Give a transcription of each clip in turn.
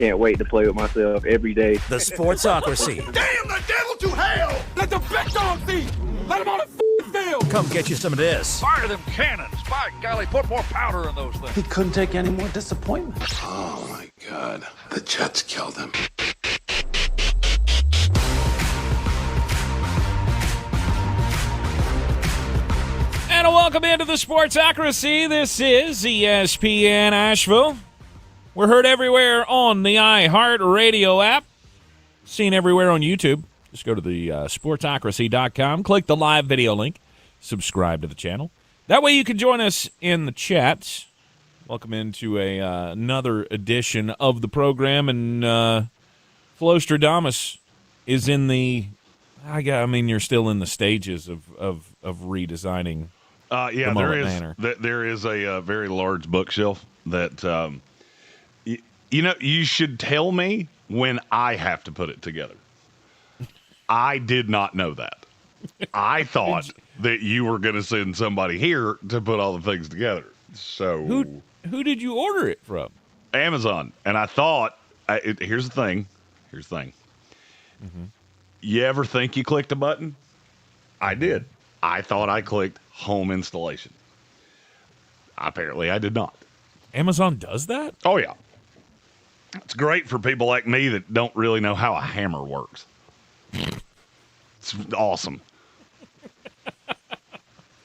Can't wait to play with myself every day. The Sportsocracy. Damn the devil to hell! Let the big dogs eat! Let them on the field! Come get you some of this. Fire them cannons! By golly, put more powder in those things. He couldn't take any more disappointment. Oh, my God. The Jets killed him. And welcome into the Sportsocracy. This is ESPN Asheville. We're heard everywhere on the iHeart Radio app. Seen everywhere on YouTube. Just go to the sportsocracy.com, click the live video link, subscribe to the channel. That way you can join us in the chats. Welcome into another edition of the program. And Flostradamus is in the, you're still in the stages of redesigning. Yeah, there is a very large bookshelf that, you should tell me when I have to put it together. I did not know that. I thought that you were going to send somebody here to put all the things together. So who did you order it from? Amazon. And I thought, here's the thing. Mm-hmm. You ever think you clicked a button? I did. I thought I clicked home installation. Apparently, I did not. Amazon does that? Oh, yeah. It's great for people like me that don't really know how a hammer works. It's awesome.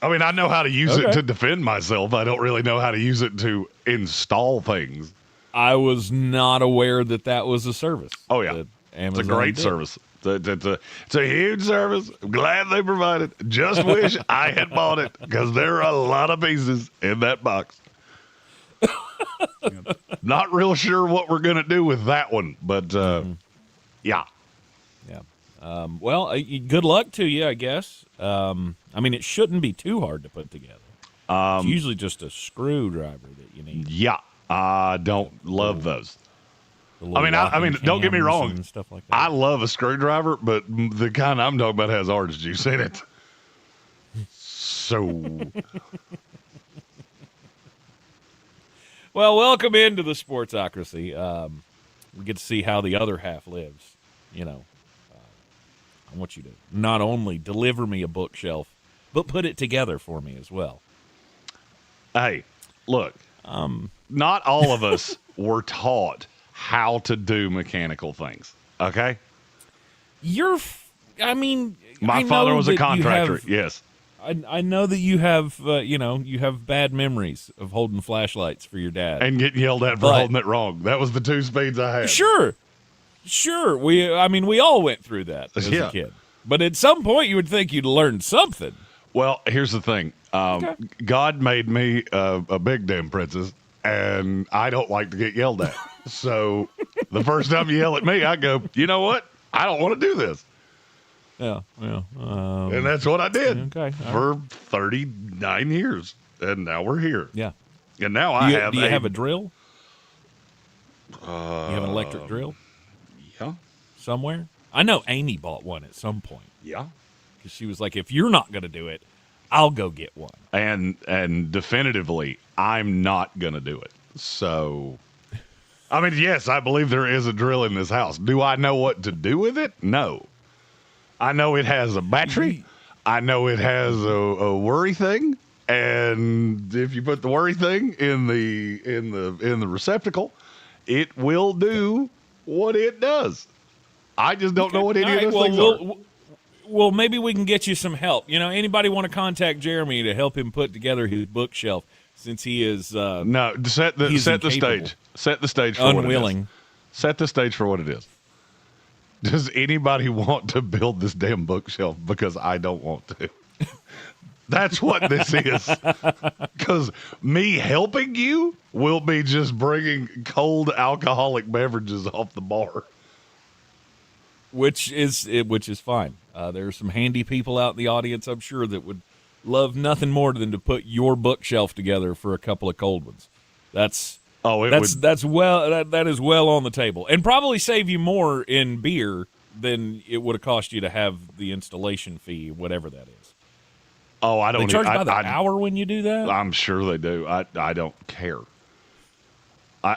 I know how to use it to defend myself. I don't really know how to use it to install things. I was not aware that was a service. Oh, yeah. It's a great service. It's a huge service. I'm glad they provide it. Just wish I had bought it because there are a lot of pieces in that box. Not real sure what we're going to do with that one, but yeah. Yeah. Good luck to you, I guess. It shouldn't be too hard to put together. It's usually just a screwdriver that you need. Yeah. I don't love those. Don't get me wrong. Stuff like that. I love a screwdriver, but the kind I'm talking about has orange juice in it. So. Well, welcome into the Sportsocracy. We get to see how the other half lives. I want you to not only deliver me a bookshelf, but put it together for me as well. Hey, look, not all of us were taught how to do mechanical things, okay? My father was a contractor, yes. I know that you have, you have bad memories of holding flashlights for your dad. And getting yelled at for holding it wrong. That was the 2 speeds I had. Sure. We all went through that as a kid. But at some point, you would think you'd learn something. Well, here's the thing. God made me a big damn princess, and I don't like to get yelled at. So the first time you yell at me, I go, you know what? I don't want to do this. Yeah. And that's what I did for 39 years. And now we're here. Yeah. And now do you have a drill? You have an electric drill? Yeah. Somewhere? I know Amy bought one at some point. Yeah. Because she was like, if you're not going to do it, I'll go get one. And definitively, I'm not going to do it. So, yes, I believe there is a drill in this house. Do I know what to do with it? No. I know it has a battery. I know it has a worry thing. And if you put the worry thing in the receptacle, it will do what it does. I just don't know what any of those things are. Well, maybe we can get you some help. Anybody want to contact Jeremy to help him put together his bookshelf since he is no, set the stage. Set the stage for unwilling. What it is. Set the stage for what it is. Does anybody want to build this damn bookshelf? Because I don't want to. That's what this is. Because me helping you will be just bringing cold alcoholic beverages off the bar. Which is fine. There are some handy people out in the audience, I'm sure, that would love nothing more than to put your bookshelf together for a couple of cold ones. That is well on the table, and probably save you more in beer than it would have cost you to have the installation fee, whatever that is. Oh, I don't. They charge by the hour when you do that. I'm sure they do. I don't care.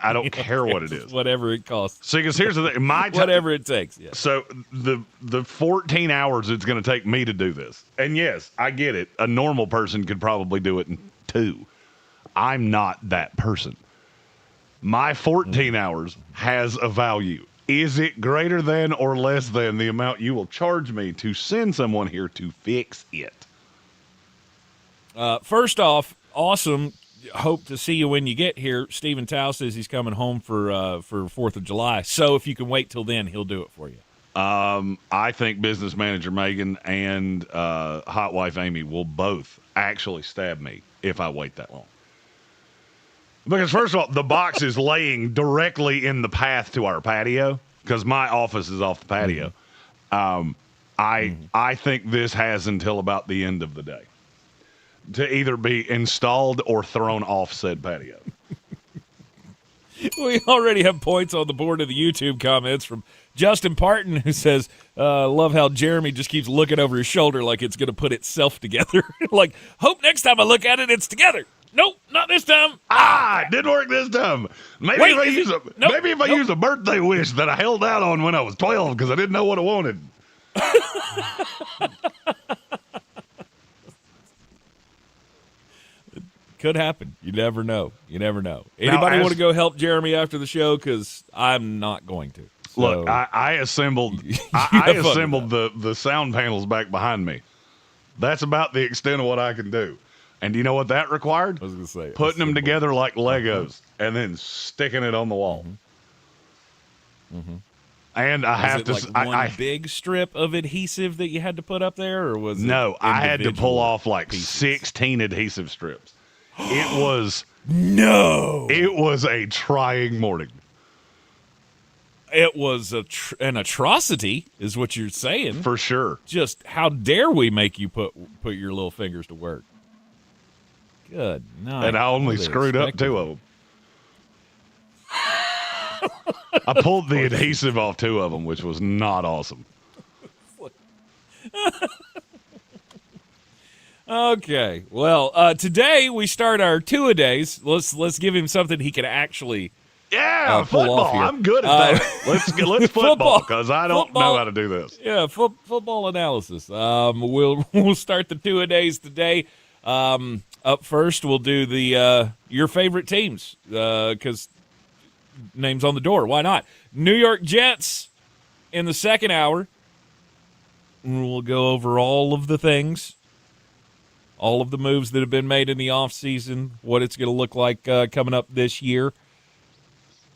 I don't care what it is. Whatever it costs. See, because here's the thing. Whatever it takes. Yeah. So the 14 hours it's going to take me to do this. And yes, I get it. A normal person could probably do it in 2. I'm not that person. My 14 hours has a value. Is it greater than or less than the amount you will charge me to send someone here to fix it? First off, awesome. Hope to see you when you get here. Stephen Tao says he's coming home for 4th of July. So if you can wait till then, he'll do it for you. I think business manager Megan and hot wife Amy will both actually stab me if I wait that long. Because first of all, the box is laying directly in the path to our patio because my office is off the patio. I think this has until about the end of the day to either be installed or thrown off said patio. We already have points on the board of the YouTube comments from Justin Parton, who says, love how Jeremy just keeps looking over his shoulder like it's going to put itself together. Like, hope next time I look at it, it's together. Nope, not this time. It didn't work this time. Maybe if I use a birthday wish that I held out on when I was 12 because I didn't know what I wanted. Could happen. You never know. Anybody want to go help Jeremy after the show? Because I'm not going to. So, look, I assembled the sound panels back behind me. That's about the extent of what I can do. And do you know what that required? I was going to say. Putting them together like Legos and then sticking it on the wall. Mm-hmm. And I have to. Like one big strip of adhesive that you had to put up there, or was it? No, I had to pull off like 16 adhesive strips. It was It was a trying morning. It was an atrocity, is what you're saying. For sure. Just how dare we make you put your little fingers to work? Good night. And I only screwed up 2 of them. I pulled the adhesive off 2 of them, which was not awesome. Okay. Well, today we start our two-a-days. Let's give him something he can actually pull football. off here. I'm good at that. Let's football because I don't know how to do this. Yeah, football analysis. We'll start the two-a-days today. Up first, we'll do the your favorite teams because names on the door. Why not? New York Jets in the second hour. We'll go over all of the things, all of the moves that have been made in the offseason, what it's going to look like coming up this year,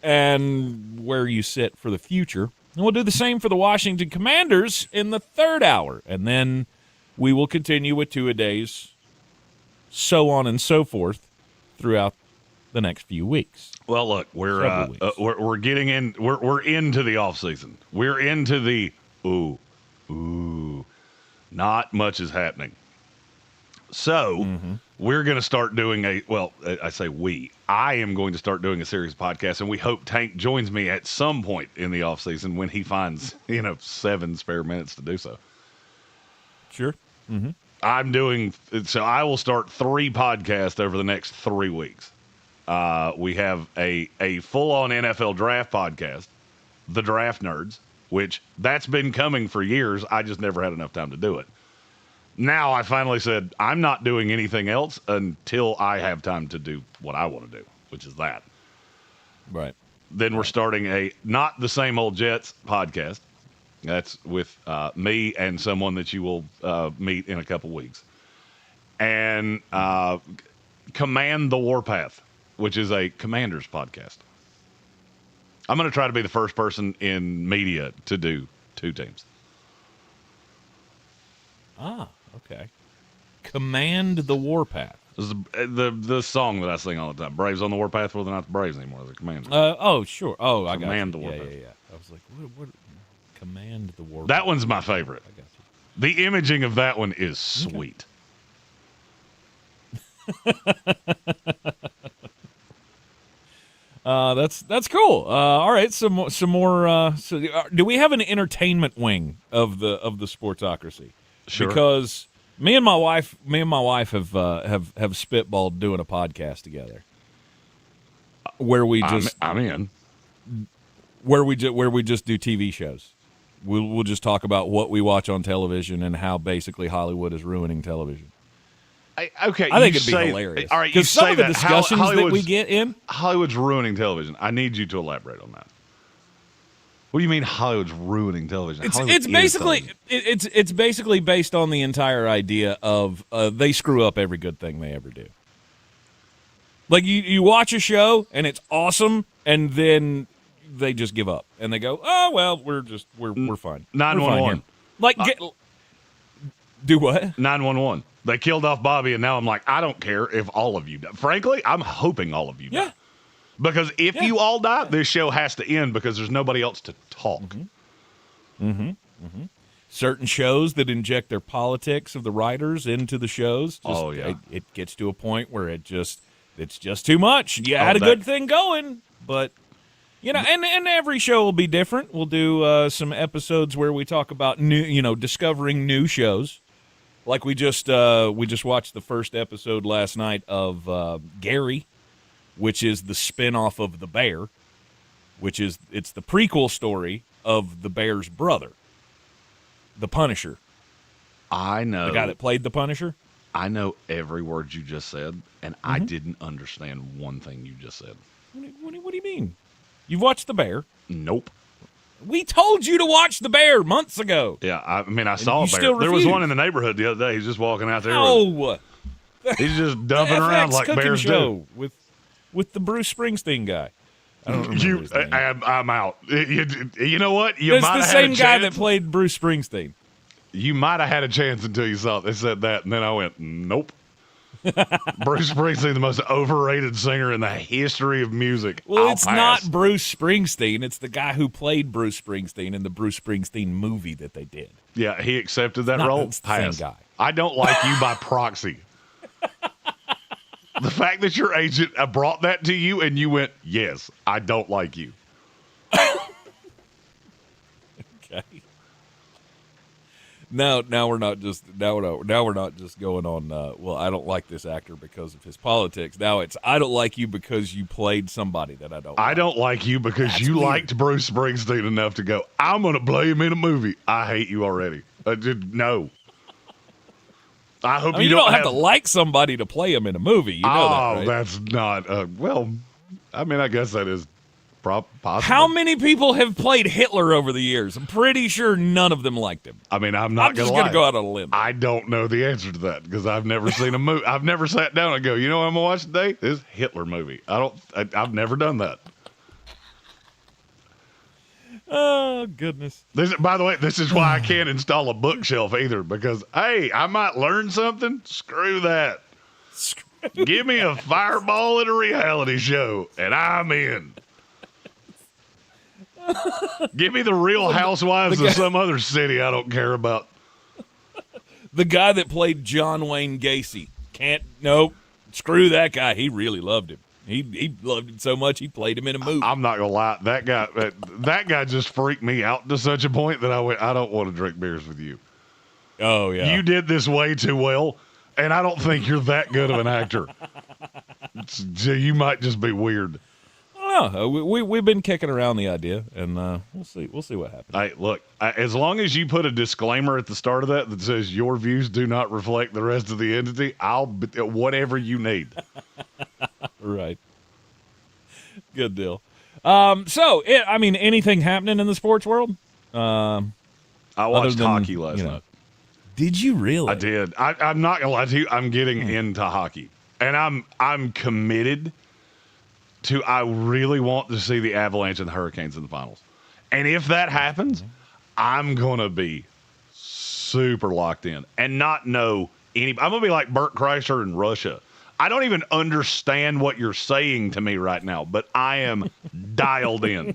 and where you sit for the future. And we'll do the same for the Washington Commanders in the third hour. And then we will continue with two-a-days, so on and so forth throughout the next few weeks. Well, look, we're getting in. We're into the off season. We're into the not much is happening. So we're going to start doing I am going to start doing a series of podcasts, and we hope Tank joins me at some point in the off season when he finds 7 spare minutes to do so. Sure. Mm-hmm. I will start 3 podcasts over the next 3 weeks. We have a full-on NFL draft podcast, The Draft Nerds, which that's been coming for years. I just never had enough time to do it. Now I finally said I'm not doing anything else until I have time to do what I want to do, which is that. Right. Then we're starting a Not the Same Old Jets podcast. That's with me and someone that you will meet in a couple weeks. And Command the Warpath, which is a Commanders podcast. I'm going to try to be the first person in media to do 2 teams. Ah, okay. Command the Warpath. This is the song that I sing all the time. Braves on the Warpath. Well, they're not the Braves anymore. They're Commanders. Oh, sure. Oh, I got Command you. the Warpath. Yeah. I was like, what? Command the Warpath. That one's my favorite. I got you. The imaging of that one is sweet. That's cool. All right, some more. Do we have an entertainment wing of the Sportsocracy? Sure. Because me and my wife have spitballed doing a podcast together. where we just I'm in. where we just do TV shows. We'll just talk about what we watch on television and how basically Hollywood is ruining television. I think it'd be hilarious. All right, you because some say of the that discussions that we get in Hollywood's ruining television. I need you to elaborate on that. What do you mean Hollywood's ruining television? It's basically it's basically based on the entire idea of they screw up every good thing they ever do. Like you watch a show and it's awesome, and then they just give up and they go, oh well, we're fine. 911. Like do what? 911. They killed off Bobby, and now I'm like, I don't care if all of you die. Frankly, I'm hoping all of you die. Yeah. Because if you all die, this show has to end because there's nobody else to talk. Certain shows that inject their politics of the writers into the shows. It gets to a point where it's just too much. You had a good thing going, but and every show will be different. We'll do some episodes where we talk about discovering new shows. Like we just watched the first episode last night of Gary, which is the spinoff of The Bear, it's the prequel story of The Bear's brother, the Punisher. I know. The guy that played the Punisher? I know every word you just said, and I didn't understand one thing you just said. What do you mean? You've watched The Bear? Nope. We told you to watch The Bear months ago. Yeah, I saw a bear. Still there was refuse. one in the neighborhood the other day. He's just walking out there. No. He's just dumping the around FX like cooking bears show do. with the Bruce Springsteen guy. I don't remember his name. I'm out. You know what? It's the same guy that played Bruce Springsteen. You might have had a chance until you saw it. They said that, and then I went, nope. Bruce Springsteen, the most overrated singer in the history of music. Well, it's not Bruce Springsteen. It's the guy who played Bruce Springsteen in the Bruce Springsteen movie that they did. Yeah, he accepted that role. It's the same guy. I don't like you by proxy. The fact that your agent brought that to you and you went, yes, I don't like you. Okay. Now we're not just going on. Well, I don't like this actor because of his politics. Now it's I don't like you because you played somebody that I don't. I don't like you because you liked Bruce Springsteen enough to go, I'm going to play him in a movie. I hate you already. No. I hope you don't have to like somebody to play him in a movie. You know that, right? That's not. Well, I mean, I guess that is possible. How many people have played Hitler over the years? I'm pretty sure none of them liked him. I mean, I'm not going to lie. I'm just going to go out on a limb. I don't know the answer to that because I've never seen a movie. I've never sat down and go, you know what I'm going to watch today? This Hitler movie. I've never done that. Oh, goodness. By the way, this is why I can't install a bookshelf either because, hey, I might learn something. Screw that. Give me a fireball at a reality show, and I'm in. Give me the Real Housewives of some other city I don't care about. The guy that played John Wayne Gacy. Nope. Screw that guy. He really loved him. He loved him so much he played him in a movie. I'm not gonna lie, that guy just freaked me out to such a point that I don't want to drink beers with you. Oh yeah, you did this way too well, and I don't think you're that good of an actor. You might just be weird. I don't know. We've been kicking around the idea, and we'll see what happens. Hey, look, as long as you put a disclaimer at the start of that says your views do not reflect the rest of the entity, I'll whatever you need. Right. Good deal. Anything happening in the sports world? I watched hockey last night. Did you really? I did. I'm not gonna lie to you. I'm getting into hockey, and I'm committed to. I really want to see the Avalanche and the Hurricanes in the finals, and if that happens, I'm gonna be super locked in and not know any. I'm gonna be like Bert Kreischer in Russia. I don't even understand what you're saying to me right now, but I am dialed in.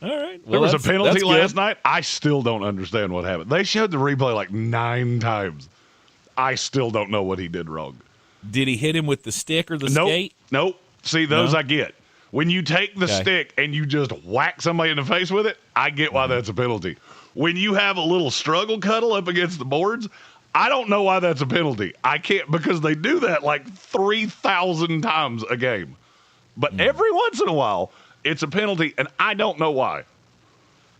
All right. There was a penalty last night. I still don't understand what happened. They showed the replay like 9 times. I still don't know what he did wrong. Did he hit him with the stick or the skate? Nope. See, those I get. When you take the stick and you just whack somebody in the face with it, I get why that's a penalty. When you have a little struggle cuddle up against the boards, I don't know why that's a penalty. I can't, because they do that like 3,000 times a game. But every once in a while, it's a penalty, and I don't know why.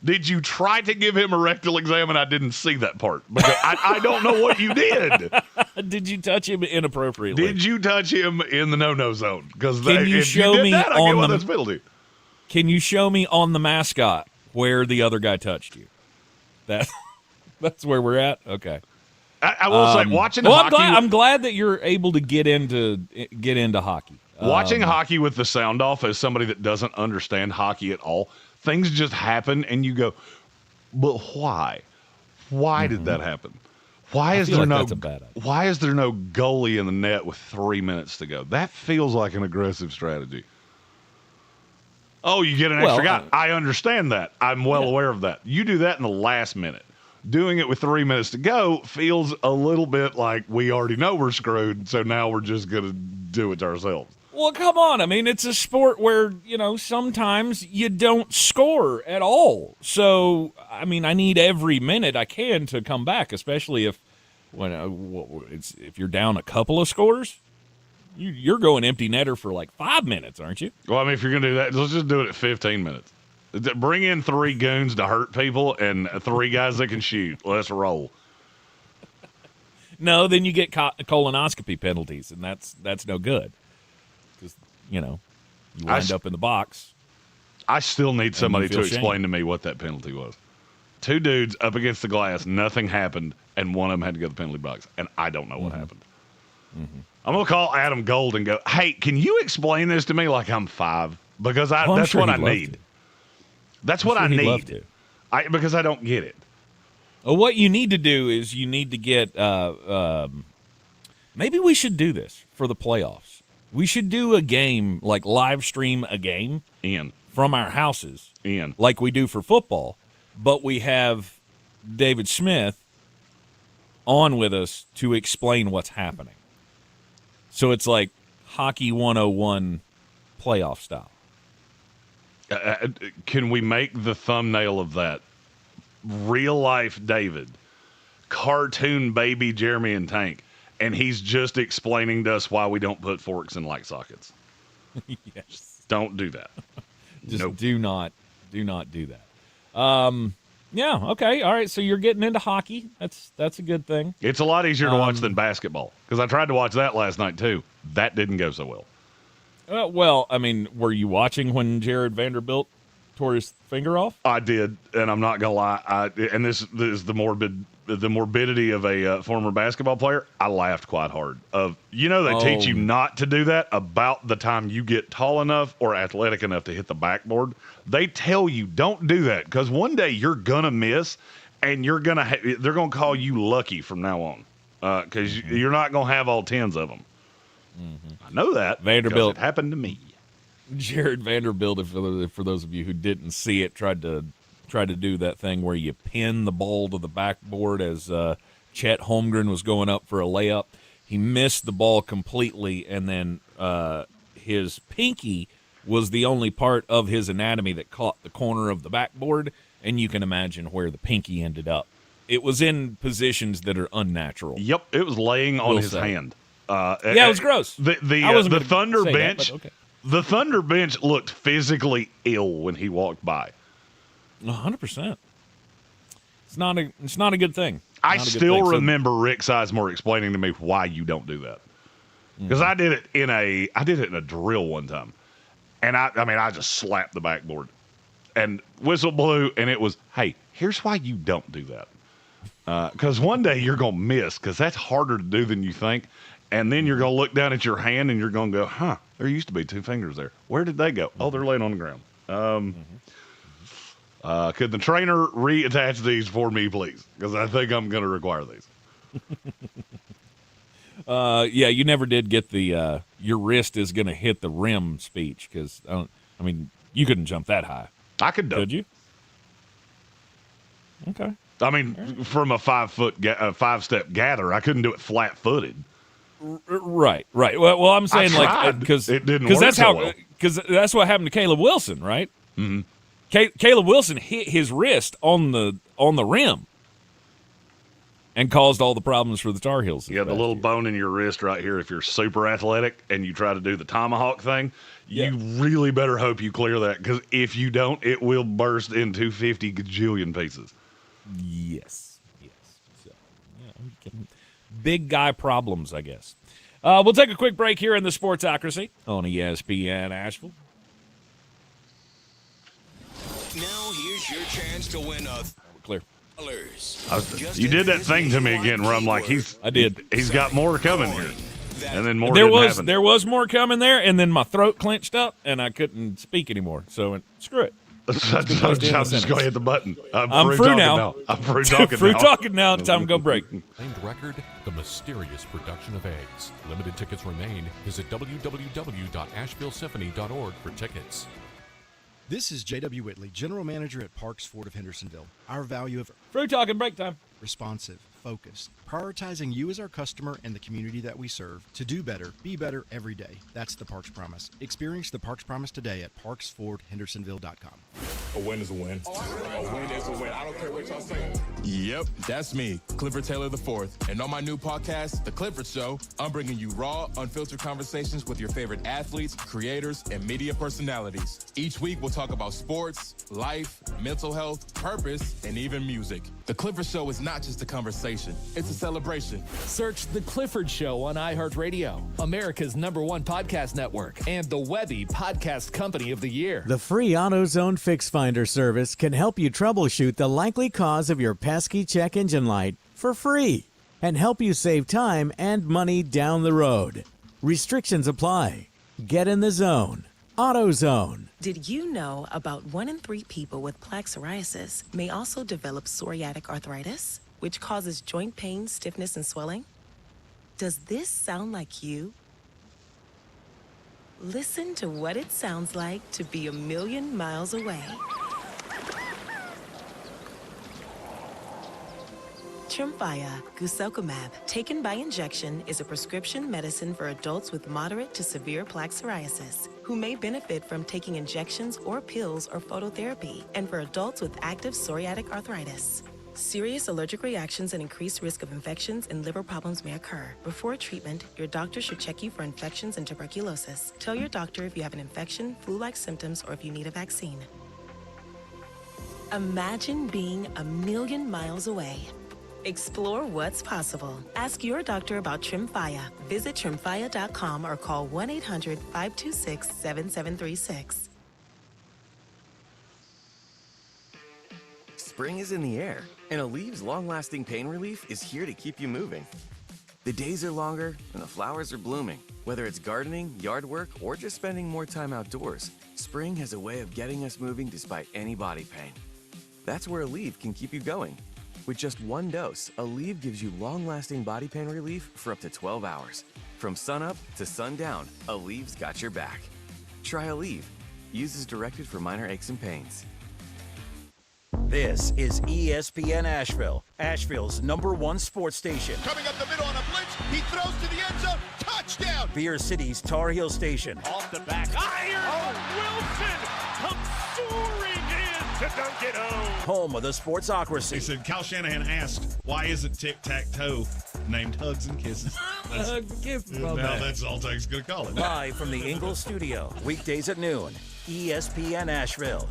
Did you try to give him a rectal exam, and I didn't see that part? Because I don't know what you did. Did you touch him inappropriately? Did you touch him in the no-no zone? Because Can you if show you did me that, I on get why the- that's a penalty. Can you show me on the mascot where the other guy touched you? That's where we're at? Okay. I will say, watching well, hockey... I'm glad that you're able to get into hockey. Watching hockey with the sound off, as somebody that doesn't understand hockey at all, things just happen, and you go, but why? Why did that happen? Why is there that's a bad idea. Why is there no goalie in the net with 3 minutes to go? That feels like an aggressive strategy. Oh, you get an extra guy. I understand that. I'm well aware of that. You do that in the last minute. Doing it with 3 minutes to go feels a little bit like we already know we're screwed, so now we're just going to do it ourselves. Well, come on. I mean, it's a sport where, sometimes you don't score at all. So, I mean, I need every minute I can to come back, especially if you're down a couple of scores. You're going empty netter for like 5 minutes, aren't you? Well, I mean, if you're going to do that, let's just do it at 15 minutes. Bring in 3 goons to hurt people and 3 guys that can shoot. Let's roll. No, then you get colonoscopy penalties, and that's no good. Because, you wind up in the box. I still need somebody to explain to me what that penalty was. 2 dudes up against the glass, nothing happened, and one of them had to go to the penalty box, and I don't know what happened. I'm going to call Adam Gold and go, hey, can you explain this to me like I'm 5? Because that's what I need. That's what I need. Because I don't get it. Well, what you need to do is you need to get maybe we should do this for the playoffs. We should do a game, like live stream a game from our houses like we do for football, but we have David Smith on with us to explain what's happening. So it's like Hockey 101 playoff style. Can we make the thumbnail of that real life David, cartoon baby Jeremy and Tank, and he's just explaining to us why we don't put forks in light sockets? Yes. Don't do that. Just do not do that. Yeah, okay, all right. So you're getting into hockey. That's a good thing. It's a lot easier to watch than basketball, because I tried to watch that last night too. That didn't go so well. Well, I mean, were you watching when Jared Vanderbilt tore his finger off? I did, and I'm not gonna lie. And this is the morbidity of a former basketball player. I laughed quite hard. They teach you not to do that about the time you get tall enough or athletic enough to hit the backboard. They tell you don't do that, because one day you're gonna miss, and they're gonna call you lucky from now on, because you're not gonna have all 10s of them. I know that Vanderbilt, it happened to me. Jared Vanderbilt, for those of you who didn't see it, tried to do that thing where you pin the ball to the backboard as Chet Holmgren was going up for a layup. He missed the ball completely, and then his pinky was the only part of his anatomy that caught the corner of the backboard, and you can imagine where the pinky ended up. It was in positions that are unnatural. Yep, it was laying on his hand. It was gross. The Thunder bench. Okay. The Thunder bench looked physically ill when he walked by. 100%. It's not a good thing. I still remember Rick Sizemore explaining to me why you don't do that. Because I did it in a drill one time, and I just slapped the backboard, and whistle blew, and it was, hey, here's why you don't do that. Because one day you're gonna miss, because that's harder to do than you think. And then you're going to look down at your hand, and you're going to go, there used to be 2 fingers there. Where did they go? Oh, they're laying on the ground. Could the trainer reattach these for me, please? Because I think I'm going to require these. Yeah, you never did get the your wrist is going to hit the rim speech, because, you couldn't jump that high. I could do it. Could you? Okay. I mean, from a 5-step gather, I couldn't do it flat-footed. Right. Well, I'm saying because it didn't work because that's what happened to Caleb Wilson, right? Mm-hmm. Caleb Wilson hit his wrist on the rim. and caused all the problems for the Tar Heels. You got the little bone in your wrist right here. If you're super athletic and you try to do the tomahawk thing, you really better hope you clear that, because if you don't, it will burst into 50 gajillion pieces. Yes. So, big guy problems, I guess. We'll take a quick break here in the Sportsocracy on ESPN Asheville. Now here's your chance to win Clear. You did that thing to me again where I'm like, I did. He's got more coming here. And then more there didn't was happen. there was more coming there, and then my throat clenched up, and I couldn't speak anymore. So screw it. I'm just going to hit the button. I'm through now. I'm through talking through now. talking now. Time to go break. Claimed record, the mysterious production of eggs. Limited tickets remain. Visit www.ashevillesymphony.org for tickets. This is J.W. Whitley, General Manager at Parks Ford of Hendersonville. Our value of Through talking break time. responsive, focused, prioritizing you as our customer and the community that we serve to do better, be better every day. That's the Parks Promise. Experience the Parks Promise today at parksfordhendersonville.com. A win is a win. A win is a win. I don't care what y'all say. Yep, that's me, Clifford Taylor IV. And on my new podcast, The Clifford Show, I'm bringing you raw, unfiltered conversations with your favorite athletes, creators, and media personalities. Each week, we'll talk about sports, life, mental health, purpose, and even music. The Clifford Show is not just a conversation, it's a celebration. Search The Clifford Show on iHeart Radio, America's #1 podcast network, and the Webby Podcast Company of the Year. The free AutoZone Fix Finder service can help you troubleshoot the likely cause of your pesky check engine light for free and help you save time and money down the road. Restrictions apply. Get in the zone. AutoZone. Did you know about 1 in 3 people with plaque psoriasis may also develop psoriatic arthritis, which causes joint pain, stiffness, and swelling? Does this sound like you? Listen to what it sounds like to be 1,000,000 miles away. Tremfya guselkumab, taken by injection, is a prescription medicine for adults with moderate to severe plaque psoriasis who may benefit from taking injections or pills or phototherapy, and for adults with active psoriatic arthritis. Serious allergic reactions and increased risk of infections and liver problems may occur. Before treatment, your doctor should check you for infections and tuberculosis. Tell your doctor if you have an infection, flu-like symptoms, or if you need a vaccine. Imagine being 1,000,000 miles away. Explore what's possible. Ask your doctor about Tremfya. Visit tremfya.com or call 1-800-526-7736. Spring is in the air, and Alev's long-lasting pain relief is here to keep you moving. The days are longer, and the flowers are blooming. Whether it's gardening, yard work, or just spending more time outdoors, spring has a way of getting us moving despite any body pain. That's where Aleve can keep you going. With just one dose, Aleve gives you long-lasting body pain relief for up to 12 hours. From sunup to sundown, Aleve's got your back. Try Aleve. Use as directed for minor aches and pains. This is ESPN Asheville, Asheville's #1 sports station. Coming up the middle on a blitz. He throws to the end zone. Touchdown. Beer City's Tar Heel station. Off the back. Iron Wilson comes soaring in to dunk it home. Home of the Sportsocracy. He said, Kyle Shanahan asked, why isn't tic-tac-toe named Hugs and Kisses? That's all Tech's going to call it. Live from the Ingalls studio, weekdays at noon, ESPN Asheville.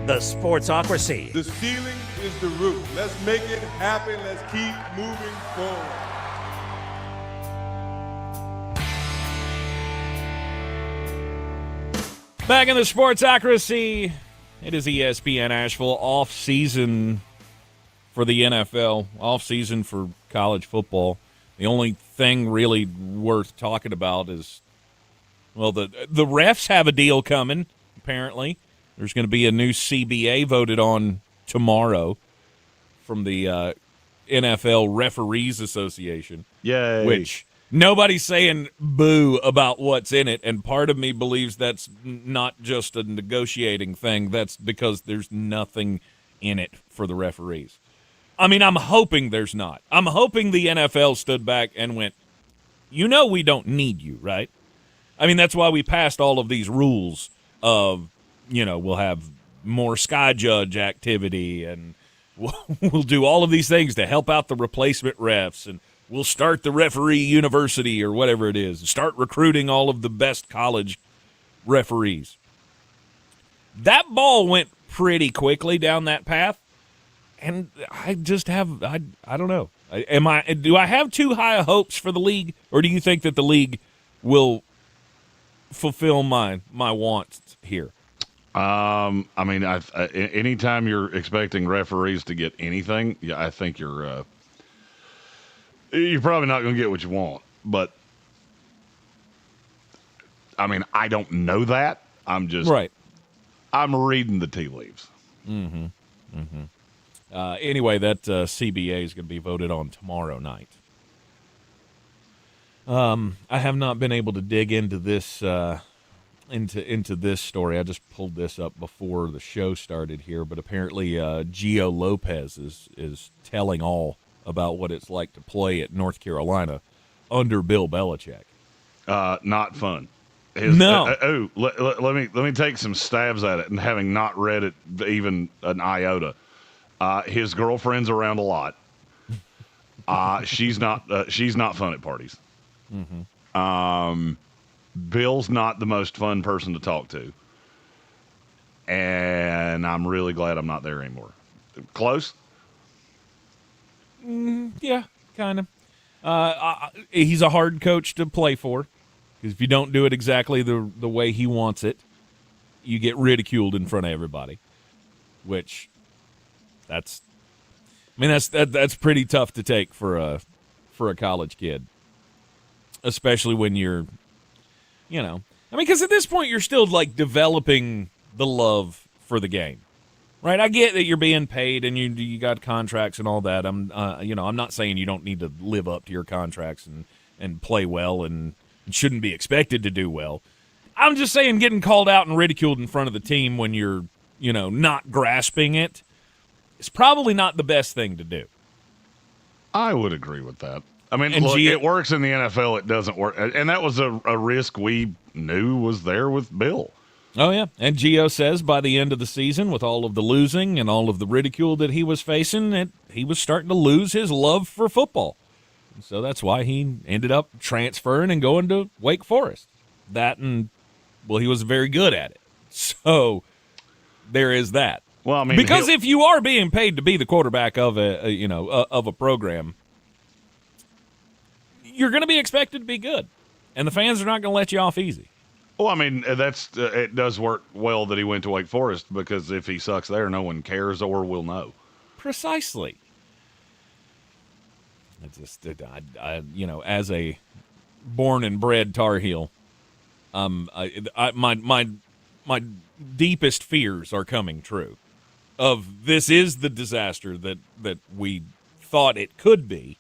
The Sportsocracy. The ceiling is the roof. Let's make it happen. Let's keep moving forward. Back in the Sportsocracy, it is ESPN Asheville off-season for the NFL, off-season for college football. The only thing really worth talking about is, well, the refs have a deal coming, apparently. There's going to be a new CBA voted on tomorrow from the NFL Referees Association. Yay. Which nobody's saying boo about what's in it, and part of me believes that's not just a negotiating thing. That's because there's nothing in it for the referees. I mean, I'm hoping there's not. I'm hoping the NFL stood back and went, You know we don't need you, right? I mean, that's why we passed all of these rules of, we'll have more sky judge activity, and we'll do all of these things to help out the replacement refs, and we'll start the referee university or whatever it is, start recruiting all of the best college referees. That ball went pretty quickly down that path, and I just have I don't know. Do I have too high hopes for the league, or do you think that the league will fulfill my wants here? Anytime you're expecting referees to get anything, I think you're probably not going to get what you want. But I don't know that. I'm just right. I'm reading the tea leaves. Mm-hmm. Mm-hmm. Anyway, that CBA is going to be voted on tomorrow night. I have not been able to dig into this into this story. I just pulled this up before the show started here, but apparently Gio Lopez is telling all about what it's like to play at North Carolina under Bill Belichick. Not fun. No. Let me take some stabs at it, and having not read it even an iota. His girlfriend's around a lot. She's not fun at parties. Mm-hmm. Bill's not the most fun person to talk to, and I'm really glad I'm not there anymore. Close? Yeah, kind of. He's a hard coach to play for, because if you don't do it exactly the way he wants it, you get ridiculed in front of everybody, which that's pretty tough to take for a college kid, especially when you're, because at this point you're still like developing the love for the game, right? I get that you're being paid and you got contracts and all that. I'm not saying you don't need to live up to your contracts and play well and shouldn't be expected to do well. I'm just saying getting called out and ridiculed in front of the team when you're, not grasping it, it's probably not the best thing to do. I would agree with that. It works in the NFL. It doesn't work. And that was a risk we knew was there with Bill. Oh, yeah. And Gio says by the end of the season, with all of the losing and all of the ridicule that he was facing, he was starting to lose his love for football. And so that's why he ended up transferring and going to Wake Forest. He was very good at it. So there is that. Well, because if you are being paid to be the quarterback of a program, you're going to be expected to be good, and the fans are not going to let you off easy. Well, it does work well that he went to Wake Forest, because if he sucks there, no one cares or will know. Precisely. As a born and bred Tar Heel, my deepest fears are coming true. This is the disaster that we thought it could be.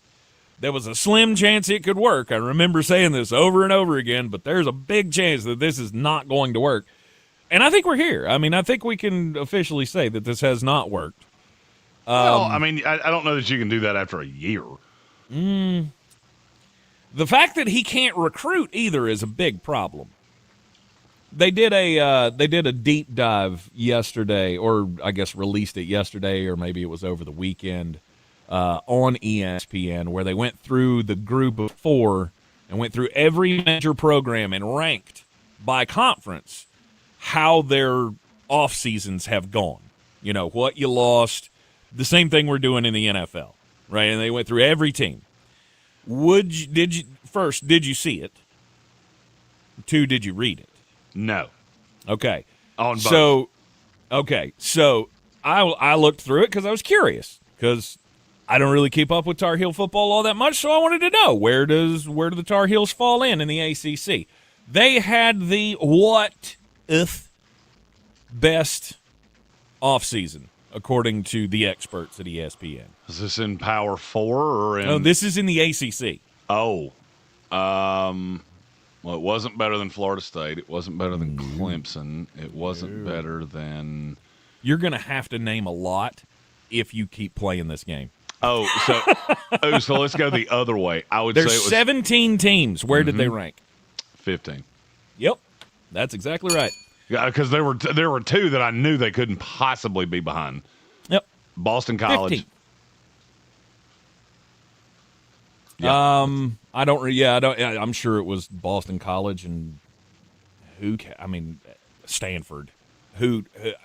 There was a slim chance it could work. I remember saying this over and over again, but there's a big chance that this is not going to work. And I think we're here. I think we can officially say that this has not worked. I don't know that you can do that after a year. The fact that he can't recruit either is a big problem. They did a deep dive yesterday, or I guess released it yesterday, or maybe it was over the weekend, on ESPN, where they went through the group of 4 and went through every major program and ranked by conference how their off seasons have gone. What you lost, the same thing we're doing in the NFL, right? And they went through every team. Did you see it? 2, did you read it? No. Okay. On both. So I looked through it because I was curious, because I don't really keep up with Tar Heel football all that much, so I wanted to know where do the Tar Heels fall in the ACC. They had the what if best offseason, according to the experts at ESPN. Is this in Power 4 or in? No, this is in the ACC. Oh, well, it wasn't better than Florida State. It wasn't better than Clemson. It wasn't better than. You're going to have to name a lot if you keep playing this game. So let's go the other way. I would There's say it was 17 teams. Where did they rank? 15. Yep, that's exactly right. Yeah, because there were two that I knew they couldn't possibly be behind. Yep. Boston College. 15. Yeah. I'm sure it was Boston College and Stanford. Who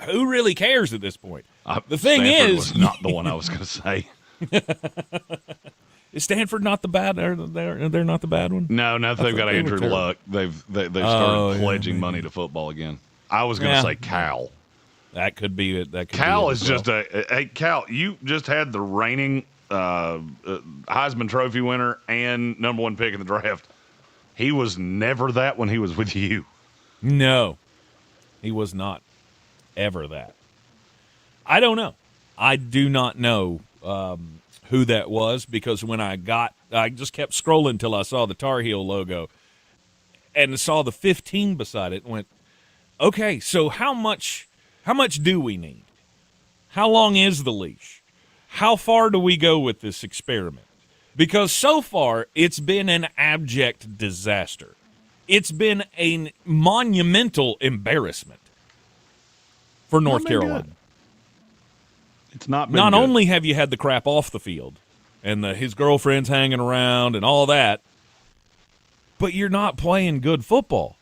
really cares at this point? The thing Stanford is, was not the one I was going to say. Is Stanford not the bad? They're not the bad one. No, now that they've got Andrew Luck, they've started pledging money to football again. I was going to say Cal. That could be it. Cal is just Cal. You just had the reigning Heisman Trophy winner and number 1 pick in the draft. He was never that when he was with you. No, he was not ever that. I don't know. I do not know who that was, because when I just kept scrolling until I saw the Tar Heel logo and saw the 15 beside it and went, okay, so how much do we need? How long is the leash? How far do we go with this experiment? Because so far, it's been an abject disaster. It's been a monumental embarrassment for North Carolina. It's not been Not good. only have you had the crap off the field and his girlfriend's hanging around and all that, but you're not playing good football.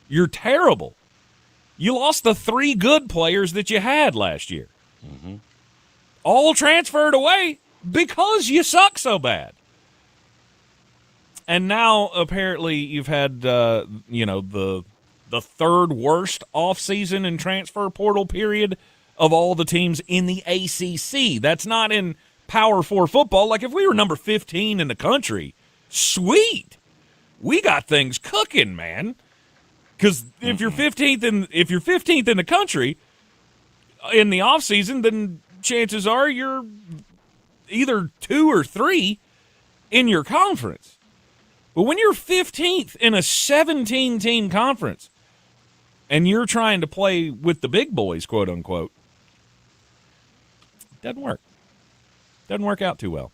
You're terrible. You lost the 3 good players that you had last year. Mm-hmm. All transferred away because you suck so bad. And now apparently you've had the third worst offseason and transfer portal period of all the teams in the ACC. That's not in Power 4 football. Like, if we were number 15 in the country, sweet. We got things cooking, man. Because if you're 15th in the country in the offseason, then chances are you're either 2 or 3 in your conference. But when you're 15th in a 17-team conference and you're trying to play with the big boys, quote unquote, doesn't work. Doesn't work out too well.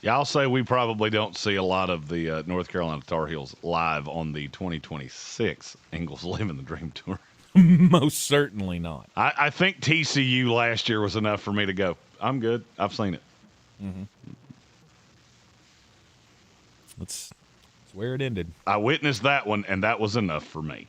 Yeah, I'll say we probably don't see a lot of the North Carolina Tar Heels live on the 2026 Ingles Living the Dream Tour. Most certainly not. I think TCU last year was enough for me to go, I'm good. I've seen it. Mm-hmm. That's where it ended. I witnessed that one, and that was enough for me.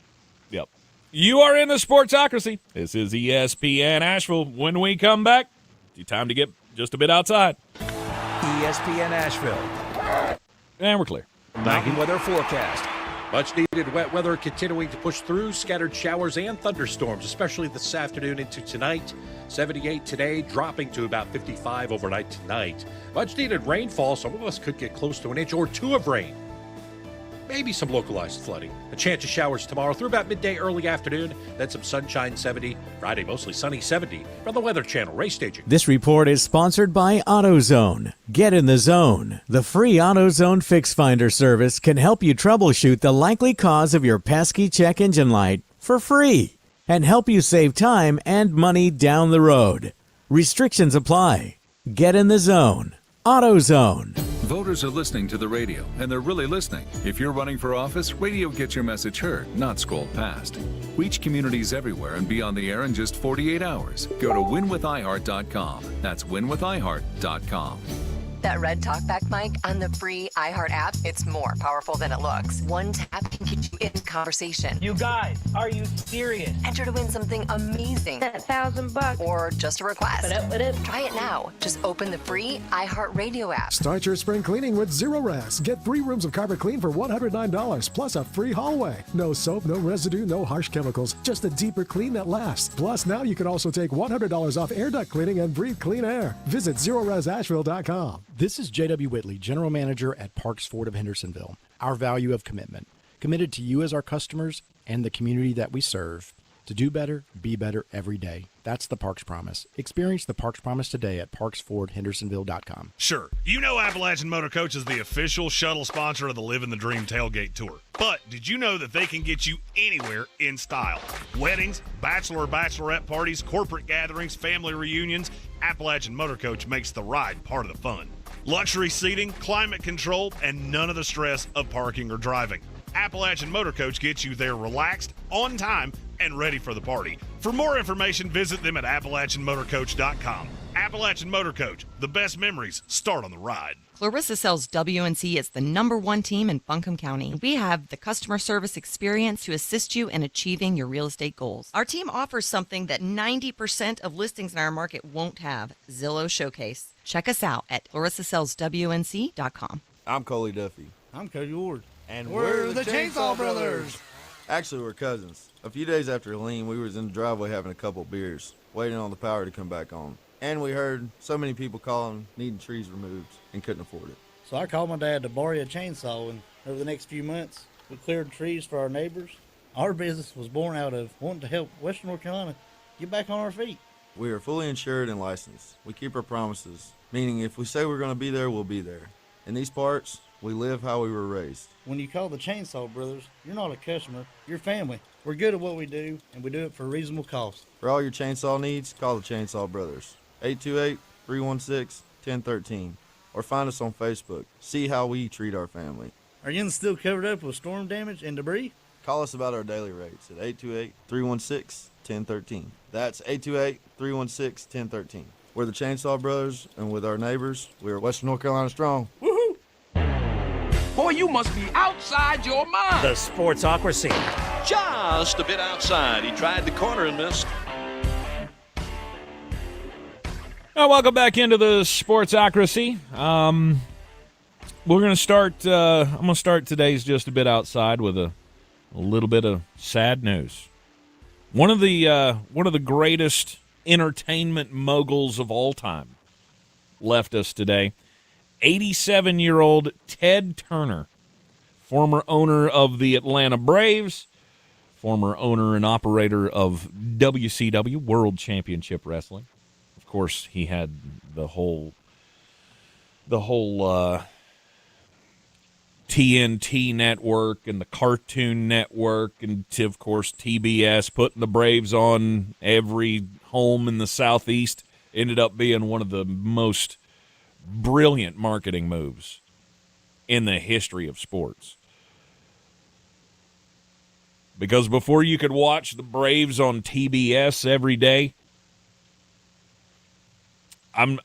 Yep. You are in the Sportsocracy. This is ESPN Asheville. When we come back, it's time to get just a bit outside. ESPN Asheville. And we're clear. Mountain weather forecast. Much needed wet weather continuing to push through. Scattered showers and thunderstorms, especially this afternoon into tonight. 78 today, dropping to about 55 overnight tonight. Much needed rainfall. Some of us could get close to an inch or 2 of rain. Maybe some localized flooding. A chance of showers tomorrow through about midday, early afternoon. Then some sunshine, 70. Friday, mostly sunny, 70. From the Weather Channel, race staging. This report is sponsored by AutoZone. Get in the zone. The free AutoZone Fix Finder service can help you troubleshoot the likely cause of your pesky check engine light for free and help you save time and money down the road. Restrictions apply. Get in the zone. AutoZone. Voters are listening to the radio, and they're really listening. If you're running for office, radio gets your message heard, not scrolled past. Reach communities everywhere and be on the air in just 48 hours. Go to winwithiheart.com. That's winwithiheart.com. That red talkback mic on the free iHeart app, it's more powerful than it looks. One tap can get you into conversation. You guys, are you serious? Enter to win something amazing. That $1,000. Or just a request. What up? Try it now. Just open the free iHeart Radio app. Start your spring cleaning with Zero Rest. Get 3 rooms of carpet clean for $109, plus a free hallway. No soap, no residue, no harsh chemicals. Just a deeper clean that lasts. Plus, now you can also take $100 off air duct cleaning and breathe clean air. Visit ZeroResAsheville.com. This is J.W. Whitley, General Manager at Parks Ford of Hendersonville. Our value of commitment. Committed to you as our customers and the community that we serve. To do better, be better every day. That's the Parks Promise. Experience the Parks Promise today at parksfordhendersonville.com. Sure, you know Appalachian Motor Coach is the official shuttle sponsor of the Living the Dream Tailgate Tour. But did you know that they can get you anywhere in style? Weddings, bachelor or bachelorette parties, corporate gatherings, family reunions, Appalachian Motor Coach makes the ride part of the fun. Luxury seating, climate control, and none of the stress of parking or driving. Appalachian Motor Coach gets you there relaxed, on time, and ready for the party. For more information, visit them at AppalachianMotorCoach.com. Appalachian Motor Coach, the best memories start on the ride. Clarissa sells WNC as the #1 team in Buncombe County. We have the customer service experience to assist you in achieving your real estate goals. Our team offers something that 90% of listings in our market won't have, Zillow Showcase. Check us out at ClarissaSellsWNC.com. I'm Coley Duffy. I'm Cody Ward. And we're the Chainsaw Brothers. Actually, we're cousins. A few days after Helene, we was in the driveway having a couple beers, waiting on the power to come back on. And we heard so many people calling, needing trees removed, and couldn't afford it. So I called my dad to borrow a chainsaw, and over the next few months, we cleared trees for our neighbors. Our business was born out of wanting to help Western North Carolina get back on our feet. We are fully insured and licensed. We keep our promises, meaning if we say we're going to be there, we'll be there. In these parts, we live how we were raised. When you call the Chainsaw Brothers, you're not a customer, you're family. We're good at what we do, and we do it for a reasonable cost. For all your chainsaw needs, call the Chainsaw Brothers. 828-316-1013. Or find us on Facebook. See how we treat our family. Are you still covered up with storm damage and debris? Call us about our daily rates at 828-316-1013. That's 828-316-1013. We're the Chainsaw Brothers, and with our neighbors, we are Western North Carolina strong. Woohoo! Boy, you must be outside your mind. The Sportsocracy. Just a bit outside. He tried the corner and missed. Now, welcome back into the Sportsocracy. We're going to start, I'm going to start today's Just a Bit Outside with a little bit of sad news. One of the greatest entertainment moguls of all time left us today. 87-year-old Ted Turner, former owner of the Atlanta Braves, former owner and operator of WCW, World Championship Wrestling. Of course, he had the whole TNT network and the Cartoon Network and, of course, TBS, putting the Braves on every home in the Southeast. Ended up being one of the most brilliant marketing moves in the history of sports. Because before you could watch the Braves on TBS every day, I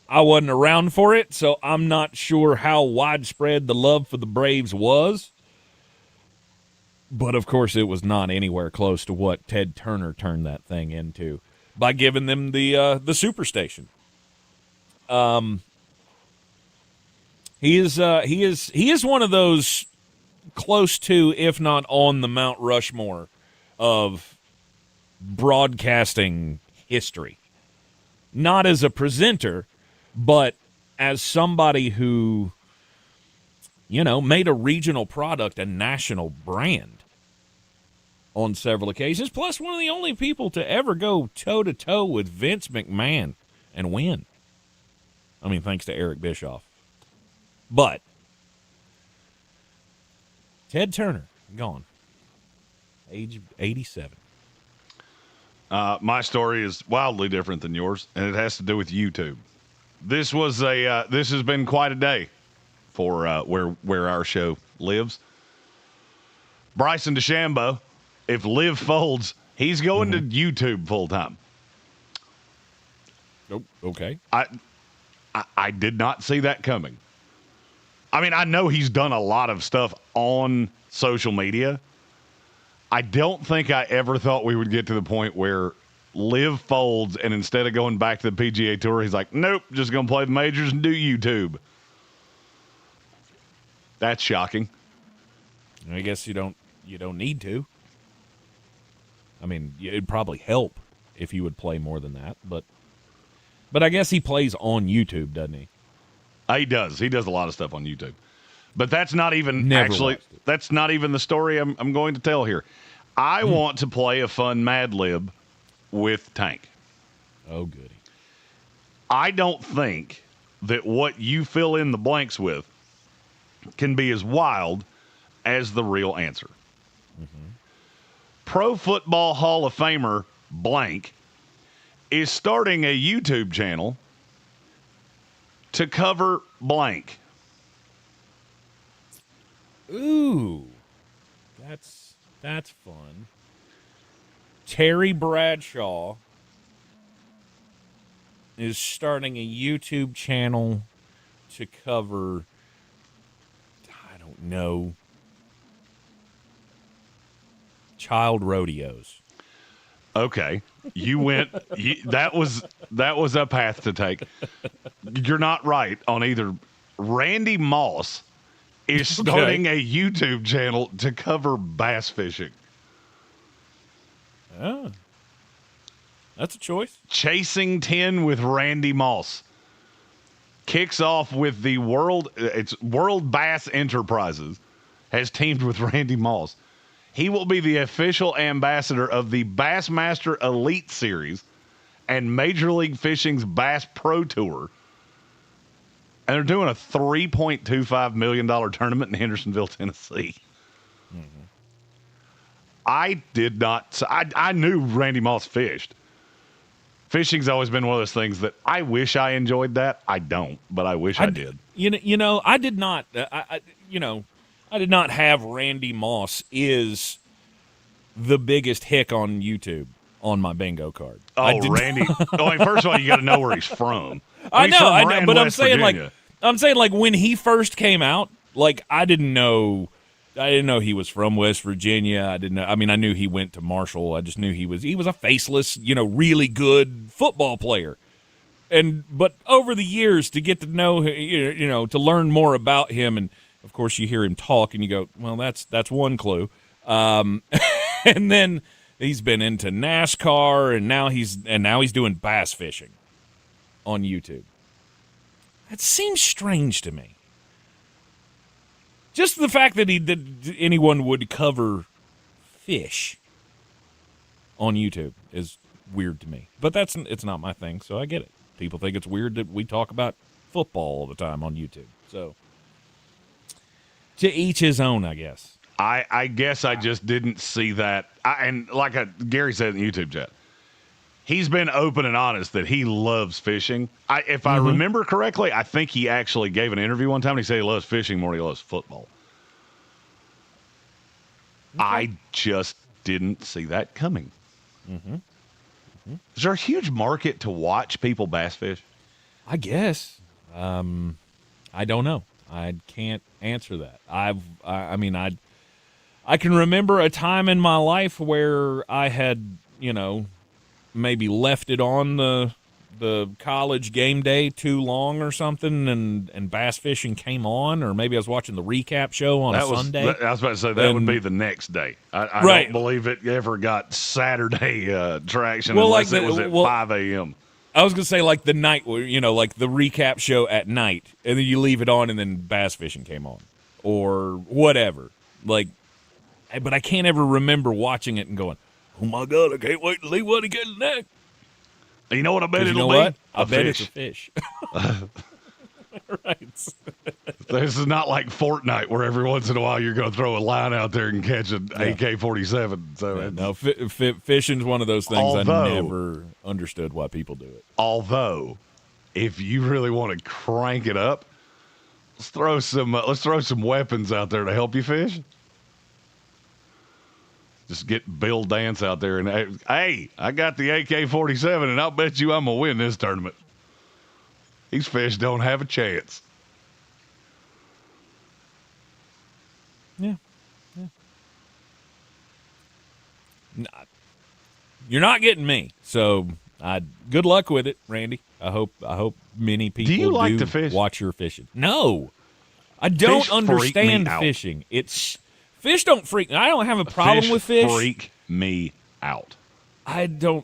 wasn't around for it, so I'm not sure how widespread the love for the Braves was. But, of course, it was not anywhere close to what Ted Turner turned that thing into by giving them the Superstation. He is one of those close to, if not on the Mount Rushmore of broadcasting history. Not as a presenter, but as somebody who, made a regional product a national brand on several occasions. Plus, one of the only people to ever go toe-to-toe with Vince McMahon and win. I mean, thanks to Eric Bischoff. But Ted Turner, gone. Age 87. My story is wildly different than yours, and it has to do with YouTube. This has been quite a day for where our show lives. Bryson DeChambeau, if Liv folds, he's going to YouTube full time. Oh, okay. I did not see that coming. I mean, I know he's done a lot of stuff on social media. I don't think I ever thought we would get to the point where Liv folds, and instead of going back to the PGA Tour, he's like, nope, just going to play the majors and do YouTube. That's shocking. I guess you don't need to. I mean, it'd probably help if you would play more than that, but I guess he plays on YouTube, doesn't he? He does. He does a lot of stuff on YouTube. But that's not even that's not even the story I'm going to tell here. I want to play a fun Mad Lib with Tank. Oh, goody. I don't think that what you fill in the blanks with can be as wild as the real answer. Pro Football Hall of Famer blank is starting a YouTube channel to cover blank. Ooh, that's fun. Terry Bradshaw is starting a YouTube channel to cover, I don't know, child rodeos. Okay, you went. That was a path to take. You're not right on either. Randy Moss is starting a YouTube channel to cover bass fishing. Oh, that's a choice. Chasing 10 with Randy Moss kicks off with the World Bass Enterprises has teamed with Randy Moss. He will be the official ambassador of the Bassmaster Elite Series and Major League Fishing's Bass Pro Tour. And they're doing a $3.25 million tournament in Hendersonville, Tennessee. I did not. I knew Randy Moss fished. Fishing's always been one of those things that I wish I enjoyed that. I don't, but I wish I did. You know, I did not. I did not have Randy Moss is the biggest hick on YouTube on my bingo card. Oh, Randy! First of all, you got to know where he's from. I know, but West Virginia. I'm saying like when he first came out, like I didn't know he was from West Virginia. I didn't know. I mean, I knew he went to Marshall. I just knew he was a faceless, really good football player. But over the years, to get to know, to learn more about him, and of course you hear him talk, and you go, well, that's one clue. And then he's been into NASCAR, and now he's doing bass fishing on YouTube. That seems strange to me. Just the fact that anyone would cover fish on YouTube is weird to me. But it's not my thing, so I get it. People think it's weird that we talk about football all the time on YouTube. So to each his own, I guess. I guess I just didn't see that. And like Gary said in the YouTube chat, he's been open and honest that he loves fishing. If I remember correctly, I think he actually gave an interview one time and he said he loves fishing more than he loves football. Okay. I just didn't see that coming. Is there a huge market to watch people bass fish? I guess. I don't know. I can't answer that. I can remember a time in my life where I had, maybe left it on the college game day too long or something, and bass fishing came on, or maybe I was watching the recap show on Sunday. I was about to say that would be the next day. I don't believe it ever got Saturday traction unless it was at 5 a.m. I was going to say like the night where, like the recap show at night, and then you leave it on and then bass fishing came on or whatever. But I can't ever remember watching it and going, oh my God, I can't wait to see what he gets next. You know what I bet it'll be? What? I bet it's a fish. Right. This is not like Fortnite where every once in a while you're going to throw a line out there and catch an AK-47. So no, fishing's one of those things I never understood why people do it. Although, if you really want to crank it up, let's throw some weapons out there to help you fish. Just get Bill Dance out there and, hey, I got the AK-47, and I'll bet you I'm going to win this tournament. These fish don't have a chance. Yeah. You're not getting me, so good luck with it, Randy. I hope many people do you like to fish? Watch your fishing. No, I don't understand fishing. Fish don't freak me. I don't have a problem with fish. Freak me out. I don't.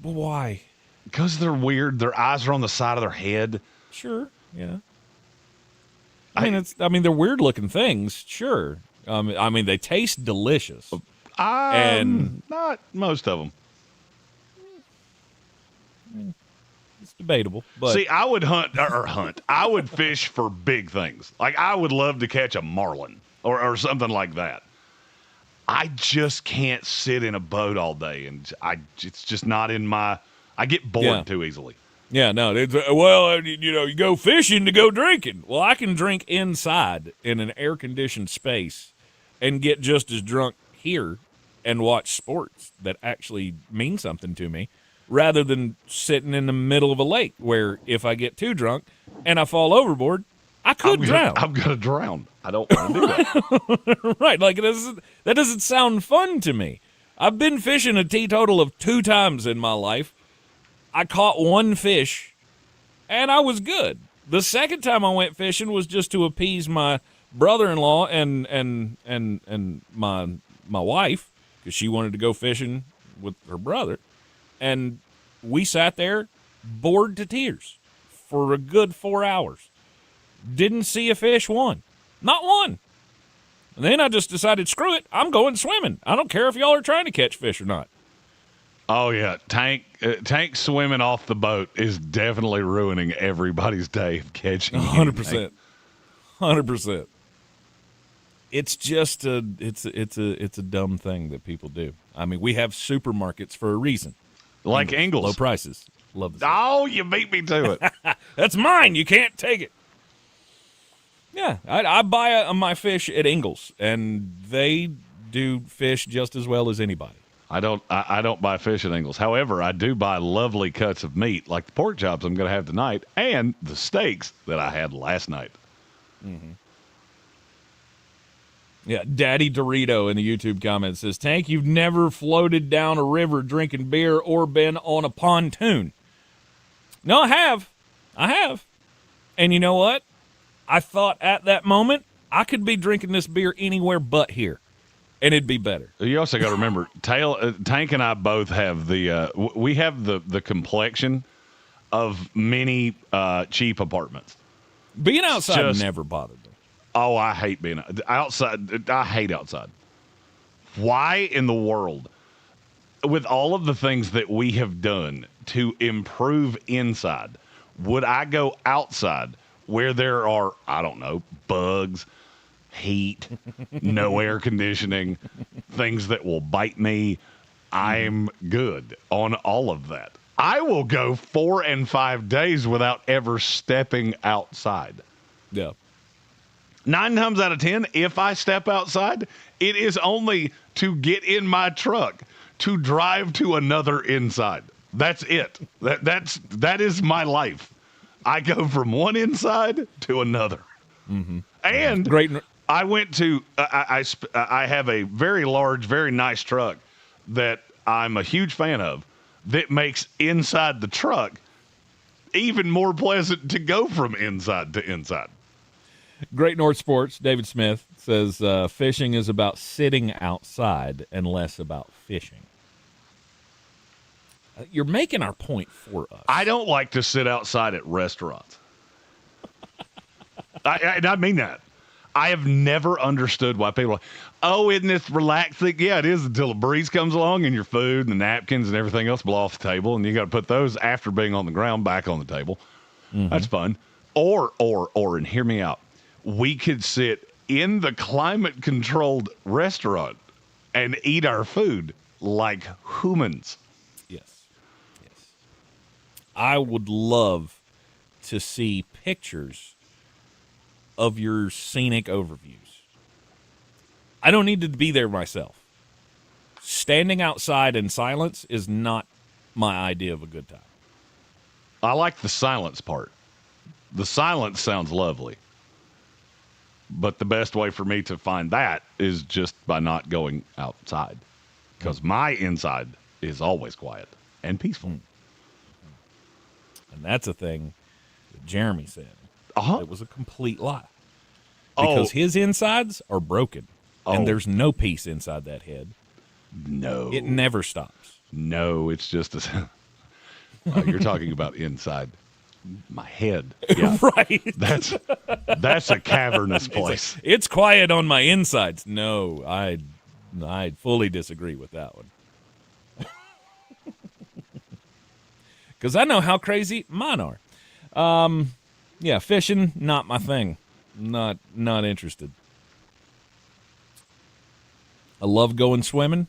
Why? Because they're weird. Their eyes are on the side of their head. Sure. Yeah. I mean, they're weird looking things. Sure. They taste delicious. And not most of them. debatable. But see, I would hunt. I would fish for big things. Like I would love to catch a marlin or something like that. I just can't sit in a boat all day, and it's just not in my. I get bored too easily. Yeah, no. You go fishing to go drinking. Well, I can drink inside in an air-conditioned space and get just as drunk here and watch sports that actually mean something to me rather than sitting in the middle of a lake where if I get too drunk and I fall overboard, I could drown. I'm going to drown. I don't want to do that. Right. Like, that doesn't sound fun to me. I've been fishing a teetotal of 2 times in my life. I caught 1 fish, and I was good. The second time I went fishing was just to appease my brother-in-law and my wife because she wanted to go fishing with her brother. And we sat there bored to tears for a good 4 hours. Didn't see a fish one. Not one. And then I just decided, screw it, I'm going swimming. I don't care if y'all are trying to catch fish or not. Oh, yeah. Tank swimming off the boat is definitely ruining everybody's day of catching 100%. 100%. It's just it's a dumb thing that people do. I mean, we have supermarkets for a reason. Like Ingles. Low prices. Love this. Oh, you beat me to it. That's mine. You can't take it. Yeah, I buy my fish at Ingles, and they do fish just as well as anybody. I don't buy fish at Ingles. However, I do buy lovely cuts of meat, like the pork chops I'm going to have tonight, and the steaks that I had last night. Mm-hmm. Yeah, Daddy Dorito in the YouTube comments says, Tank, you've never floated down a river drinking beer or been on a pontoon. No, I have. And you know what? I thought at that moment I could be drinking this beer anywhere but here, and it'd be better. You also got to remember, Tank and I both have we have the complexion of many cheap apartments. Being outside never bothered me. Oh, I hate being outside. I hate outside. Why in the world, with all of the things that we have done to improve inside, would I go outside where there are, I don't know, bugs, heat, no air conditioning, things that will bite me? I'm good on all of that. I will go 4 and 5 days without ever stepping outside. Yeah. 9 times out of 10, if I step outside, it is only to get in my truck to drive to another inside. That's it. That is my life. I go from one inside to another. Mm-hmm. And great. I went to I have a very large, very nice truck that I'm a huge fan of that makes inside the truck even more pleasant to go from inside to inside. Great North Sports, David Smith, says fishing is about sitting outside and less about fishing. You're making our point for us. I don't like to sit outside at restaurants. I mean that. I have never understood why people are like, oh, isn't this relaxing? Yeah, it is until a breeze comes along and your food and the napkins and everything else blow off the table, and you got to put those after being on the ground back on the table. Mm-hmm. That's fun. Or, and hear me out, we could sit in the climate-controlled restaurant and eat our food like humans. Yes. I would love to see pictures of your scenic overviews. I don't need to be there myself. Standing outside in silence is not my idea of a good time. I like the silence part. The silence sounds lovely. But the best way for me to find that is just by not going outside. Because my inside is always quiet and peaceful. And that's a thing that Jeremy said. It was a complete lie. Oh. Because his insides are broken. And there's no peace inside that head. No. It never stops. No, it's just you're talking about inside my head. Yeah. Right. That's a cavernous place. It's quiet on my insides. No, I fully disagree with that one. because I know how crazy mine are. Yeah, fishing, not my thing. Not interested. I love going swimming.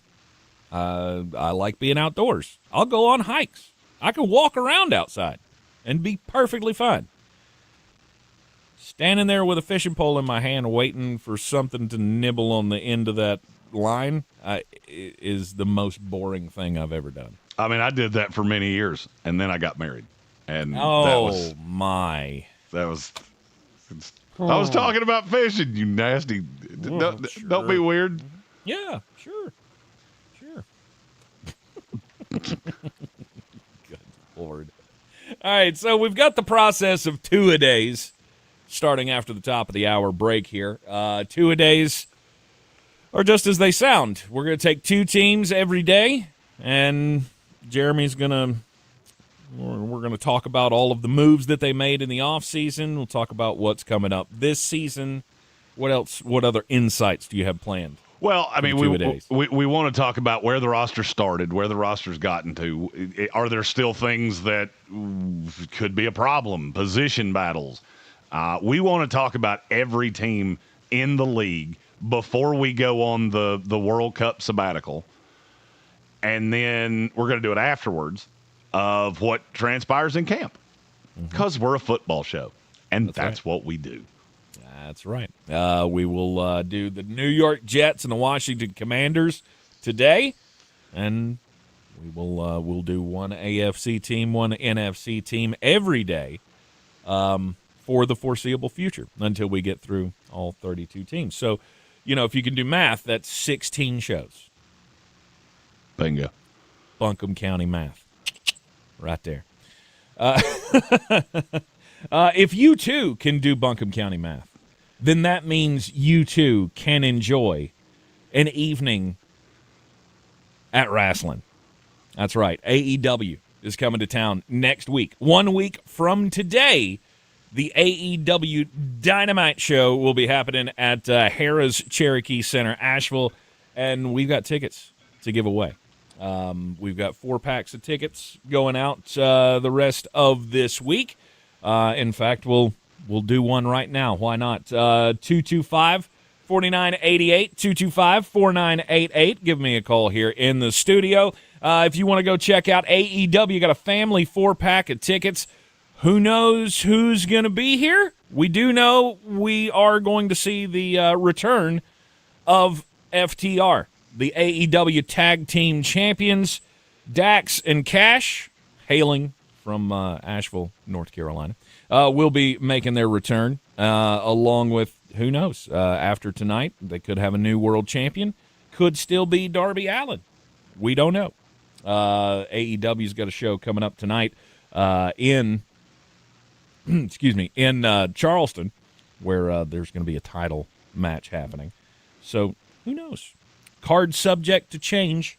I like being outdoors. I'll go on hikes. I can walk around outside and be perfectly fine. Standing there with a fishing pole in my hand waiting for something to nibble on the end of that line is the most boring thing I've ever done. I mean, I did that for many years, and then I got married. And I was talking about fishing, you nasty. Don't be weird. Yeah, sure. Good Lord. All right, so we've got the process of two-a-days starting after the top of the hour break here. Two-a-days are just as they sound. We're going to take two teams every day, and Jeremy's going to we're going to talk about all of the moves that they made in the offseason. We'll talk about what's coming up this season. What else? What other insights do you have planned? Well, I mean, we want to talk about where the roster started, where the roster's gotten to. Are there still things that could be a problem? Position battles. We want to talk about every team in the league before we go on the World Cup sabbatical. And then we're going to do it afterwards of what transpires in camp. Because we're a football show, and that's what we do. That's right. We will do the New York Jets and the Washington Commanders today, and we'll do one AFC team, one NFC team every day for the foreseeable future until we get through all 32 teams. So, if you can do math, that's 16 shows. Bingo. Buncombe County math. Right there. If you, too, can do Buncombe County math, then that means you, too, can enjoy an evening at wrestling. That's right. AEW is coming to town next week. 1 week from today, the AEW Dynamite Show will be happening at Harrah's Cherokee Center, Asheville, and we've got tickets to give away. We've got 4 packs of tickets going out the rest of this week. In fact, we'll do one right now. Why not? 225-4988, 225-4988. Give me a call here in the studio. If you want to go check out AEW, you got a family 4-pack of tickets. Who knows who's going to be here? We do know we are going to see the return of FTR, the AEW Tag Team Champions, Dax and Cash, hailing from Asheville, North Carolina, will be making their return, along with, who knows, after tonight, they could have a new world champion. Could still be Darby Allin. We don't know. AEW's got a show coming up tonight in Charleston, where there's going to be a title match happening. So, who knows? Card subject to change,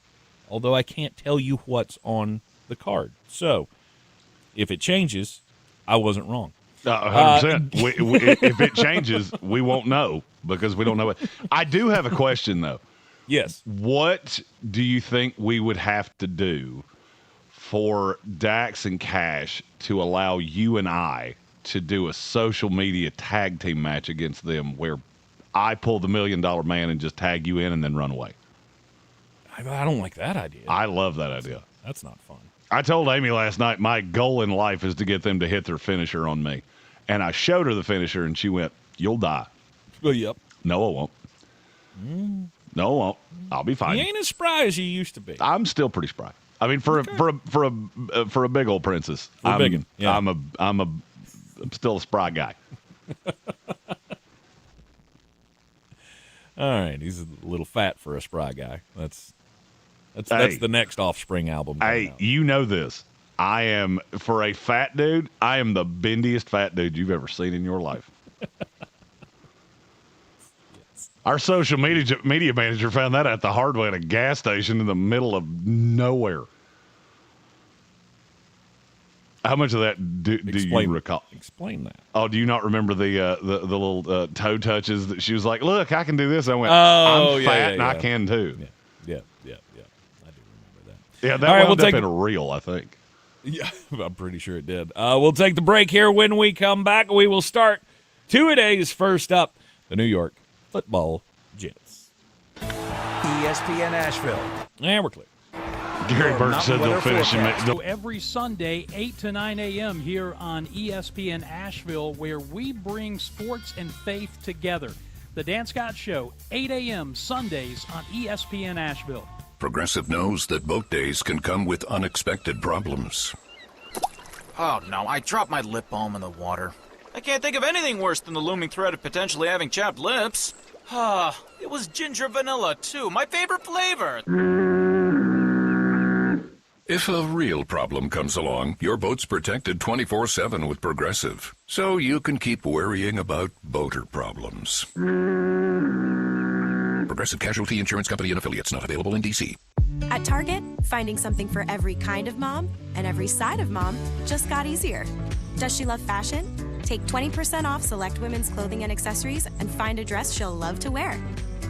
although I can't tell you what's on the card. So, if it changes, I wasn't wrong. 100%. If it changes, we won't know because we don't know it. I do have a question, though. Yes. What do you think we would have to do for Dax and Cash to allow you and I to do a social media tag team match against them where I pull the $1 Million Man and just tag you in and then run away? I don't like that idea. I love that idea. That's not fun. I told Amy last night my goal in life is to get them to hit their finisher on me. And I showed her the finisher, and she went, "You'll die." Well, yep. No, I won't. No, I won't. I'll be fine. You ain't as spry as you used to be. I'm still pretty spry. I mean, for a big old princess, I'm still a spry guy. All right, he's a little fat for a spry guy. That's the next Offspring album. Hey, you know this. I am, for a fat dude, I am the bendiest fat dude you've ever seen in your life. Our social media manager found that at the hard way at a gas station in the middle of nowhere. How much of that do you recall? Explain that. Oh, do you not remember the little toe touches that she was like, "Look, I can do this." I went, "Oh, I'm fat and I can too." Yeah. I do remember that. Yeah, that wound up in a reel, I think. Yeah, I'm pretty sure it did. We'll take the break here. When we come back, we will start two-a-days. First up, the New York Football Jets. ESPN Asheville. And we're clear. Gary Burke said they'll finish him. Every Sunday, 8 to 9 a.m. here on ESPN Asheville, where we bring sports and faith together. The Dan Scott Show, 8 a.m. Sundays on ESPN Asheville. Progressive knows that boat days can come with unexpected problems. Oh, no, I dropped my lip balm in the water. I can't think of anything worse than the looming threat of potentially having chapped lips. It was ginger vanilla, too, my favorite flavor. If a real problem comes along, your boat's protected 24/7 with Progressive, so you can keep worrying about boater problems. Progressive Casualty Insurance Company and Affiliates, not available in D.C. At Target, finding something for every kind of mom and every side of mom just got easier. Does she love fashion? Take 20% off select women's clothing and accessories and find a dress she'll love to wear.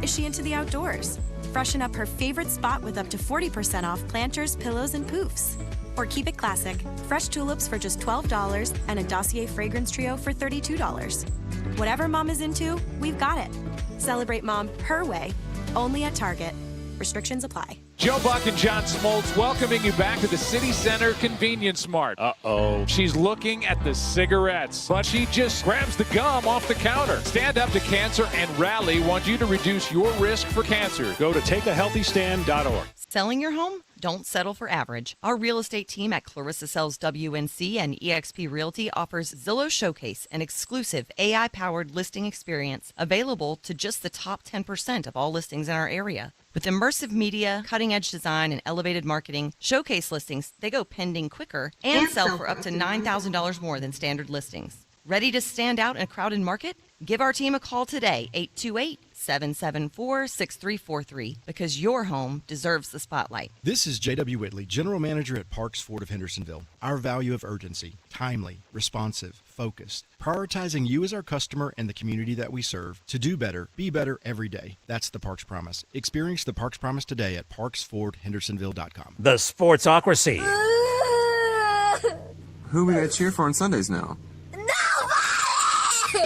Is she into the outdoors? Freshen up her favorite spot with up to 40% off planters, pillows, and poofs. Or keep it classic. Fresh tulips for just $12 and a dossier fragrance trio for $32. Whatever mom is into, we've got it. Celebrate mom her way, only at Target. Restrictions apply. Joe Buck and John Smoltz welcoming you back to the City Center Convenience Mart. Uh-oh. She's looking at the cigarettes, but she just grabs the gum off the counter. Stand Up to Cancer and Rally want you to reduce your risk for cancer. Go to takeahealthystand.org. Selling your home? Don't settle for average. Our real estate team at Clarissa Sells WNC and eXp Realty offers Zillow Showcase, an exclusive AI-powered listing experience available to just the top 10% of all listings in our area. With immersive media, cutting-edge design, and elevated marketing, Showcase listings, they go pending quicker and sell for up to $9,000 more than standard listings. Ready to stand out in a crowded market? Give our team a call today, 828-774-6343, because your home deserves the spotlight. This is J.W. Whitley, General Manager at Parks Ford of Hendersonville. Our value of urgency, timely, responsive, focused, prioritizing you as our customer and the community that we serve to do better, be better every day. That's the Parks Promise. Experience the Parks Promise today at parksfordhendersonville.com. The Sportsocracy. Who are we going to cheer for on Sundays now?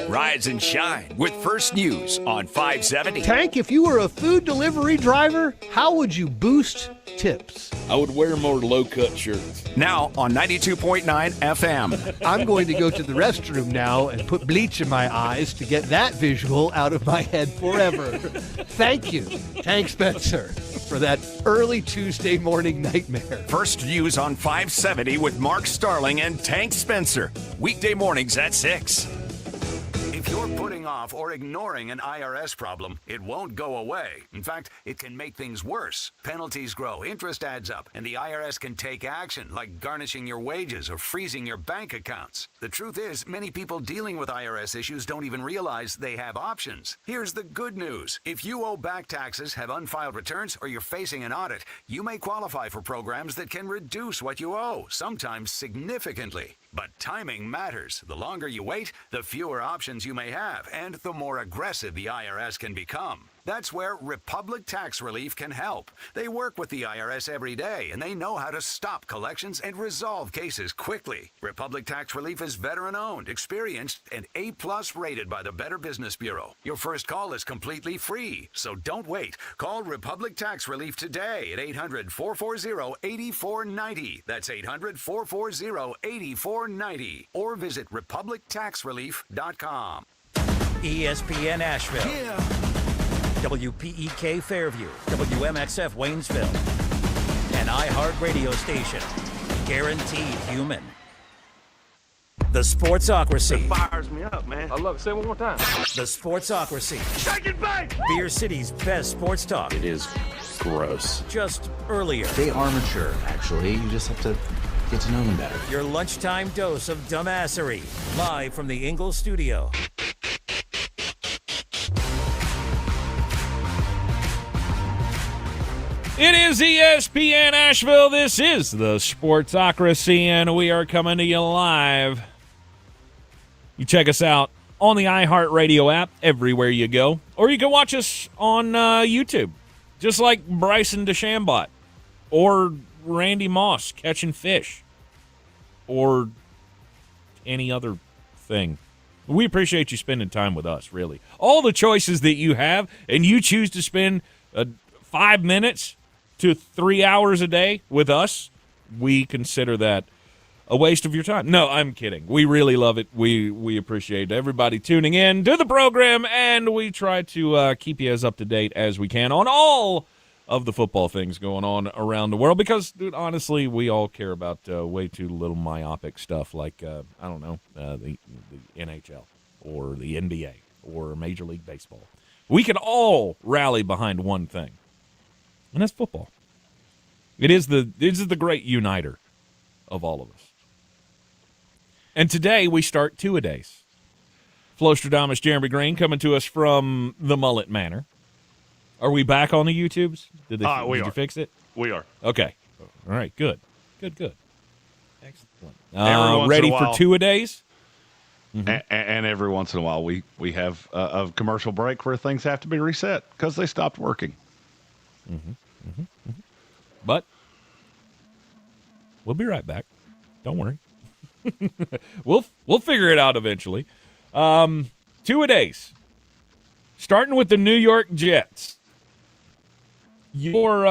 Rise and shine with First News on 570. Tank, if you were a food delivery driver, how would you boost tips? I would wear more low-cut shirts. Now on 92.9 FM. I'm going to go to the restroom now and put bleach in my eyes to get that visual out of my head forever. Thank you, Tank Spencer, for that early Tuesday morning nightmare. First News on 570 with Mark Starling and Tank Spencer. Weekday mornings at 6. If you're putting off or ignoring an IRS problem, it won't go away. In fact, it can make things worse. Penalties grow, interest adds up, and the IRS can take action, like garnishing your wages or freezing your bank accounts. The truth is, many people dealing with IRS issues don't even realize they have options. Here's the good news. If you owe back taxes, have unfiled returns, or you're facing an audit, you may qualify for programs that can reduce what you owe, sometimes significantly. But timing matters. The longer you wait, the fewer options you may have, and the more aggressive the IRS can become. That's where Republic Tax Relief can help. They work with the IRS every day, and they know how to stop collections and resolve cases quickly. Republic Tax Relief is veteran-owned, experienced, and A+ rated by the Better Business Bureau. Your first call is completely free, so don't wait. Call Republic Tax Relief today at 800-440-8490. That's 800-440-8490. Or visit republictaxrelief.com. ESPN Asheville. Yeah. WPEK Fairview, WMXF Waynesville, an iHeart radio station, guaranteed human. The Sportsocracy. It fires me up, man. I love it. Say it one more time. The Sportsocracy. Shake it back! Beer City's best sports talk. It is gross. Just earlier. They are mature, actually. You just have to get to know them better. Your lunchtime dose of dumbassery. Live from the Ingalls studio. It is ESPN Asheville. This is the Sportsocracy, and we are coming to you live. You check us out on the iHeart Radio app everywhere you go, or you can watch us on YouTube, just like Bryson DeChambeau or Randy Moss catching fish. or any other thing. We appreciate you spending time with us, really. All the choices that you have, and you choose to spend 5 minutes to 3 hours a day with us, we consider that a waste of your time. No, I'm kidding. We really love it. We appreciate everybody tuning in to the program, and we try to keep you as up to date as we can on all of the football things going on around the world, because, dude, honestly, we all care about way too little myopic stuff like, the NHL or the NBA or Major League Baseball. We can all rally behind one thing, and that's football. It is the great uniter of all of us. And today we start Two-a-Days. Flostradamus, Jeremy Green, coming to us from the Mullet Manor. Are we back on the YouTubes? Did you fix it? We are. Okay. All right. Good. Excellent. Ready for Two-a-Days? Mm-hmm. And every once in a while, we have a commercial break where things have to be reset because they stopped working. But we'll be right back. Don't worry. We'll figure it out eventually. Two-a-Days. Starting with the New York Jets. Your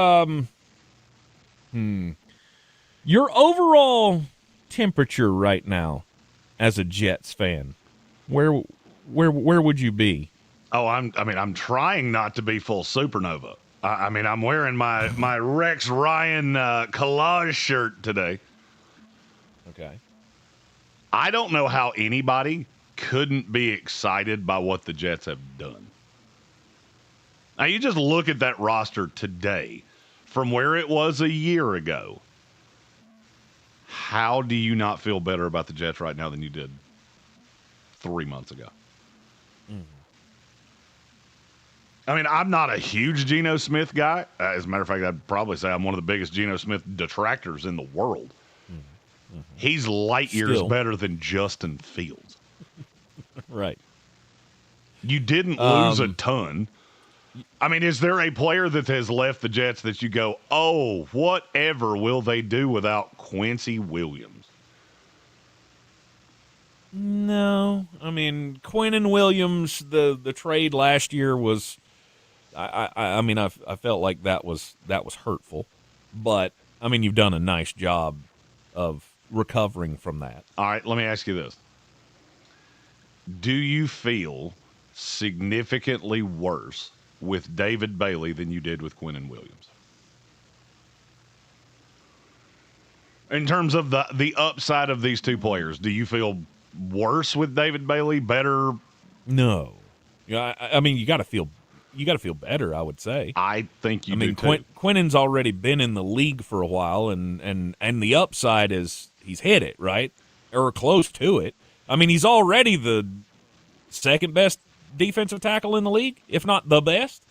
overall temperature right now as a Jets fan, where would you be? Oh, I'm trying not to be full supernova. I'm wearing my Rex Ryan collage shirt today. Okay. I don't know how anybody couldn't be excited by what the Jets have done. Now, you just look at that roster today from where it was a year ago. How do you not feel better about the Jets right now than you did 3 months ago? I'm not a huge Geno Smith guy. As a matter of fact, I'd probably say I'm one of the biggest Geno Smith detractors in the world. He's light years better than Justin Fields. Right. You didn't lose a ton. Is there a player that has left the Jets that you go, oh, whatever will they do without Quincy Williams? No. Quinnen Williams, the trade last year was, I felt like that was hurtful. But, you've done a nice job of recovering from that. All right, let me ask you this. Do you feel significantly worse with David Bailey than you did with Quinnen Williams? In terms of the upside of these two players, do you feel worse with David Bailey, better? No. Yeah, you got to feel better, I would say. I think you do too. Quinnen's already been in the league for a while, and the upside is he's hit it, right? Or close to it. He's already the second best defensive tackle in the league, if not the best.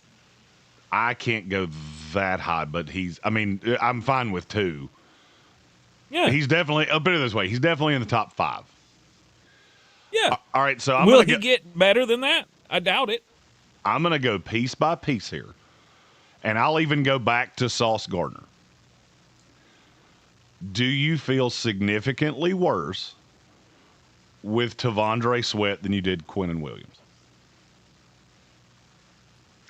I can't go that high, but I'm fine with two. Yeah. He's definitely, I'll put it this way, he's definitely in the top 5. Yeah. All right, so Will he get better than that? I doubt it. I'm going to go piece by piece here, and I'll even go back to Sauce Gardner. Do you feel significantly worse with Tavondre Sweat than you did Quinnen Williams?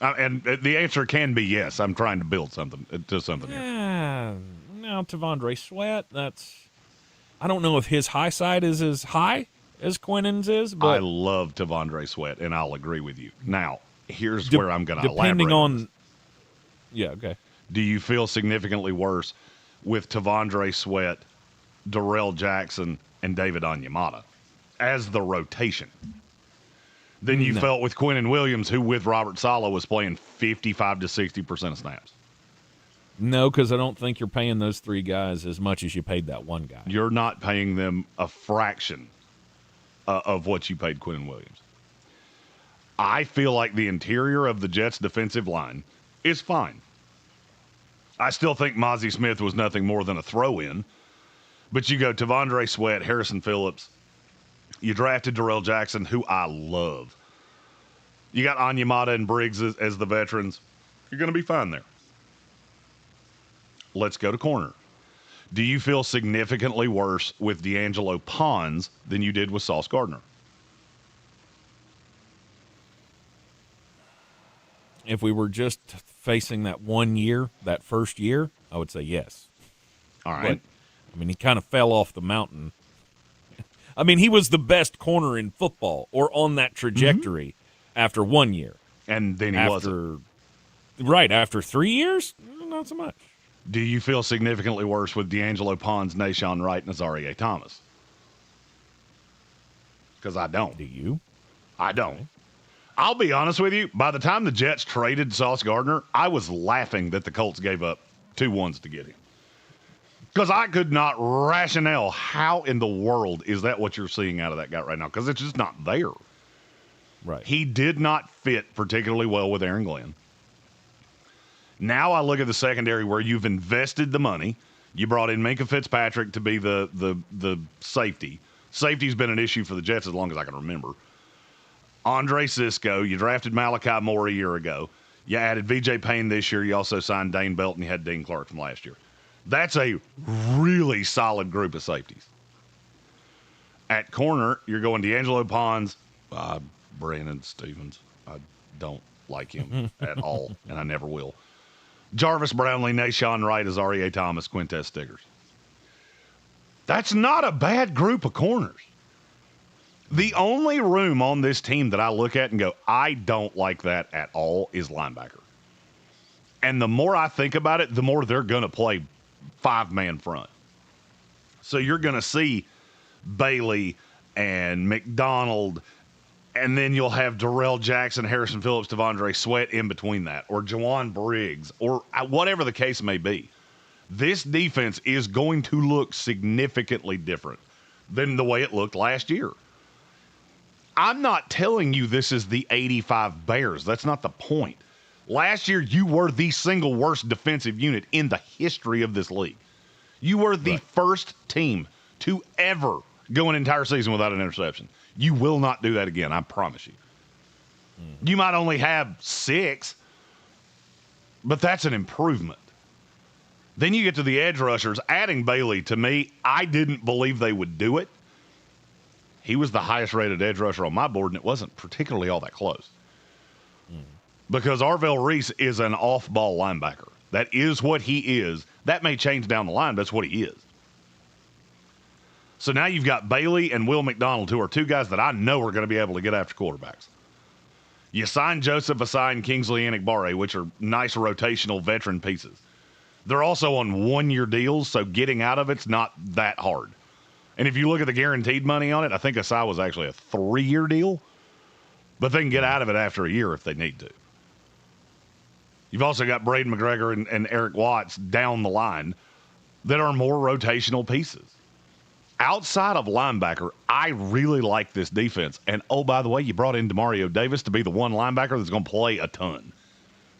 And the answer can be yes. I'm trying to build something to something here. Now, Tavondre Sweat, I don't know if his high side is as high as Quinnen's is, but I love Tavondre Sweat, and I'll agree with you. Now, here's where I'm going to elaborate. Depending on yeah, okay. Do you feel significantly worse with Tavondre Sweat, Darrell Jackson, and David Onyemata as the rotation than you felt with Quinnen Williams, who with Robert Saleh was playing 55 to 60% of snaps? No, because I don't think you're paying those three guys as much as you paid that one guy. You're not paying them a fraction of what you paid Quinnen Williams. I feel like the interior of the Jets' defensive line is fine. I still think Mozzie Smith was nothing more than a throw-in. But you go Tavondre Sweat, Harrison Phillips. You drafted Darrell Jackson, who I love. You got Onyemata and Briggs as the veterans. You're going to be fine there. Let's go to corner. Do you feel significantly worse with D'Angelo Pons than you did with Sauce Gardner? If we were just facing that 1 year, that first year, I would say yes. All right. But, he kind of fell off the mountain. He was the best corner in football or on that trajectory after 1 year. And then he wasn't. Right, after 3 years, not so much. Do you feel significantly worse with D'Angelo Pons, Nashawn Wright, and Azarie Thomas? Because I don't. Do you? I don't. I'll be honest with you. By the time the Jets traded Sauce Gardner, I was laughing that the Colts gave up 2 ones to get him. Because I could not rationale how in the world is that what you're seeing out of that guy right now? Because it's just not there. Right. He did not fit particularly well with Aaron Glenn. Now I look at the secondary where you've invested the money. You brought in Minkah Fitzpatrick to be the safety. Safety's been an issue for the Jets as long as I can remember. Andre Cisco, you drafted Malachi Moore a year ago. You added V.J. Payne this year. You also signed Dane Belton. You had Dean Clark from last year. That's a really solid group of safeties. At corner, you're going D'Angelo Pons, Brandon Stevens. I don't like him at all, and I never will. Jarvis Brownlee, Nashawn Wright, Azarie Thomas, Quintez Stiggers. That's not a bad group of corners. The only room on this team that I look at and go, I don't like that at all, is linebacker. And the more I think about it, the more they're going to play 5-man front. So you're going to see Bailey and McDonald, and then you'll have Darrell Jackson, Harrison Phillips, Devondre Sweat in between that, or Jawan Briggs, or whatever the case may be. This defense is going to look significantly different than the way it looked last year. I'm not telling you this is the 85 Bears. That's not the point. Last year, you were the single worst defensive unit in the history of this league. You were the first team to ever go an entire season without an interception. You will not do that again, I promise you. You might only have 6, but that's an improvement. Then you get to the edge rushers. Adding Bailey, to me, I didn't believe they would do it. He was the highest-rated edge rusher on my board, and it wasn't particularly all that close. Because Arvell Reese is an off-ball linebacker. That is what he is. That may change down the line, but that's what he is. So now you've got Bailey and Will McDonald, who are 2 guys that I know are going to be able to get after quarterbacks. You signed Joseph Asai and Kingsley Enikbare, which are nice rotational veteran pieces. They're also on 1-year deals, so getting out of it's not that hard. And if you look at the guaranteed money on it, I think Asai was actually a 3-year deal, but they can get out of it after a year if they need to. You've also got Braden McGregor and Eric Watts down the line that are more rotational pieces. Outside of linebacker, I really like this defense. And, oh, by the way, you brought in Demario Davis to be the one linebacker that's going to play a ton.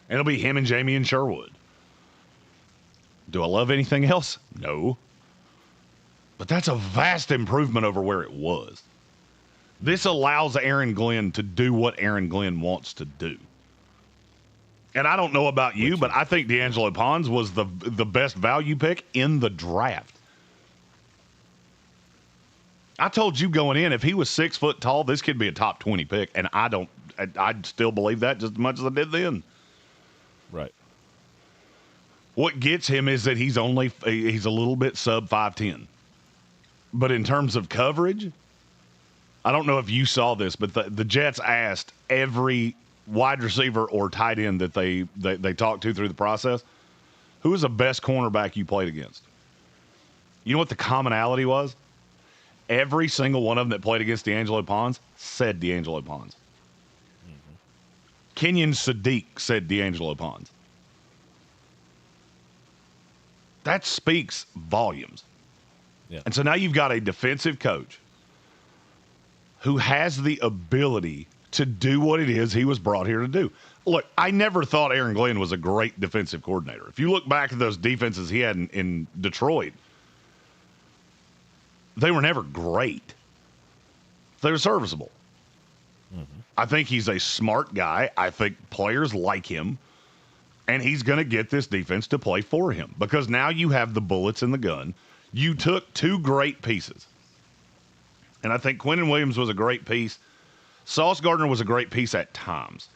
And it'll be him and Jamie and Sherwood. Do I love anything else? No. But that's a vast improvement over where it was. This allows Aaron Glenn to do what Aaron Glenn wants to do. And I don't know about you, but I think D'Angelo Pons was the best value pick in the draft. I told you going in, if he was 6 foot tall, this could be a top 20 pick, and I still believe that just as much as I did then. Right. What gets him is that he's a little bit sub 5'10". But in terms of coverage, I don't know if you saw this, but the Jets asked every wide receiver or tight end that they talked to through the process, who was the best cornerback you played against? You know what the commonality was? Every single one of them that played against D'Angelo Pons said D'Angelo Pons. Mm-hmm. Kenyon Sadiq said D'Angelo Pons. That speaks volumes. Yeah. And so now you've got a defensive coach who has the ability to do what it is he was brought here to do. Look, I never thought Aaron Glenn was a great defensive coordinator. If you look back at those defenses he had in Detroit, they were never great. They were serviceable. Mm-hmm. I think he's a smart guy. I think players like him. And he's going to get this defense to play for him because now you have the bullets in the gun. You took two great pieces. And I think Quentin Williams was a great piece. Sauce Gardner was a great piece at times.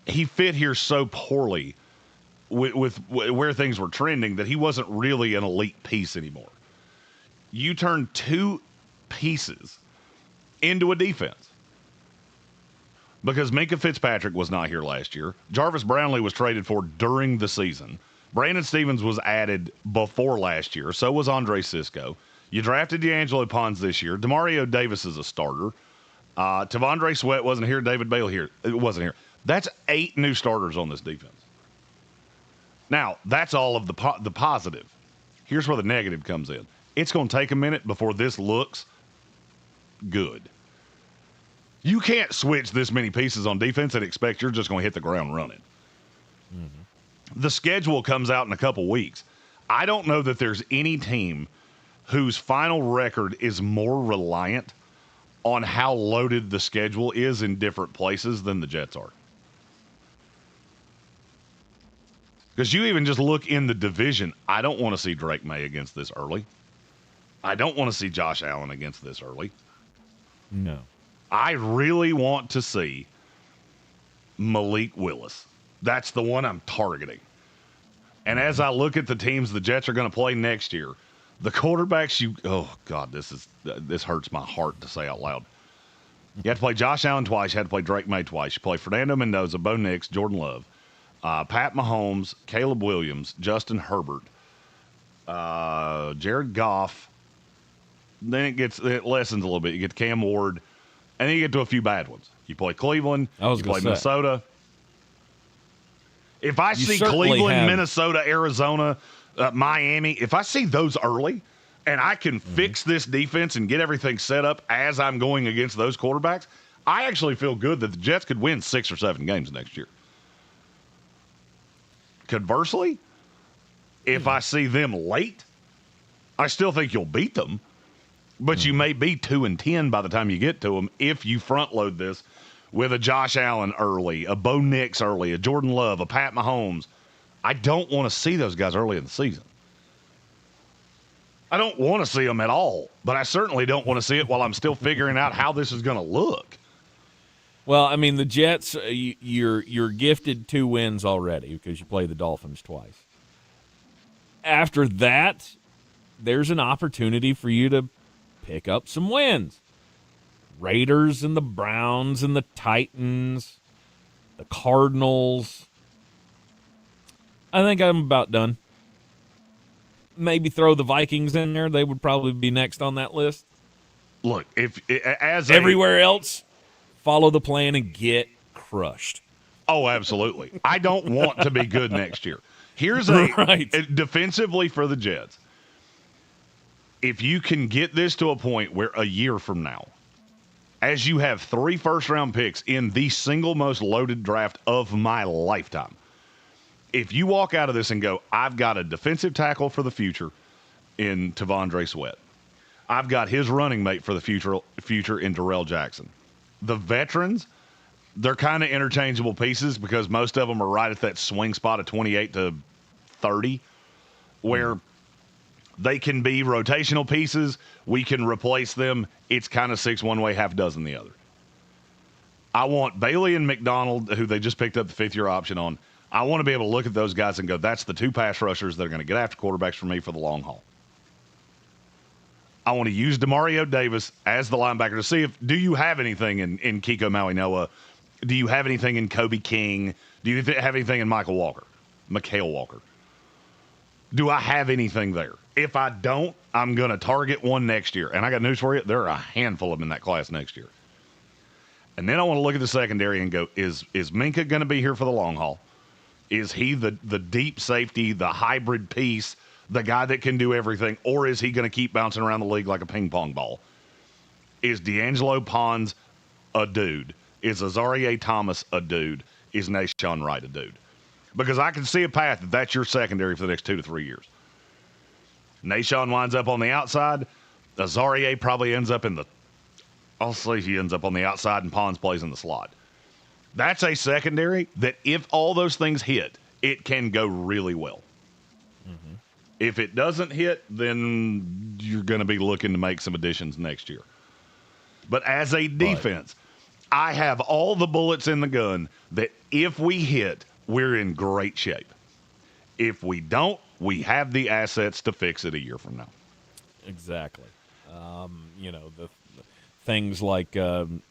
He fit here so poorly with where things were trending that he wasn't really an elite piece anymore. You turned two pieces into a defense. Because Minkah Fitzpatrick was not here last year. Jarvis Brownlee was traded for during the season. Brandon Stevens was added before last year. So was Andre Sisco. You drafted D'Angelo Pons this year. Demario Davis is a starter. Tavondre Sweat wasn't here. David Bale here. It wasn't here. That's 8 new starters on this defense. Now, that's all of the positive. Here's where the negative comes in. It's going to take a minute before this looks good. You can't switch this many pieces on defense and expect you're just going to hit the ground running. Mm-hmm. The schedule comes out in a couple weeks. I don't know that there's any team whose final record is more reliant on how loaded the schedule is in different places than the Jets are. Because you even just look in the division, I don't want to see Drake May against this early. I don't want to see Josh Allen against this early. No. I really want to see Malik Willis. That's the one I'm targeting. And as I look at the teams the Jets are going to play next year, the quarterbacks oh God, this hurts my heart to say out loud. You have to play Josh Allen twice. You have to play Drake May twice. You play Fernando Mendoza, Bo Nix, Jordan Love, Pat Mahomes, Caleb Williams, Justin Herbert, Jared Goff. Then it lessens a little bit. You get Cam Ward. And then you get to a few bad ones. You play Cleveland. You play Minnesota. If I see Cleveland, Minnesota, Arizona, Miami, if I see those early and I can fix this defense and get everything set up as I'm going against those quarterbacks, I actually feel good that the Jets could win 6 or 7 games next year. Conversely, if I see them late, I still think you'll beat them. But you may be 2-10 by the time you get to them if you front load this with a Josh Allen early, a Bo Nix early, a Jordan Love, a Pat Mahomes. I don't want to see those guys early in the season. I don't want to see them at all, but I certainly don't want to see it while I'm still figuring out how this is going to look. Well, I mean, the Jets, you're gifted 2 wins already because you play the Dolphins twice. After that, there's an opportunity for you to pick up some wins. Raiders and the Browns and the Titans, the Cardinals. I think I'm about done. Maybe throw the Vikings in there. They would probably be next on that list. Look, everywhere else, follow the plan and get crushed. Oh, absolutely. I don't want to be good next year. Here's defensively for the Jets. If you can get this to a point where a year from now, as you have 3 first-round picks in the single most loaded draft of my lifetime, if you walk out of this and go, I've got a defensive tackle for the future in Tavondre Sweat. I've got his running mate for the future in Darrell Jackson. The veterans, they're kind of interchangeable pieces because most of them are right at that swing spot of 28 to 30 where they can be rotational pieces. We can replace them. It's kind of 6 one way, half dozen the other. I want Bailey and McDonald, who they just picked up the 5th-year option on. I want to be able to look at those guys and go, that's the 2 pass rushers that are going to get after quarterbacks for me for the long haul. I want to use Demario Davis as the linebacker to see do you have anything in Kiko Maui-Noa? Do you have anything in Kobe King? Do you have anything in Mikael Walker? Do I have anything there? If I don't, I'm going to target one next year. And I got news for you. There are a handful of them in that class next year. And then I want to look at the secondary and go, is Minkah going to be here for the long haul? Is he the deep safety, the hybrid piece, the guy that can do everything? Or is he going to keep bouncing around the league like a ping pong ball? Is D'Angelo Pons a dude? Is Azareye'h Thomas a dude? Is Nashawn Wright a dude? Because I can see a path that that's your secondary for the next 2 to 3 years. Nashawn winds up on the outside. Azareye'h probably ends up I'll say he ends up on the outside and Pons plays in the slot. That's a secondary that if all those things hit, it can go really well. Mm-hmm. If it doesn't hit, then you're going to be looking to make some additions next year. But as a defense, I have all the bullets in the gun that if we hit, we're in great shape. If we don't, we have the assets to fix it a year from now. Exactly. The things like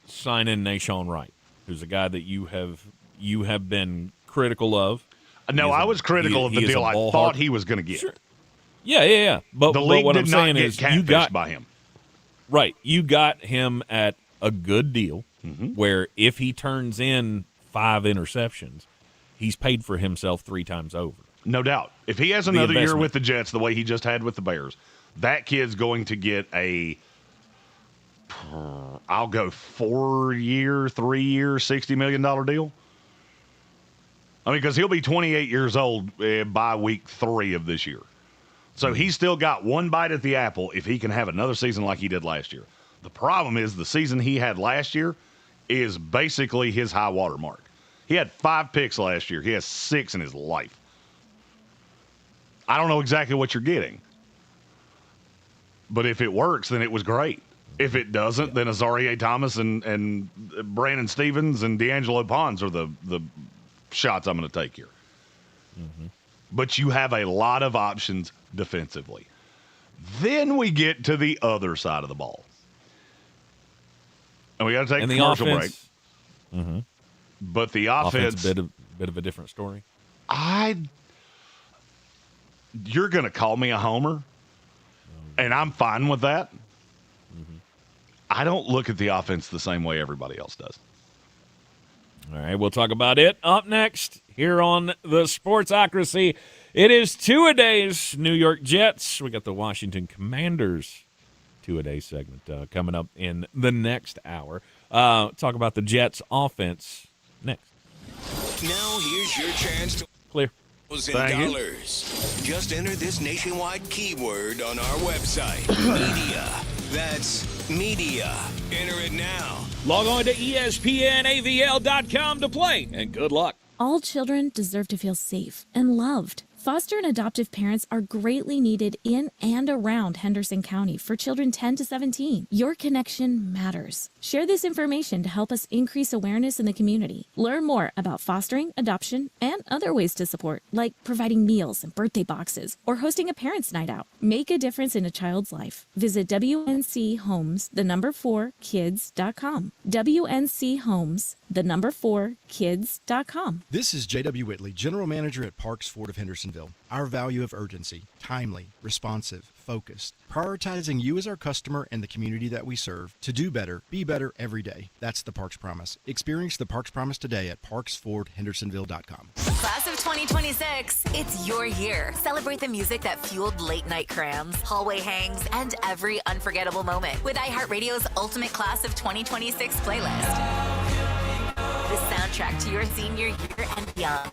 signing Nashawn Wright, who's a guy that you have been critical of. No, I was critical of the deal I thought he was going to get. Sure. Yeah. But the league what did I'm not saying get is catfished by him. Right. You got him at a good deal where if he turns in 5 interceptions, he's paid for himself 3 times over. No doubt. If he has another year with the Jets the way he just had with the Bears, that kid's going to get I'll go 4-year, 3-year, $60 million deal. I mean, because he'll be 28 years old by week 3 of this year. So he's still got one bite at the apple if he can have another season like he did last year. The problem is the season he had last year is basically his high water mark. He had 5 picks last year. He has 6 in his life. I don't know exactly what you're getting. But if it works, then it was great. If it doesn't, then Azaria Thomas and Brandon Stevens and D'Angelo Pons are the shots I'm going to take here. Mm-hmm. But you have a lot of options defensively. Then we get to the other side of the ball. And we got to take a commercial break. Mm-hmm. But the offense bit of a different story. You're going to call me a homer, and I'm fine with that. Mm-hmm. I don't look at the offense the same way everybody else does. All right, we'll talk about it up next here on the Sportsocracy. It is Two-A-Days, New York Jets. We got the Washington Commanders Two-A-Days segment coming up in the next hour. Talk about the Jets offense next. Now here's your chance to clear. Thank dollars. You. Just enter this nationwide keyword on our website. Media. That's media. Enter it now. Log on to ESPNAVL.com to play, and good luck. All children deserve to feel safe and loved. Foster and adoptive parents are greatly needed in and around Henderson County for children 10 to 17. Your connection matters. Share this information to help us increase awareness in the community. Learn more about fostering, adoption, and other ways to support, like providing meals and birthday boxes or hosting a parents' night out. Make a difference in a child's life. Visit WNCHomes4Kids.com. WNCHomes4Kids.com. This is J.W. Whitley, General Manager at Parks Ford of Hendersonville. Our value of urgency, timely, responsive, focused, prioritizing you as our customer and the community that we serve to do better, be better every day. That's the Parks Promise. Experience the Parks Promise today at parksfordhendersonville.com. Class of 2026, it's your year. Celebrate the music that fueled late night crams, hallway hangs, and every unforgettable moment with iHeartRadio's Ultimate Class of 2026 playlist. The soundtrack to your senior year and beyond.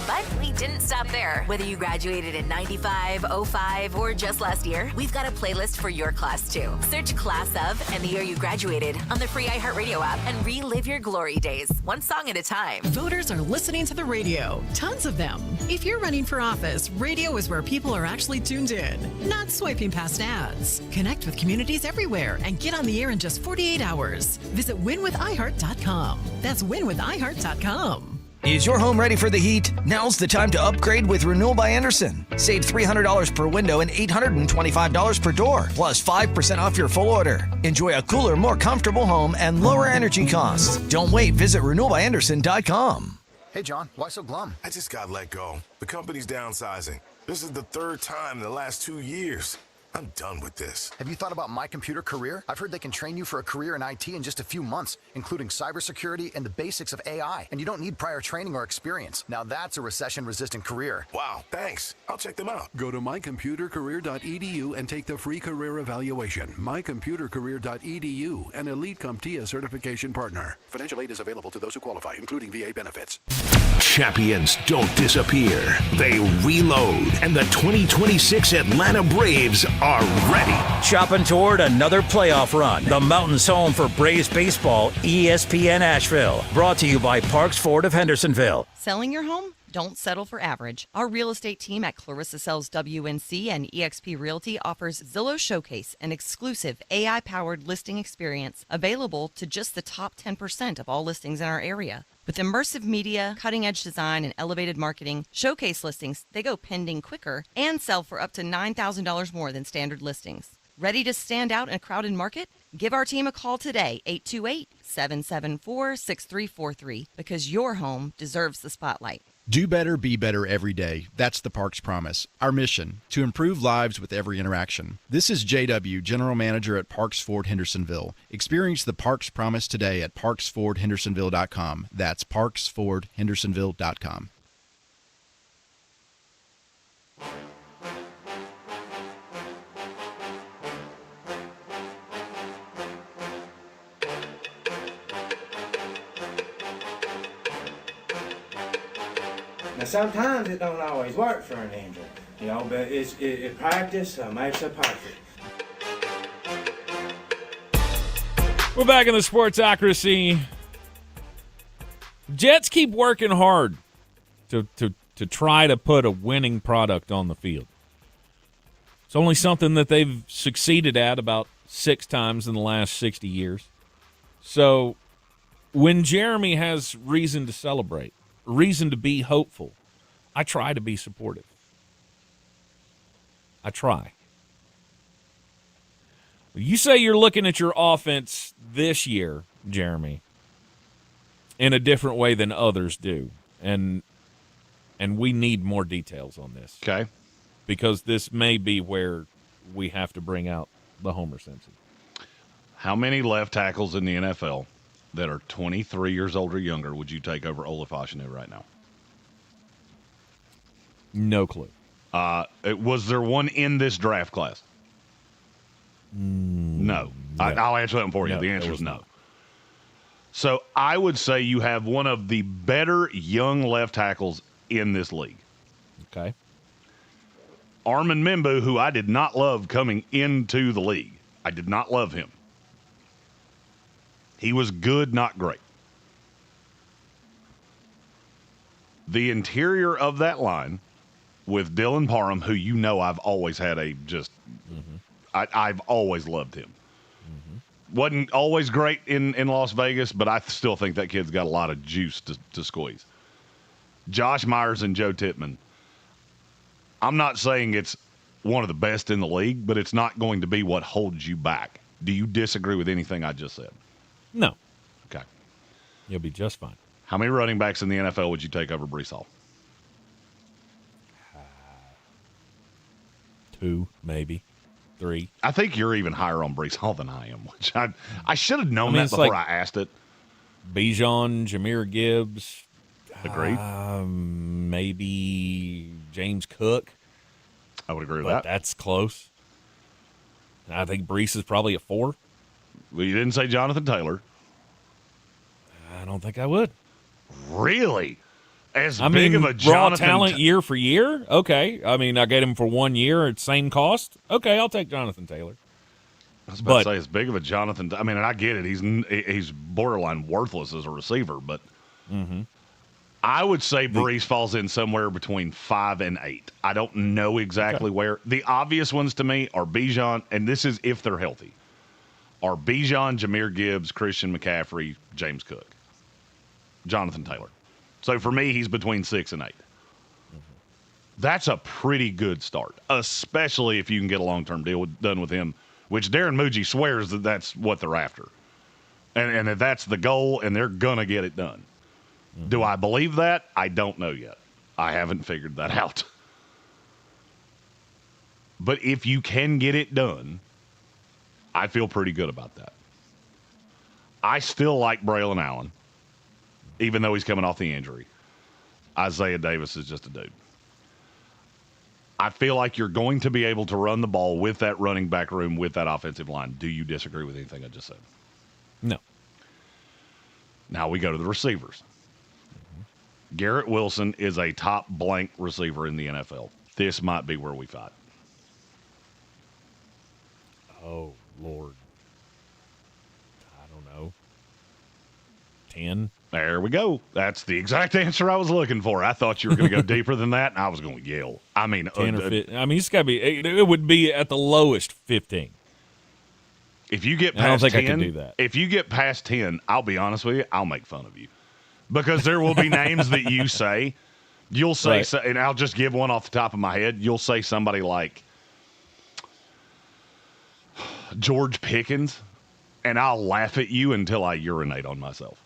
But we didn't stop there. Whether you graduated in 95, 05, or just last year, we've got a playlist for your class too. Search Class of and the year you graduated on the free iHeartRadio app and relive your glory days, one song at a time. Voters are listening to the radio. Tons of them. If you're running for office, radio is where people are actually tuned in, not swiping past ads. Connect with communities everywhere and get on the air in just 48 hours. Visit winwithiheart.com. That's winwithiheart.com. Is your home ready for the heat? Now's the time to upgrade with Renewal by Andersen. Save $300 per window and $825 per door, plus 5% off your full order. Enjoy a cooler, more comfortable home and lower energy costs. Don't wait. Visit renewalbyandersen.com. Hey, John, why so glum? I just got let go. The company's downsizing. This is the 3rd time in the last 2 years. I'm done with this. Have you thought about My Computer Career? I've heard they can train you for a career in IT in just a few months, including cybersecurity and the basics of AI. And you don't need prior training or experience. Now that's a recession-resistant career. Wow, thanks. I'll check them out. Go to mycomputercareer.edu and take the free career evaluation. mycomputercareer.edu, an Elite CompTIA certification partner. Financial aid is available to those who qualify, including VA benefits. Champions don't disappear. They reload. And the 2026 Atlanta Braves are ready. Chopping toward another playoff run. The Mountains home for Braves baseball, ESPN Asheville. Brought to you by Parks Ford of Hendersonville. Selling your home? Don't settle for average. Our real estate team at Clarissa Sells WNC and eXp Realty offers Zillow Showcase, an exclusive AI-powered listing experience available to just the top 10% of all listings in our area. With immersive media, cutting-edge design, and elevated marketing, Showcase listings, they go pending quicker and sell for up to $9,000 more than standard listings. Ready to stand out in a crowded market? Give our team a call today, 828-774-6343, because your home deserves the spotlight. Do better, be better every day. That's the Parks Promise. Our mission, to improve lives with every interaction. This is JW, General Manager at Parks Ford Hendersonville. Experience the Parks Promise today at parksfordhendersonville.com. That's parksfordhendersonville.com. Now sometimes it don't always work for an injury, but it practice makes it perfect. We're back in the Sportsocracy. Jets keep working hard to try to put a winning product on the field. It's only something that they've succeeded at about 6 times in the last 60 years. So when Jeremy has reason to celebrate, reason to be hopeful, I try to be supportive. I try. You say you're looking at your offense this year, Jeremy, in a different way than others do. And we need more details on this. Okay. Because this may be where we have to bring out the Homer Simpson. How many left tackles in the NFL that are 23 years old or younger would you take over Olaf Ashenu right now? No clue. Was there one in this draft class? No. I'll answer that one for you. The answer is no. So I would say you have one of the better young left tackles in this league. Okay. Armin Membu, who I did not love coming into the league. I did not love him. He was good, not great. The interior of that line with Dylan Parham, who I've always had I've always loved him. Wasn't always great in Las Vegas, but I still think that kid's got a lot of juice to squeeze. Josh Myers and Joe Tippmann. I'm not saying it's one of the best in the league, but it's not going to be what holds you back. Do you disagree with anything I just said? No. Okay. You'll be just fine. How many running backs in the NFL would you take over Breece Hall? 2, maybe 3. I think you're even higher on Breece Hall than I am, which I should have known that before I asked it. Bijan, Jahmyr Gibbs. Agreed. Maybe James Cook. I would agree with But that. that's close. I think Breece is probably a 4. Well, you didn't say Jonathan Taylor. I don't think I would. Really? Big mean, of a raw Jonathan talent year for year? Okay. I mean, I get him for 1 year at same cost. Okay, I'll take Jonathan Taylor. I was about to say, as big of a Jonathan. I mean, and I get it. He's borderline worthless as a receiver, but I would say Breece falls in somewhere between 5 and 8. I don't know exactly where. The obvious ones to me are Bijan, and this is if they're healthy, are Bijan, Jahmyr Gibbs, Christian McCaffrey, James Cook, Jonathan Taylor. So for me, he's between 6 and 8. That's a pretty good start, especially if you can get a long-term deal done with him, which Darren Muji swears that that's what they're after. And that that's the goal, and they're going to get it done. Do I believe that? I don't know yet. I haven't figured that out. But if you can get it done, I feel pretty good about that. I still like Braylon Allen, even though he's coming off the injury. Isaiah Davis is just a dude. I feel like you're going to be able to run the ball with that running back room, with that offensive line. Do you disagree with anything I just said? No. Now we go to the receivers. Garrett Wilson is a top blank receiver in the NFL. This might be where we fight. Oh, Lord. I don't know. 10? There we go. That's the exact answer I was looking for. I thought you were going to go deeper than that, and I was going to yell. I mean, 10 or 15. I mean, it's got to be. It would be at the lowest 15. If you get past I don't think 10, I can do that. If you get past 10, I'll be honest with you, I'll make fun of you. Because there will be names that you say. You'll say, Right. and I'll just give one off the top of my head. You'll say somebody like George Pickens, and I'll laugh at you until I urinate on myself.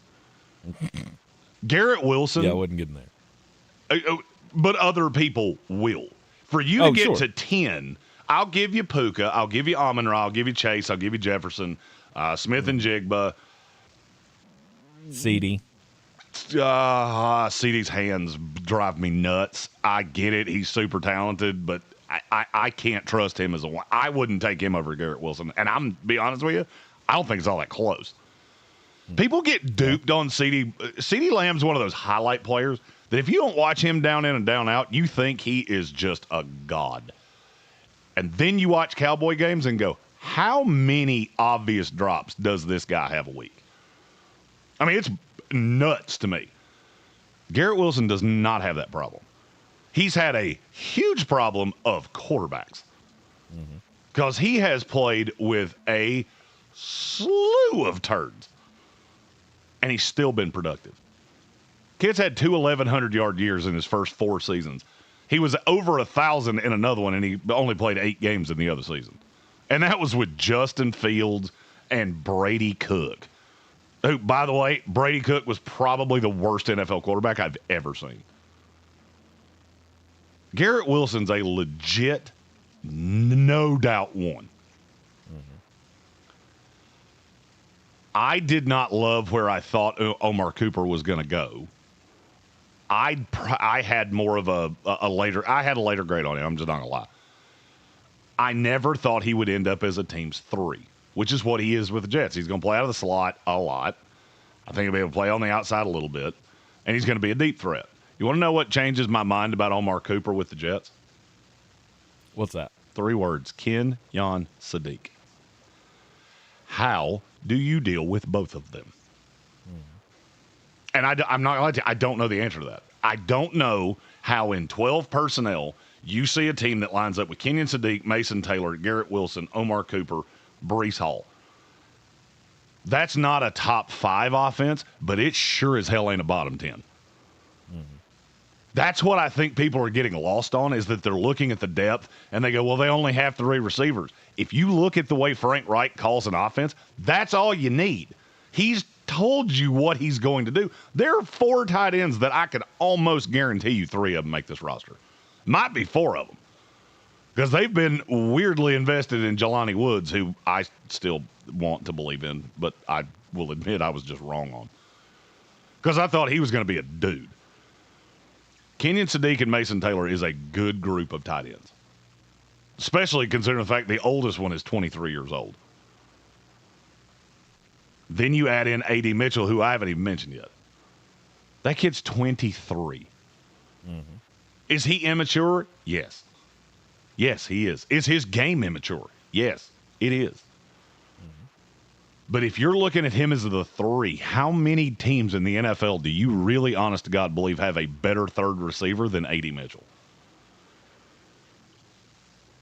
Garrett Wilson. Yeah, I wouldn't get in there. But other people will. For you to get to 10, I'll give you Puka, I'll give you Amon-Ra, I'll give you Chase, I'll give you Jefferson, Smith and Jigba. CD. CD's hands drive me nuts. I get it. He's super talented, but I can't trust him as a one. I wouldn't take him over Garrett Wilson. And I'm be honest with you, I don't think it's all that close. People get duped on CD. CD Lamb's one of those highlight players that if you don't watch him down in and down out, you think he is just a god. And then you watch Cowboy games and go, how many obvious drops does this guy have a week? I mean, it's nuts to me. Garrett Wilson does not have that problem. He's had a huge problem of quarterbacks because he has played with a slew of turds, and he's still been productive. Kid's had 2 1,100-yard years in his first 4 seasons. He was over 1,000 in another one, and he only played 8 games in the other season. And that was with Justin Fields and Brady Cook. Who, by the way, Brady Cook was probably the worst NFL quarterback I've ever seen. Garrett Wilson's a legit, no doubt one. I did not love where I thought Omar Cooper was going to go. I had more of a later grade on him. I'm just not going to lie. I never thought he would end up as a team's 3, which is what he is with the Jets. He's going to play out of the slot a lot. I think he'll be able to play on the outside a little bit, and he's going to be a deep threat. You want to know what changes my mind about Omar Cooper with the Jets? What's that? 3 words. Kenyon Sadiq. How do you deal with both of them? And I'm not going to lie to you, I don't know the answer to that. I don't know how in 12 personnel you see a team that lines up with Kenyon Sadiq, Mason Taylor, Garrett Wilson, Omar Cooper, Breece Hall. That's not a top 5 offense, but it sure as hell ain't a bottom 10. That's what I think people are getting lost on, is that they're looking at the depth and they go, well, they only have 3 receivers. If you look at the way Frank Reich calls an offense, that's all you need. He's told you what he's going to do. There are 4 tight ends that I could almost guarantee you 3 of them make this roster. Might be 4 of them. Because they've been weirdly invested in Jelani Woods, who I still want to believe in, but I will admit I was just wrong on. Because I thought he was going to be a dude. Kenyon Sadiq and Mason Taylor is a good group of tight ends. Especially considering the fact the oldest one is 23 years old. Then you add in A.D. Mitchell, who I haven't even mentioned yet. That kid's 23. Is he immature? Yes. Yes, he is. Is his game immature? Yes, it is. But if you're looking at him as the 3, how many teams in the NFL do you really, honest to God, believe have a better third receiver than A.D. Mitchell?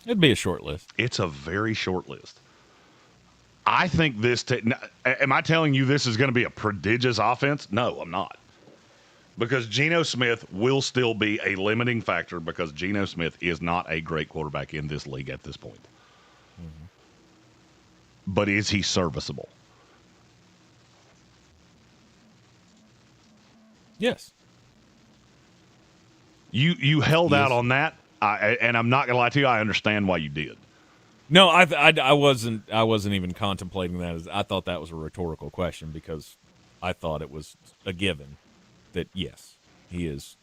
It'd be a short list. It's a very short list. I think this am I telling you this is going to be a prodigious offense? No, I'm not. Because Geno Smith will still be a limiting factor, because Geno Smith is not a great quarterback in this league at this point. But is he serviceable? Yes. You held out on that, and I'm not going to lie to you, I understand why you did. No, I wasn't even contemplating that. I thought that was a rhetorical question, because I thought it was a given that yes, he is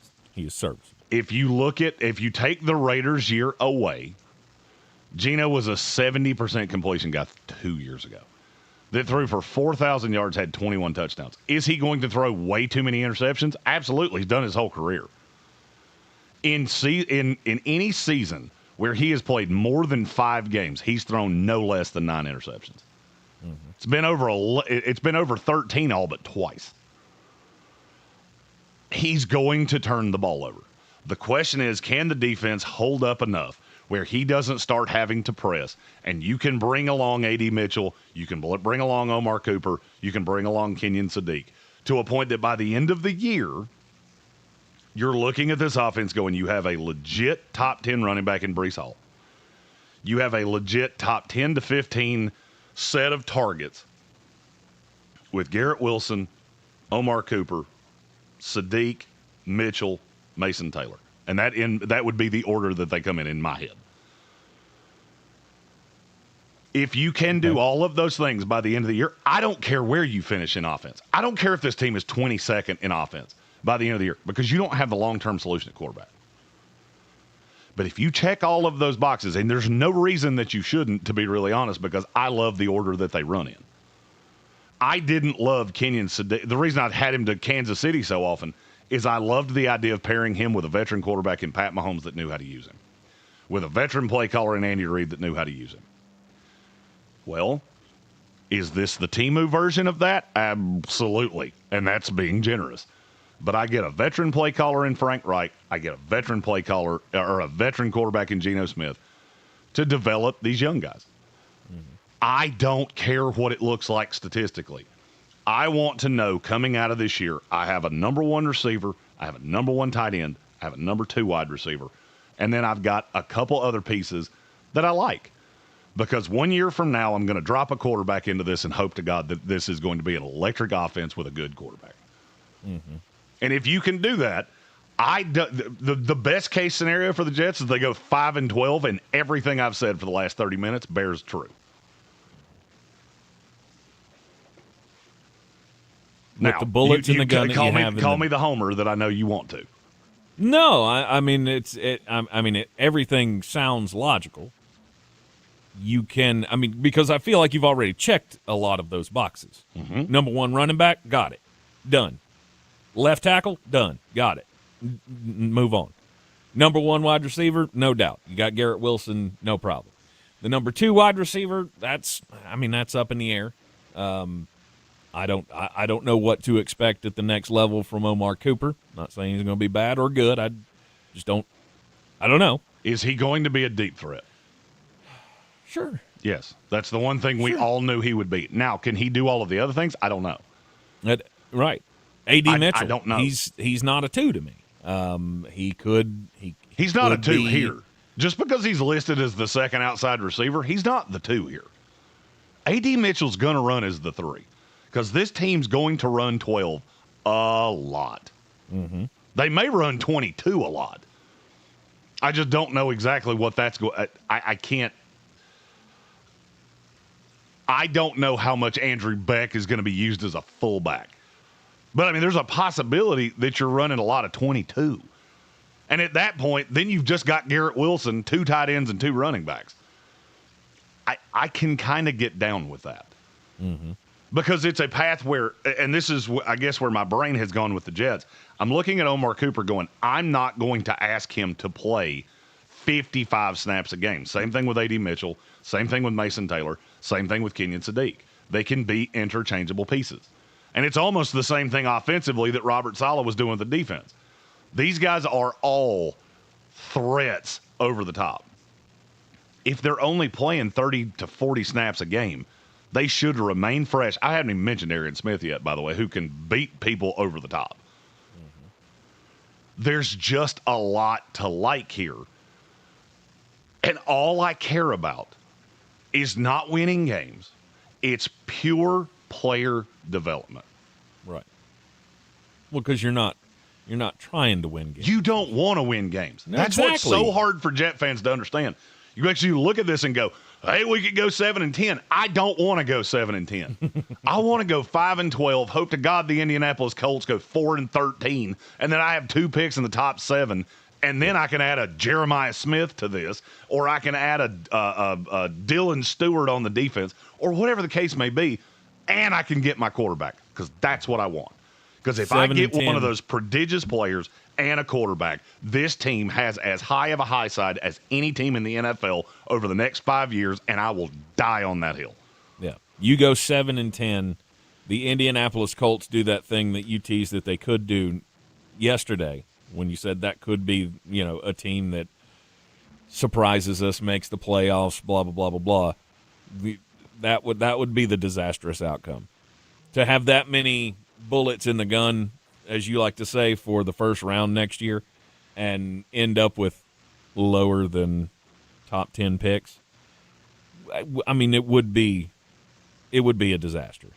serviceable. If you take the Raiders year away, Geno was a 70% completion guy 2 years ago. That threw for 4,000 yards, had 21 touchdowns. Is he going to throw way too many interceptions? Absolutely. He's done his whole career. In any season where he has played more than 5 games, he's thrown no less than 9 interceptions. Mm-hmm. It's been over 13 all but twice. He's going to turn the ball over. The question is, can the defense hold up enough where he doesn't start having to press, and you can bring along A.D. Mitchell, you can bring along Omar Cooper, you can bring along Kenyon Sadiq, to a point that by the end of the year, you're looking at this offense going, you have a legit top 10 running back in Breece Hall. You have a legit top 10 to 15 set of targets with Garrett Wilson, Omar Cooper, Sadiq, Mitchell, Mason Taylor. And that would be the order that they come in my head. If you can do all of those things by the end of the year, I don't care where you finish in offense. I don't care if this team is 22nd in offense by the end of the year, because you don't have the long-term solution at quarterback. But if you check all of those boxes, and there's no reason that you shouldn't, to be really honest, because I love the order that they run in. I didn't love Kenyon Sadiq. The reason I've had him to Kansas City so often is I loved the idea of pairing him with a veteran quarterback in Pat Mahomes that knew how to use him, with a veteran play caller in Andy Reid that knew how to use him. Well, is this the Temu version of that? Absolutely, and that's being generous. But I get a veteran play caller in Frank Reich. I get a veteran play caller or a veteran quarterback in Geno Smith to develop these young guys. Mm-hmm. I don't care what it looks like statistically. I want to know coming out of this year, I have a number 1 receiver, I have a number 1 tight end, I have a number 2 wide receiver, and then I've got a couple other pieces that I like. Because 1 year from now, I'm going to drop a quarterback into this and hope to God that this is going to be an electric offense with a good quarterback. Mm-hmm. And if you can do that, the best case scenario for the Jets is they go 5-12, and everything I've said for the last 30 minutes bears true. With the bullets in the gun that you have. Call me the homer that I know you want to. No, I mean everything sounds logical. You can, because I feel like you've already checked a lot of those boxes. Mm-hmm. Number 1 running back, got it, done. Left tackle, done, got it. Move on. Number 1 wide receiver, no doubt. You got Garrett Wilson, no problem. The number 2 wide receiver, that's up in the air. I don't know what to expect at the next level from Omar Cooper. Not saying he's going to be bad or good. I don't know. Is he going to be a deep threat? Sure. Yes. That's the one thing we all knew he would be. Now, can he do all of the other things? I don't know. Right. A.D. Mitchell. I don't know. He's not a 2 to me. He's not a 2 here. Just because he's listed as the second outside receiver, he's not the 2 here. A.D. Mitchell's going to run as the 3 because this team's going to run 12 a lot. Mm-hmm. They may run 22 a lot. I just don't know exactly what that's going. I can't. I don't know how much Andrew Beck is going to be used as a fullback. But, there's a possibility that you're running a lot of 22. And at that point, then you've just got Garrett Wilson, 2 tight ends, and 2 running backs. I can kind of get down with that. Mm-hmm. Because it's a path where, and this is, I guess, where my brain has gone with the Jets. I'm looking at Omar Cooper going, I'm not going to ask him to play 55 snaps a game. Same thing with A.D. Mitchell. Same thing with Mason Taylor. Same thing with Kenyon Sadiq. They can be interchangeable pieces. And it's almost the same thing offensively that Robert Saleh was doing with the defense. These guys are all threats over the top. If they're only playing 30 to 40 snaps a game, they should remain fresh. I haven't even mentioned Arian Smith yet, by the way, who can beat people over the top. Mm-hmm. There's just a lot to like here. And all I care about is not winning games. It's pure player development. Right. Well, because you're not trying to win games. You don't want to win games. No, That's what's so hard for Jet fans to understand. You actually look at this and go, hey, we could go 7-10. I don't want to go 7-10. I want to go 5-12. Hope to God the Indianapolis Colts go 4-13, and then I have 2 picks in the top 7. And then I can add a Jeremiah Smith to this, or I can add a Dylan Stewart on the defense, or whatever the case may be, and I can get my quarterback, because that's what I want. Because if I get one of those prodigious players, and a quarterback, this team has as high of a high side as any team in the NFL over the next 5 years, and I will die on that hill. Yeah. You go 7-10. The Indianapolis Colts do that thing that you teased that they could do yesterday when you said that could be, a team that surprises us, makes the playoffs, blah, blah, blah, blah, blah. That would be the disastrous outcome. To have that many bullets in the gun, as you like to say, for the first round next year and end up with lower than top 10 picks, I mean, it would be a disaster.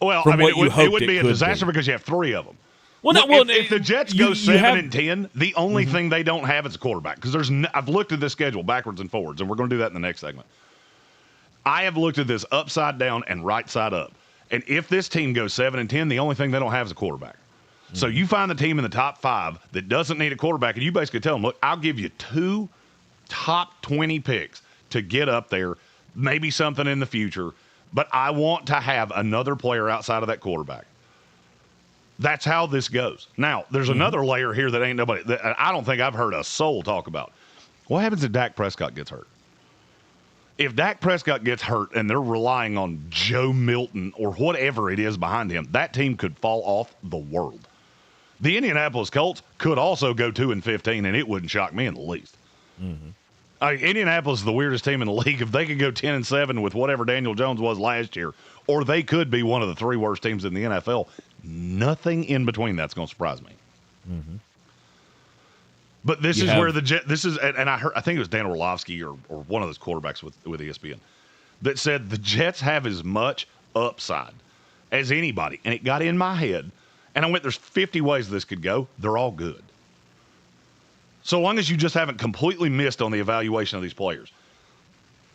Well, it would be a disaster because you have 3 of them. Well, if the Jets go 7-10, the only thing they don't have is a quarterback. Because I've looked at this schedule backwards and forwards, and we're going to do that in the next segment. I have looked at this upside down and right side up. And if this team goes 7-10, the only thing they don't have is a quarterback. Mm-hmm. So you find the team in the top 5 that doesn't need a quarterback, and you basically tell them, look, I'll give you 2 top 20 picks to get up there, maybe something in the future, but I want to have another player outside of that quarterback. That's how this goes. Now, there's another layer here that ain't nobody that I don't think I've heard a soul talk about. What happens if Dak Prescott gets hurt? If Dak Prescott gets hurt and they're relying on Joe Milton or whatever it is behind him, that team could fall off the world. The Indianapolis Colts could also go 2-15, and it wouldn't shock me in the least. Mm-hmm. Indianapolis is the weirdest team in the league. If they could go 10-7 with whatever Daniel Jones was last year, or they could be one of the 3 worst teams in the NFL, nothing in between that's going to surprise me. Mm-hmm. But this is where and I think it was Dan Orlovsky or one of those quarterbacks with ESPN that said the Jets have as much upside as anybody. And it got in my head, and I went, there's 50 ways this could go. They're all good. So long as you just haven't completely missed on the evaluation of these players.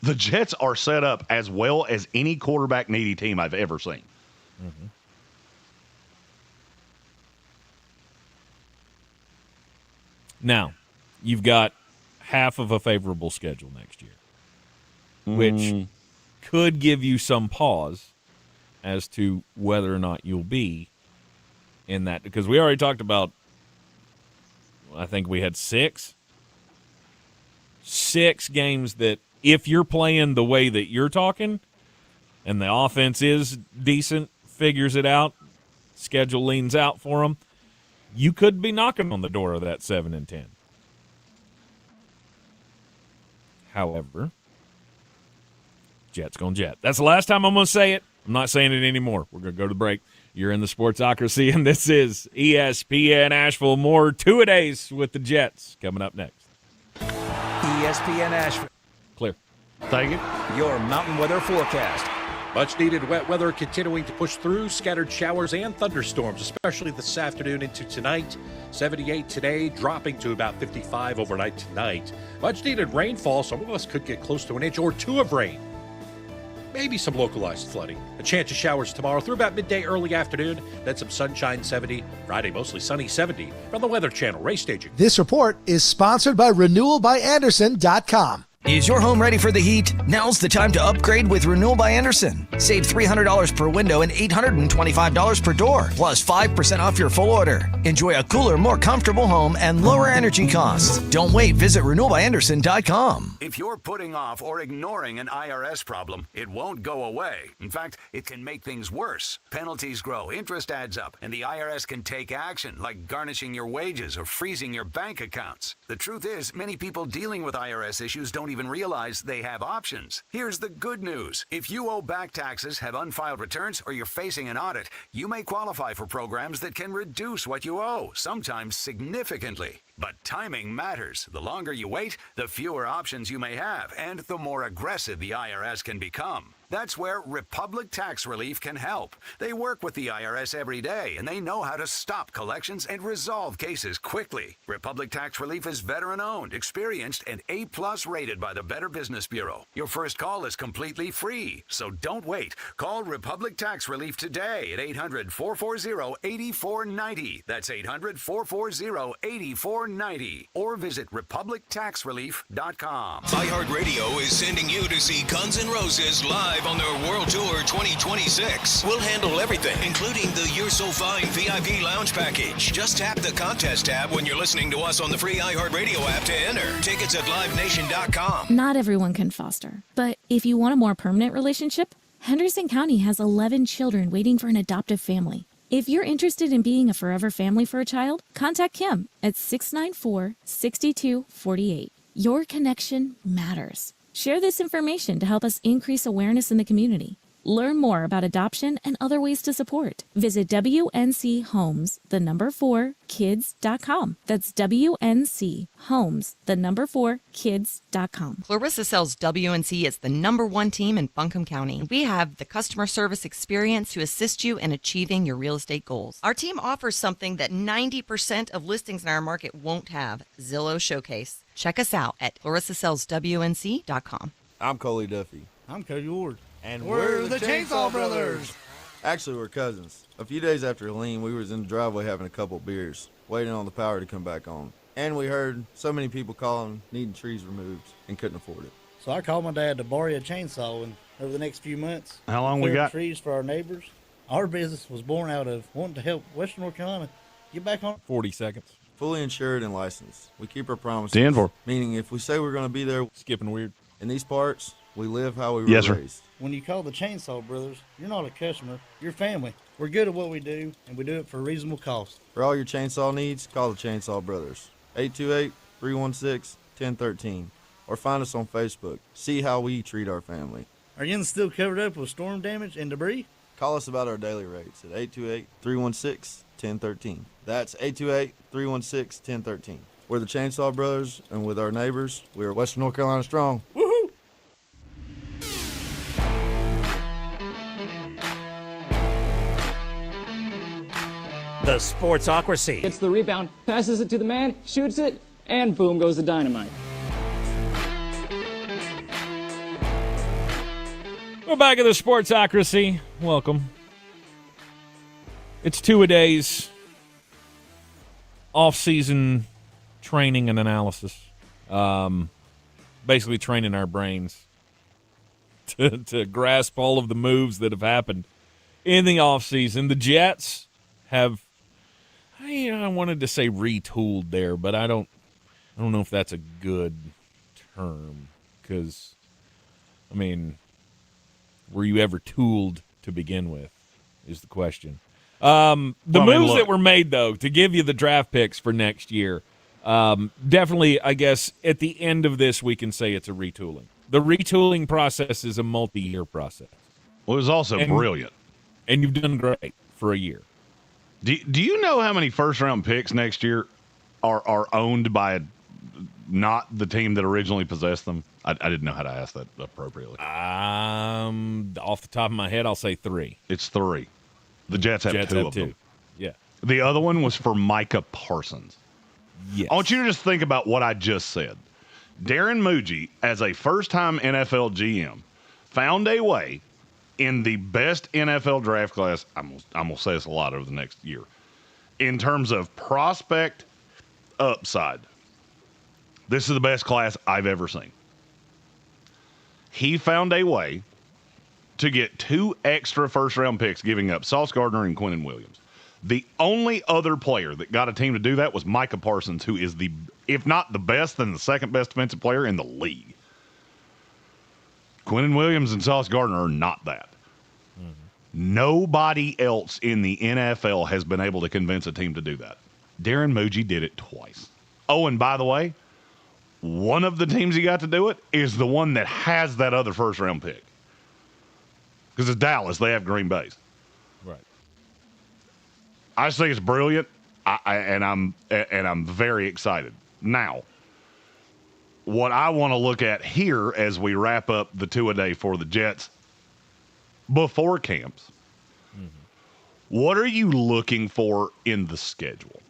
The Jets are set up as well as any quarterback-needy team I've ever seen. Mm-hmm. Now, you've got half of a favorable schedule next year, which could give you some pause as to whether or not you'll be in that. Because we already talked about, I think we had 6 games that if you're playing the way that you're talking and the offense is decent, figures it out, schedule leans out for them, you could be knocking on the door of that 7-10. However, Jets going Jet. That's the last time I'm going to say it. I'm not saying it anymore. We're going to go to the break. You're in the Sportsocracy, and this is ESPN Asheville. More two-a-days with the Jets coming up next. ESPN Asheville. Clear. Thank you. Your mountain weather forecast. Much-needed wet weather continuing to push through. Scattered showers and thunderstorms, especially this afternoon into tonight. 78 today, dropping to about 55 overnight tonight. Much-needed rainfall. Some of us could get close to an inch or 2 of rain. Maybe some localized flooding. A chance of showers tomorrow through about midday, early afternoon. Then some sunshine, 70. Friday, mostly sunny, 70. From the Weather Channel, race staging. This report is sponsored by RenewalByAnderson.com. Is your home ready for the heat? Now's the time to upgrade with Renewal by Anderson. Save $300 per window and $825 per door, plus 5% off your full order. Enjoy a cooler, more comfortable home and lower energy costs. Don't wait. Visit RenewalByAnderson.com. If you're putting off or ignoring an IRS problem, it won't go away. In fact, it can make things worse. Penalties grow, interest adds up, and the IRS can take action, like garnishing your wages or freezing your bank accounts. The truth is, many people dealing with IRS issues don't even realize they have options. Here's the good news. If you owe back taxes, have unfiled returns, or you're facing an audit, you may qualify for programs that can reduce what you owe, sometimes significantly. But timing matters. The longer you wait, the fewer options you may have, and the more aggressive the IRS can become. That's where Republic Tax Relief can help. They work with the IRS every day, and they know how to stop collections and resolve cases quickly. Republic Tax Relief is veteran-owned, experienced, and A+ rated by the Better Business Bureau. Your first call is completely free, so don't wait. Call Republic Tax Relief today at 800-440-8490. That's 800-440-8490. Or visit RepublicTaxRelief.com. iHeart Radio is sending you to see Guns N' Roses live live on their World Tour 2026. We'll handle everything, including the You're So Fine VIP Lounge Package. Just tap the contest tab when you're listening to us on the free iHeart Radio app to enter. Tickets at livenation.com. Not everyone can foster, but if you want a more permanent relationship, Henderson County has 11 children waiting for an adoptive family. If you're interested in being a forever family for a child, contact Kim at 694-6248. Your connection matters. Share this information to help us increase awareness in the community. Learn more about adoption and other ways to support. Visit WNCHomes4kids.com. That's WNCHomes4kids.com. Clarissa sells WNC as the #1 team in Buncombe County. We have the customer service experience to assist you in achieving your real estate goals. Our team offers something that 90% of listings in our market won't have: Zillow Showcase. Check us out at clarissasellswnc.com. I'm Coley Duffy. I'm Cody Ward. And we're the Chainsaw Brothers. Actually, we're cousins. A few days after Helene, we was in the driveway having a couple beers, waiting on the power to come back on. And we heard so many people calling, needing trees removed, and couldn't afford it. So I called my dad to borrow a chainsaw, and over the next few months, how long we got? Trees for our neighbors. Our business was born out of wanting to help Western North Carolina get back on. 40 seconds. Fully insured and licensed. We keep our promises. 10-4. Meaning if we say we're going to be there, skipping weird. In these parts, we live how we were Yes, sir. raised. When you call the Chainsaw Brothers, you're not a customer, you're family. We're good at what we do, and we do it for a reasonable cost. For all your chainsaw needs, call the Chainsaw Brothers. 828-316-1013. Or find us on Facebook. See how we treat our family. Are you still covered up with storm damage and debris? Call us about our daily rates at 828-316-1013. That's 828-316-1013. We're the Chainsaw Brothers, and with our neighbors, we are Western North Carolina strong. Woohoo! The Sportsocracy. Gets the rebound, passes it to the man, shoots it, and boom goes the dynamite. We're back at the Sportsocracy. Welcome. It's Two-a-Days off-season training and analysis. Basically training our brains to grasp all of the moves that have happened in the off-season. The Jets have, I wanted to say retooled there, but I don't know if that's a good term, because, I mean, were you ever tooled to begin with is the question. Moves that were made, though, to give you the draft picks for next year, definitely, I guess, at the end of this, we can say it's a retooling. The retooling process is a multi-year process. Well, it was also brilliant. And you've done great for a year. Do you know how many first-round picks next year are owned by not the team that originally possessed them? I didn't know how to ask that appropriately. Off the top of my head, I'll say 3. It's 3. The Jets have two of them. Yeah. The other one was for Micah Parsons. Yes. I want you to just think about what I just said. Darren Muji, as a first-time NFL GM, found a way in the best NFL draft class, I'm going to say this a lot over the next year, in terms of prospect upside. This is the best class I've ever seen. He found a way to get 2 extra first-round picks, giving up Sauce Gardner and Quinnen Williams. The only other player that got a team to do that was Micah Parsons, who is the, if not the best, then the second best defensive player in the league. Quinnen Williams and Sauce Gardner are not that. Mm-hmm. Nobody else in the NFL has been able to convince a team to do that. Darren Muji did it twice. Oh, and by the way, one of the teams he got to do it is the one that has that other first-round pick. Because it's Dallas. They have Green Bay's. Right. I just think it's brilliant, and I'm very excited. Now, what I want to look at here as we wrap up the two-a-day for the Jets before camps, what are you looking for in the schedule?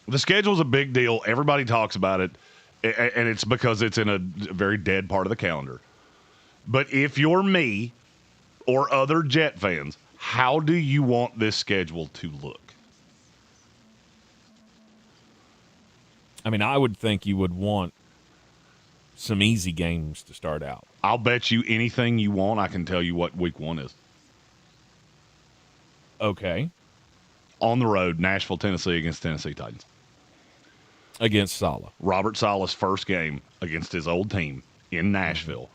The schedule's a big deal. Everybody talks about it, and it's because it's in a very dead part of the calendar. But if you're me or other Jet fans, how do you want this schedule to look? I mean, I would think you would want some easy games to start out. I'll bet you anything you want. I can tell you what week 1 is. Okay. On the road, Nashville, Tennessee against Tennessee Titans. Against Saleh. Robert Saleh's first game against his old team in Nashville.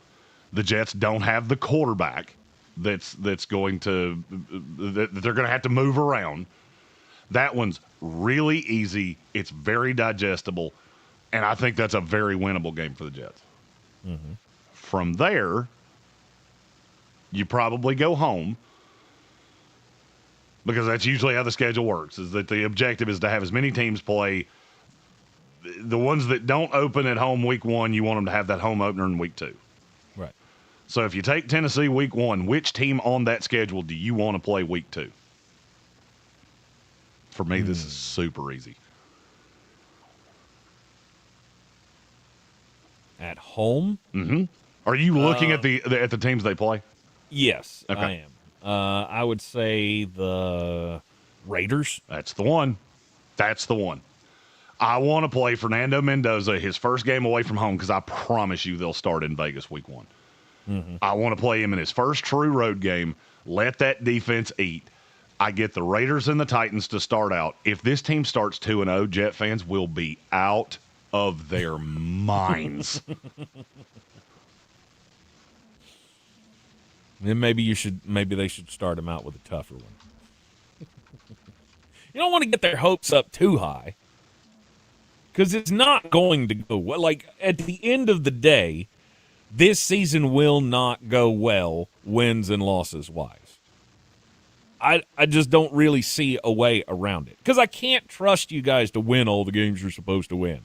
The Jets don't have the quarterback that's going to that they're going to have to move around. That one's really easy. It's very digestible, and I think that's a very winnable game for the Jets. Mm-hmm. From there, you probably go home because that's usually how the schedule works, is that the objective is to have as many teams play. The ones that don't open at home week 1, you want them to have that home opener in week 2. Right. So if you take Tennessee week 1, which team on that schedule do you want to play week 2? For me, this is super easy. At home? Mm-hmm. Are you looking at the teams they play? Yes, okay. I am. I would say the Raiders. That's the one. That's the one. I want to play Fernando Mendoza his first game away from home because I promise you they'll start in Vegas week 1. Mm-hmm. I want to play him in his first true road game. Let that defense eat. I get the Raiders and the Titans to start out. If this team starts 2-0, Jet fans will be out of their minds. Then maybe they should start them out with a tougher one. You don't want to get their hopes up too high, because it's not going to go well. Like, at the end of the day, this season will not go well, wins and losses wise. I just don't really see a way around it, because I can't trust you guys to win all the games you're supposed to win.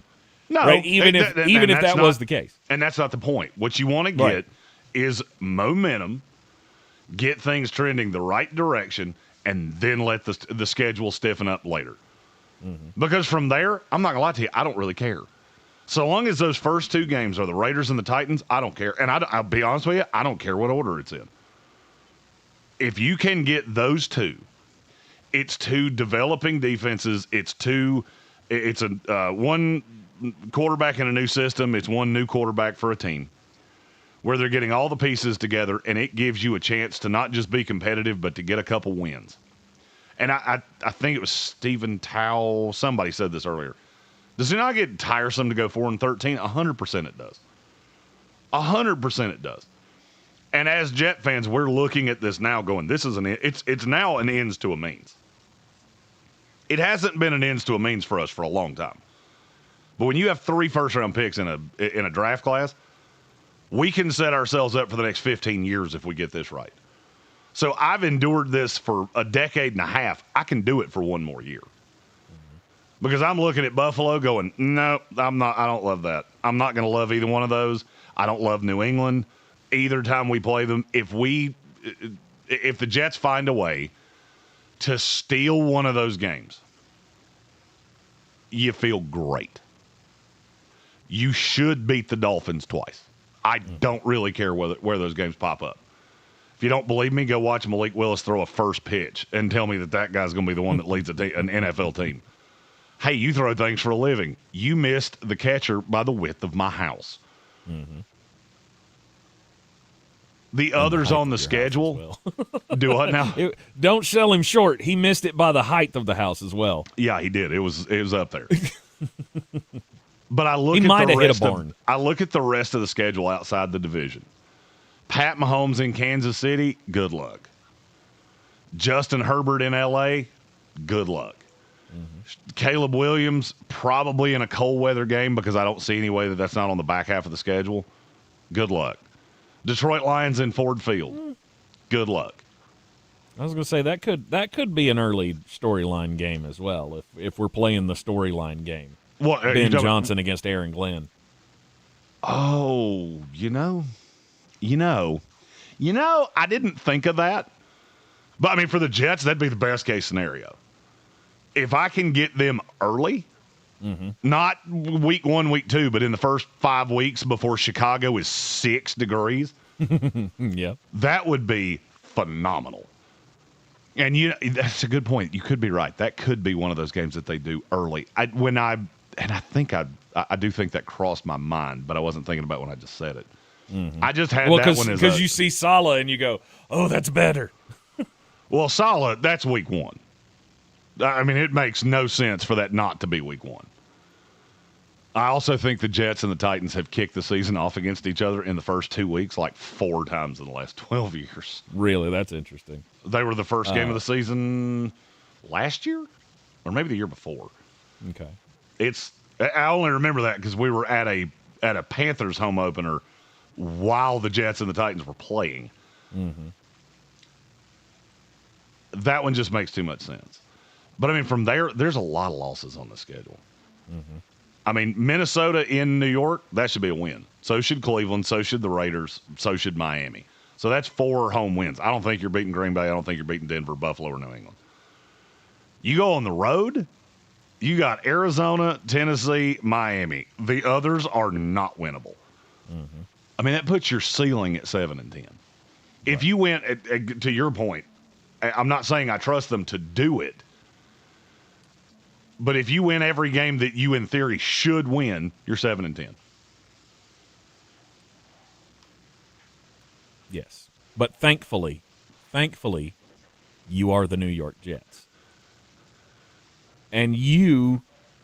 No, right? Even if that was the case. And that's not the point. What you want to get is momentum, get things trending the right direction, and then let the schedule stiffen up later. Mm-hmm. Because from there, I'm not going to lie to you, I don't really care. So long as those first 2 games are the Raiders and the Titans, I don't care. And I'll be honest with you, I don't care what order it's in. If you can get those 2, it's 2 developing defenses. It's one quarterback in a new system. It's one new quarterback for a team where they're getting all the pieces together, and it gives you a chance to not just be competitive, but to get a couple wins. And I think it was Stephen Towle. Somebody said this earlier. Does it not get tiresome to go 4-13? 100% it does. 100% it does. And as Jet fans, we're looking at this now going, it's now an ends to a means. It hasn't been an ends to a means for us for a long time. But when you have 3 first-round picks in a draft class, we can set ourselves up for the next 15 years if we get this right. So I've endured this for a decade and a half. I can do it for 1 more year. Because I'm looking at Buffalo going, no, I'm not. I don't love that. I'm not going to love either one of those. I don't love New England either time we play them. If the Jets find a way to steal one of those games, you feel great. You should beat the Dolphins twice. I don't really care where those games pop up. If you don't believe me, go watch Malik Willis throw a first pitch and tell me that guy's going to be the one that leads an NFL team. Hey, you throw things for a living. You missed the catcher by the width of my house. Mm-hmm. The others on the schedule do what now? Don't sell him short. He missed it by the height of the house as well. Yeah, he did. It was up there. But I look he at might the have hit rest a barn. I look at the rest of the schedule outside the division. Pat Mahomes in Kansas City, good luck. Justin Herbert in LA, good luck. Mm-hmm. Caleb Williams probably in a cold weather game because I don't see any way that's not on the back half of the schedule. Good luck. Detroit Lions in Ford Field. Good luck. I was going to say that could be an early storyline game as well if we're playing the storyline game. What, Ben Johnson against Aaron Glenn. Oh, you know, I didn't think of that. But I mean, for the Jets, that'd be the best case scenario. If I can get them early, not week 1, week 2, but in the first 5 weeks before Chicago is 6 degrees, yep, that would be phenomenal. And that's a good point. You could be right. That could be one of those games that they do early. I think I do think that crossed my mind, but I wasn't thinking about it when I just said it. Mm-hmm. I just had that one because you see Saleh and you go, oh, that's better. Well, Saleh, that's week 1. I mean, it makes no sense for that not to be week 1. I also think the Jets and the Titans have kicked the season off against each other in the first 2 weeks like 4 times in the last 12 years. Really? That's interesting. They were the first game of the season last year or maybe the year before. Okay. I only remember that because we were at a Panthers home opener while the Jets and the Titans were playing. Mm-hmm. That one just makes too much sense. But, I mean, from there's a lot of losses on the schedule. Mm-hmm. I mean, Minnesota in New York, that should be a win. So should Cleveland. So should the Raiders. So should Miami. So that's 4 home wins. I don't think you're beating Green Bay. I don't think you're beating Denver, Buffalo, or New England. You go on the road, you got Arizona, Tennessee, Miami. The others are not winnable. Mm-hmm. I mean, that puts your ceiling at 7-10. Right. If you went, to your point, I'm not saying I trust them to do it, but if you win every game that you, in theory, should win, you're 7-10. Yes. But thankfully, you are the New York Jets. And you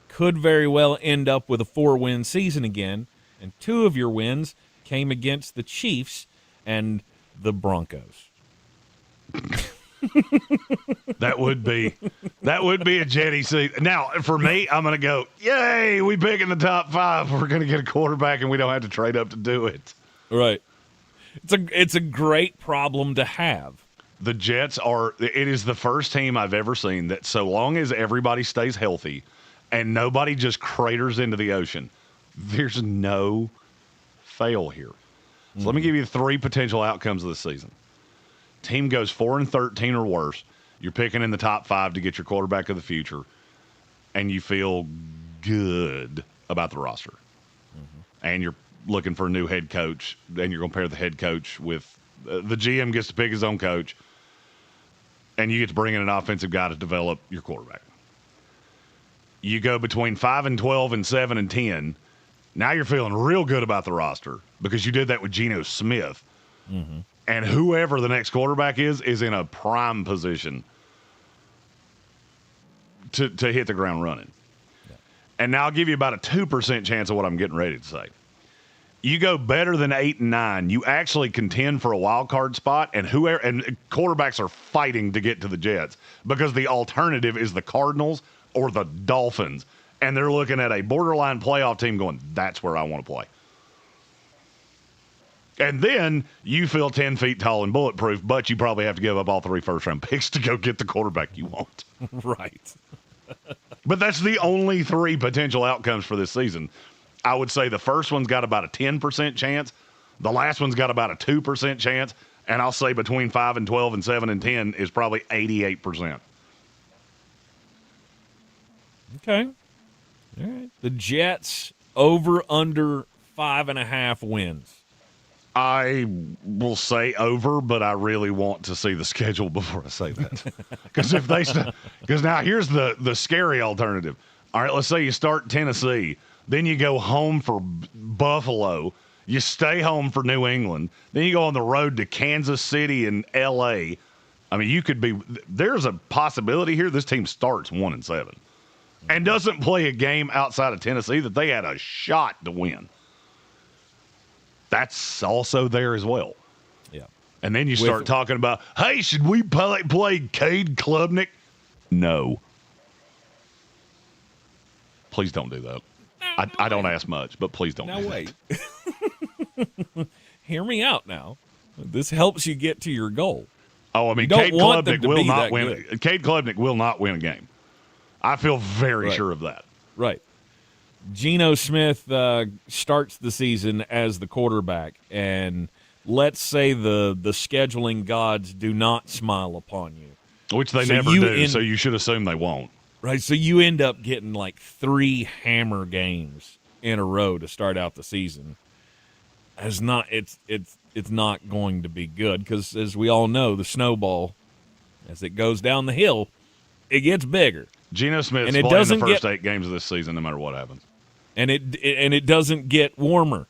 could very well end up with a 4-win season again, and 2 of your wins came against the Chiefs and the Broncos. That would be a Jetty season. Now, for me, I'm going to go, yay, we pick in the top 5. We're going to get a quarterback, and we don't have to trade up to do it. Right. It's a great problem to have. The Jets it is the first team I've ever seen that so long as everybody stays healthy and nobody just craters into the ocean, there's no fail here. So let me give you 3 potential outcomes of the season. Team goes 4-13 or worse. You're picking in the top 5 to get your quarterback of the future, and you feel good about the roster. Mm-hmm. And you're looking for a new head coach, and you're going to pair the head coach with the GM gets to pick his own coach, and you get to bring in an offensive guy to develop your quarterback. You go between 5-12 and 7-10. Now you're feeling real good about the roster because you did that with Geno Smith. Mm-hmm. And whoever the next quarterback is in a prime position to hit the ground running. Yeah. And now I'll give you about a 2% chance of what I'm getting ready to say. You go better than 8-9, you actually contend for a wild card spot, and quarterbacks are fighting to get to the Jets because the alternative is the Cardinals or the Dolphins, and they're looking at a borderline playoff team going, that's where I want to play. And then you feel 10 feet tall and bulletproof, but you probably have to give up all 3 first-round picks to go get the quarterback you want. Right. But that's the only 3 potential outcomes for this season. I would say the first one's got about a 10% chance. The last one's got about a 2% chance. And I'll say between 5-12 and 7-10 is probably 88%. Okay. All right. The Jets over under 5.5 wins. I will say over, but I really want to see the schedule before I say that. Because now here's the scary alternative. All right, let's say you start Tennessee, then you go home for Buffalo, you stay home for New England, then you go on the road to Kansas City and L.A. I mean, there's a possibility here this team starts 1-7 and doesn't play a game outside of Tennessee that they had a shot to win. That's also there as well. Yeah. And then you start talking about, hey, should we play Cade Klubnik? No. Please don't do that. I don't ask much, but please don't do that. Now wait. Hear me out now. This helps you get to your goal. Oh, I mean, Cade Klubnik will not win. Cade Klubnik will not win a game. I feel very sure of that. Right. Geno Smith starts the season as the quarterback, and let's say the scheduling gods do not smile upon you. Which they never do, so you should assume they won't. Right, so you end up getting like 3 hammer games in a row to start out the season. It's not going to be good because, as we all know, the snowball, as it goes down the hill, it gets bigger. Geno Smith's playing the first 8 games of this season no matter what happens. And it doesn't get warmer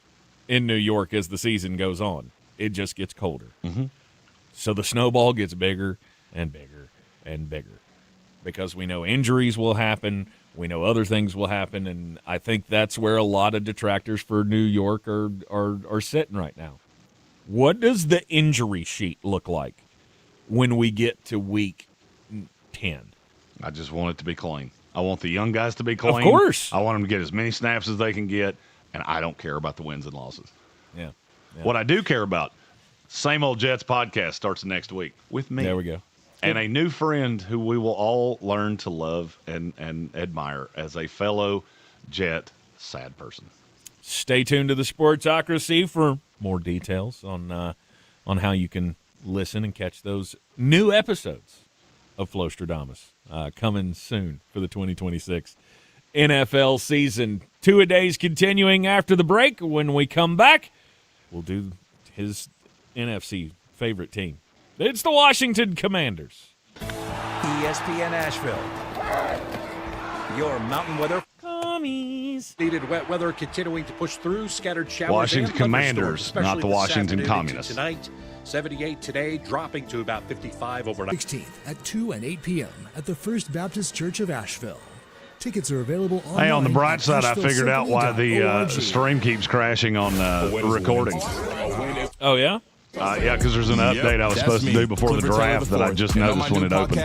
in New York as the season goes on. It just gets colder. Mm-hmm. So the snowball gets bigger and bigger and bigger because we know injuries will happen. We know other things will happen, and I think that's where a lot of detractors for New York are sitting right now. What does the injury sheet look like when we get to week 10? I just want it to be clean. I want the young guys to be clean. Of course. I want them to get as many snaps as they can get, and I don't care about the wins and losses. Yeah. What I do care about, Same Old Jets podcast starts next week with me. There we go. And a new friend who we will all learn to love and admire as a fellow Jet sad person. Stay tuned to the Sportsocracy for more details on how you can listen and catch those new episodes of Flostradamus coming soon for the 2026 NFL season. Two-a-days continuing after the break. When we come back, we'll do his NFC favorite team. It's the Washington Commanders. ESPN Asheville. Your mountain weather. Commies. Needed wet weather continuing to push through. Scattered showers. Washington and Commanders, thunderstorms, not the Washington especially Communists. Tonight, 78 today, dropping to about 55 overnight. 16th at 2 and 8 p.m. at the First Baptist Church of Asheville. Tickets are available online. Hey, on the bright side, I figured out why the stream keeps crashing on recordings. Oh, yeah? Yeah, because there's an update I was supposed to do before the draft that I just noticed when it opened.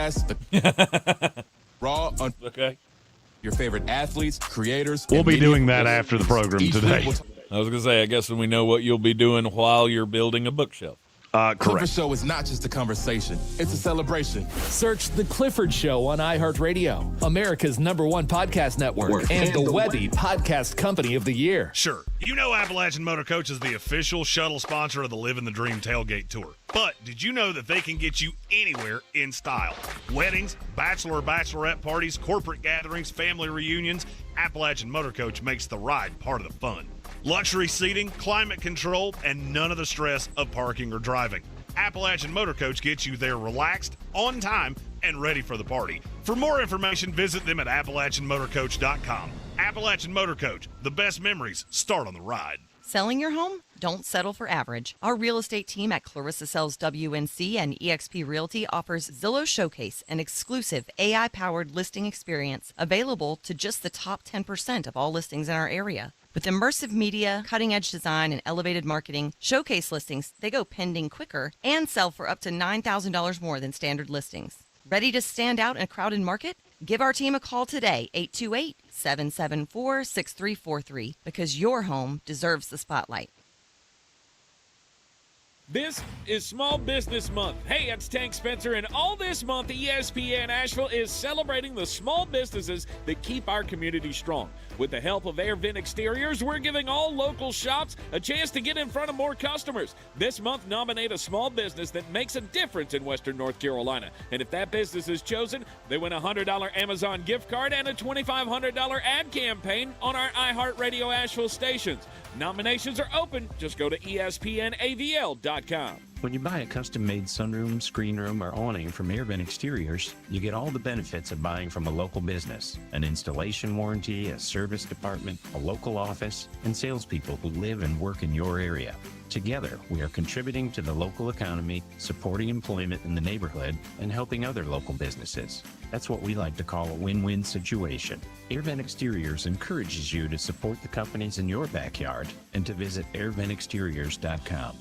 Raw on your favorite athletes, creators. We'll be doing that after the program today. I was going to say, I guess we know what you'll be doing while you're building a bookshelf. Clifford Correct. Show is not just a conversation, it's a celebration. Search The Clifford Show on iHeart Radio, America's #1 podcast network, and the Webby Podcast Company of the Year. Sure, you know Appalachian Motor Coach is the official shuttle sponsor of the Living the Dream Tailgate Tour. But did you know that they can get you anywhere in style? Weddings, bachelorette parties, corporate gatherings, family reunions, Appalachian Motor Coach makes the ride part of the fun. Luxury seating, climate control, and none of the stress of parking or driving. Appalachian Motor Coach gets you there relaxed, on time, and ready for the party. For more information, visit them at AppalachianMotorCoach.com. Appalachian Motor Coach, the best memories start on the ride. Selling your home? Don't settle for average. Our real estate team at Clarissa Sells WNC and eXp Realty offers Zillow Showcase, an exclusive AI-powered listing experience available to just the top 10% of all listings in our area. With immersive media, cutting-edge design, and elevated marketing, Showcase listings, they go pending quicker and sell for up to $9,000 more than standard listings. Ready to stand out in a crowded market? Give our team a call today, 828-774-6343, because your home deserves the spotlight. This is Small Business Month. Hey, it's Tank Spencer, and all this month, ESPN Asheville is celebrating the small businesses that keep our community strong. With the help of Air Vent Exteriors, we're giving all local shops a chance to get in front of more customers. This month, nominate a small business that makes a difference in Western North Carolina. And if that business is chosen, they win a $100 Amazon gift card and a $2,500 ad campaign on our iHeart Radio Asheville stations. Nominations are open. Just go to ESPNAVL.com. When you buy a custom-made sunroom, screen room, or awning from Air Vent Exteriors, you get all the benefits of buying from a local business. An installation warranty, a service department, a local office, and salespeople who live and work in your area. Together, we are contributing to the local economy, supporting employment in the neighborhood, and helping other local businesses. That's what we like to call a win-win situation. Air Vent Exteriors encourages you to support the companies in your backyard and to visit airventexteriors.com.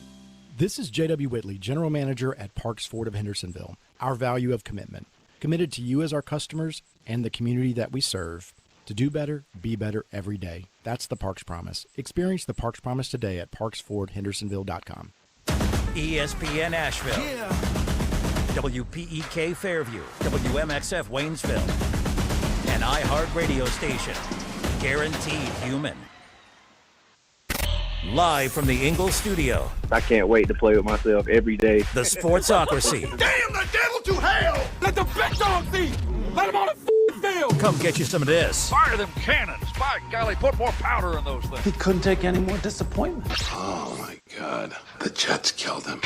This is J.W. Whitley, General Manager at Parks Ford of Hendersonville. Our value of commitment. Committed to you as our customers and the community that we serve. To do better, be better every day. That's the Parks Promise. Experience the Parks Promise today at parksfordhendersonville.com. ESPN Asheville. Yeah. WPEK Fairview. WMXF Waynesville. An iHeart radio station. Guaranteed human. Live from the Ingalls studio. I can't wait to play with myself every day. The Sportsocracy. Damn the devil to hell! Let the big dogs eat! Let them on the field! Come get you some of this. Fire them cannons! By golly, put more powder in those things. He couldn't take any more disappointment. Oh my God. The Jets killed him.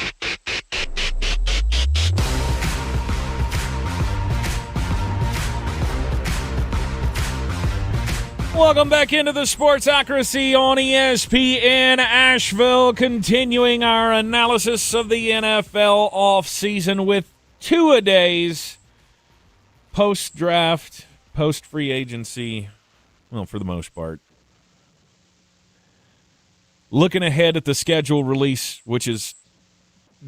Welcome back into the Sportsocracy on ESPN Asheville, continuing our analysis of the NFL offseason with two-a-days, post-draft, post-free agency, well, for the most part. Looking ahead at the schedule release, which is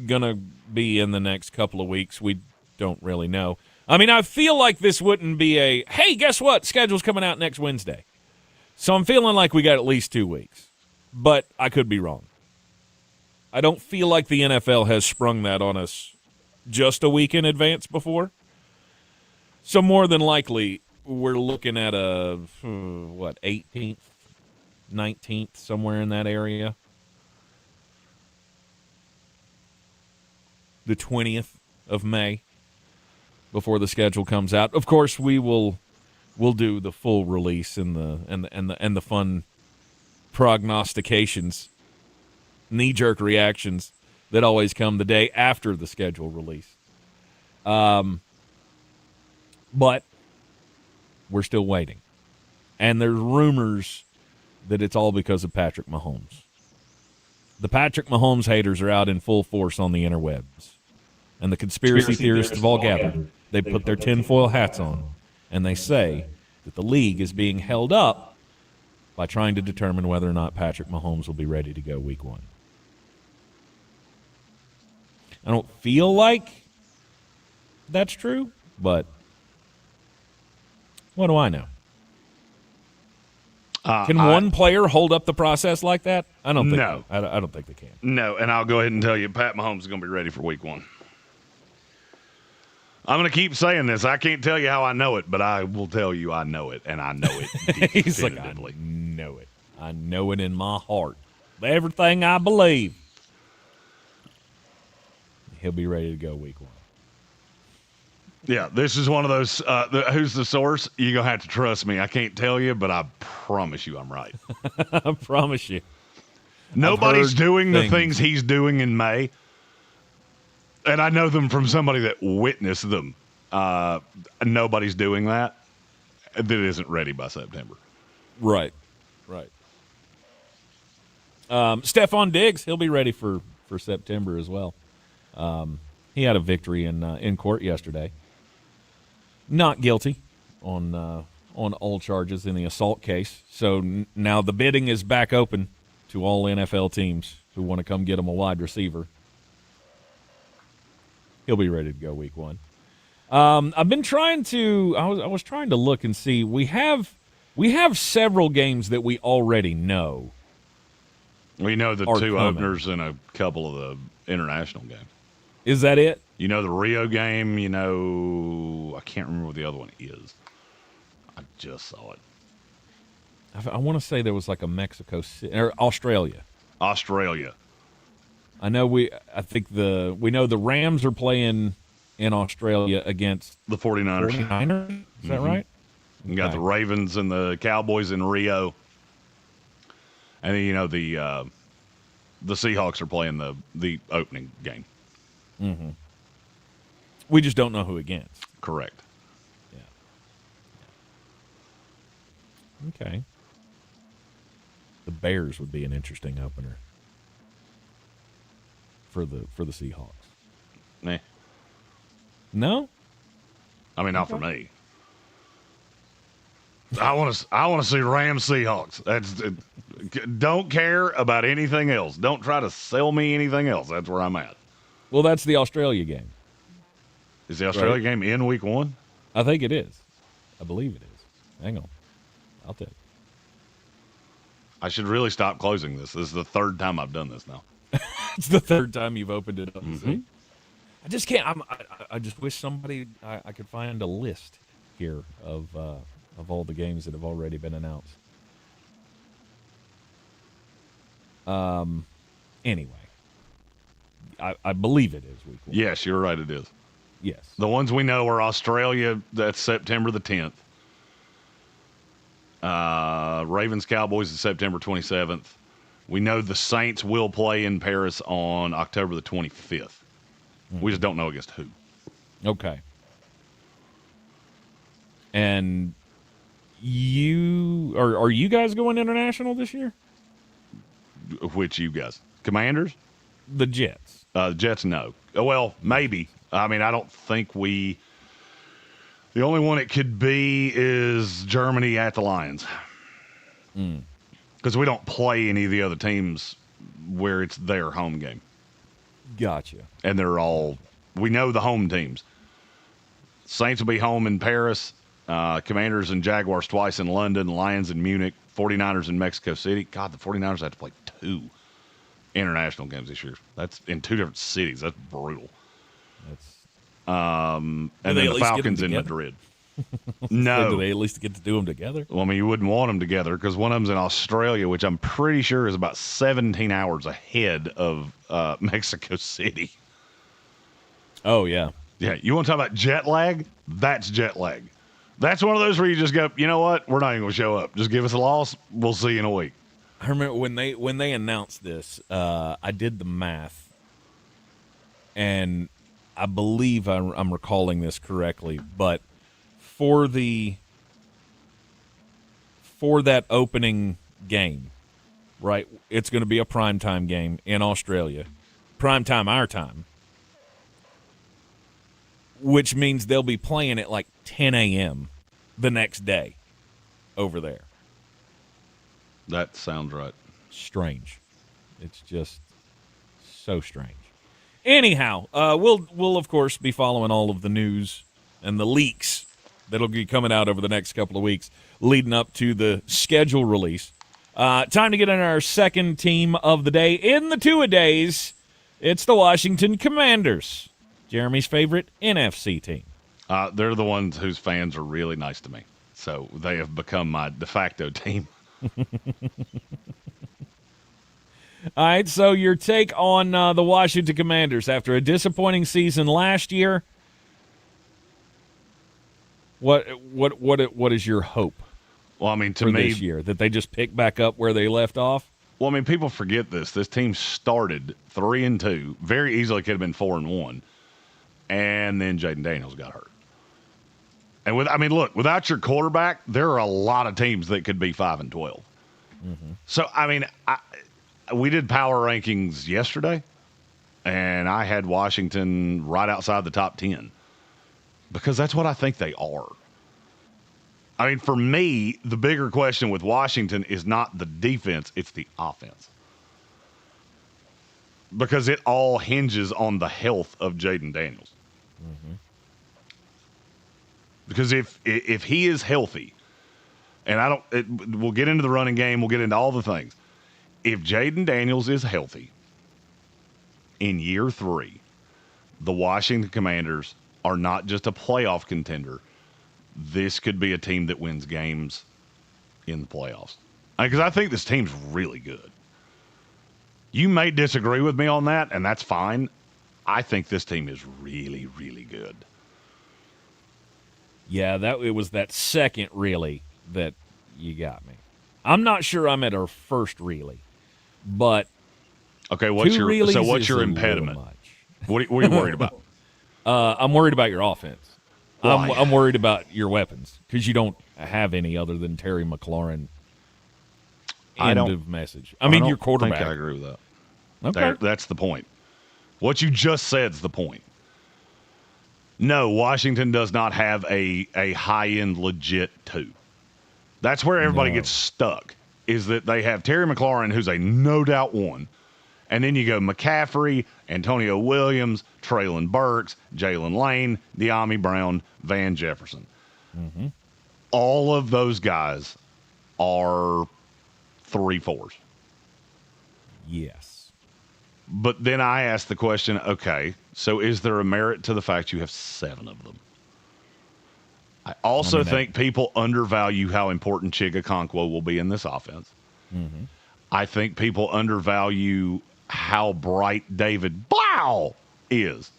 going to be in the next couple of weeks, we don't really know. I mean, I feel like this wouldn't be a, hey, guess what? Schedule's coming out next Wednesday. So I'm feeling like we got at least 2 weeks. But I could be wrong. I don't feel like the NFL has sprung that on us just a week in advance before. So more than likely, we're looking at a, 18th, 19th, somewhere in that area. The 20th of May before the schedule comes out. Of course, we'll do the full release and the fun prognostications, knee-jerk reactions that always come the day after the schedule release. But we're still waiting. And there's rumors that it's all because of Patrick Mahomes. The Patrick Mahomes haters are out in full force on the interwebs. And the conspiracy theorists have all gathered. They put their tinfoil hats on. And they say that the league is being held up by trying to determine whether or not Patrick Mahomes will be ready to go week 1. I don't feel like that's true, but what do I know? Can one player hold up the process like that? I don't think no. I don't think they can. No, and I'll go ahead and tell you, Pat Mahomes is going to be ready for week 1. I'm going to keep saying this. I can't tell you how I know it, but I will tell you I know it, and I know it definitively. He's like, I know it. I know it in my heart. Everything I believe. He'll be ready to go week 1. Yeah, this is one of those, who's the source? You're going to have to trust me. I can't tell you, but I promise you I'm right. I promise you. Nobody's doing the things he's doing in May. And I know them from somebody that witnessed them. Nobody's doing that isn't ready by September. Right. Stephon Diggs, he'll be ready for September as well. He had a victory in court yesterday. Not guilty on all charges in the assault case. So now the bidding is back open to all NFL teams who want to come get him a wide receiver. He'll be ready to go week 1. I've been trying to. I was trying to look and see. We have several games that we already know. We know the 2 openers and a couple of the international games. Is that it? You know the Rio game. You know, I can't remember what the other one is. I just saw it. I want to say there was like a Mexico City or Australia. I know we know the Rams are playing in Australia against the 49ers. Is that right? You got the Ravens and the Cowboys in Rio. And then, you know, the Seahawks are playing the opening game. Mm-hmm. We just don't know who against. Correct. Yeah. Okay. The Bears would be an interesting opener for the Seahawks. Nah. No? I mean, not for me. I want to see Rams Seahawks. Don't care about anything else. Don't try to sell me anything else. That's where I'm at. Well, that's the Australia game. Is the Australia game in week 1? I think it is. I believe it is. Hang on. I'll tell you. I should really stop closing this. This is the 3rd time I've done this now. It's the 3rd time you've opened it up. Mm-hmm. See? I just can't. I just wish I could find a list here of all the games that have already been announced. Anyway, I believe it is week 1. Yes, you're right. It is. Yes. The ones we know are Australia. That's September the 10th. Ravens Cowboys is September 27th. We know the Saints will play in Paris on October the 25th. Mm-hmm. We just don't know against who. Okay. And Are you guys going international this year? Which you guys? Commanders? The Jets. Jets, no. Well, maybe. I mean, I don't think we. The only one it could be is Germany at the Lions. Because we don't play any of the other teams where it's their home game. Gotcha. And they're all. We know the home teams. Saints will be home in Paris. Commanders and Jaguars twice in London. Lions in Munich. 49ers in Mexico City. God, the 49ers have to play 2 international games this year. That's in 2 different cities. That's brutal. And then the Falcons in Madrid. No. Do they at least get to do them together? Well, I mean, you wouldn't want them together because one of them's in Australia, which I'm pretty sure is about 17 hours ahead of Mexico City. Oh, yeah. Yeah, you want to talk about jet lag? That's jet lag. That's one of those where you just go, you know what? We're not even going to show up. Just give us a loss. We'll see you in a week. I remember when they announced this, I did the math, and I believe I'm recalling this correctly, but for that opening game, right, it's going to be a primetime game in Australia. Primetime our time. Which means they'll be playing at like 10 a.m. the next day over there. That sounds right. Strange. It's just so strange. Anyhow, we'll of course be following all of the news and the leaks that'll be coming out over the next couple of weeks leading up to the schedule release. Time to get in our second team of the day in the two-a-days. It's the Washington Commanders, Jeremy's favorite NFC team. They're the ones whose fans are really nice to me, so they have become my de facto team. All right, so your take on the Washington Commanders after a disappointing season last year. What is your hope? Well, I mean, to for me, this year that they just pick back up where they left off. Well, I mean, people forget this. This team started 3-2, very easily could have been 4-1, and then Jaden Daniels got hurt. And look, without your quarterback, there are a lot of teams that could be 5-12. Mm-hmm. So, I mean, we did power rankings yesterday, and I had Washington right outside the top 10 because that's what I think they are. I mean, for me, the bigger question with Washington is not the defense, it's the offense. Because it all hinges on the health of Jaden Daniels. Mm-hmm. Because if he is healthy, and we'll get into the running game, we'll get into all the things. If Jaden Daniels is healthy in year 3, the Washington Commanders are not just a playoff contender. This could be a team that wins games in the playoffs. Because I think this team's really good. You may disagree with me on that, and that's fine. I think this team is really, really good. Yeah, it was that second really that you got me. I'm not sure I'm at our first really, but okay. What's your impediment? What are you worried about? I'm worried about your offense. Why? I'm worried about your weapons because you don't have any other than Terry McLaurin. End of message. I mean, your quarterback. I think I agree with that. Okay. That's the point. What you just said's the point. No, Washington does not have a high-end legit 2. That's where everybody gets stuck, is that they have Terry McLaurin, who's a no-doubt 1. And then you go McCaffrey, Antonio Williams, Traylon Burks, Jalen Lane, De'Ami Brown, Van Jefferson. Mm-hmm. All of those guys are 3-4s. Yes. But then I ask the question, okay, so is there a merit to the fact you have 7 of them? I also think people undervalue how important Chig Okonkwo will be in this offense. Mm-hmm. I think people undervalue how bright David Blau is.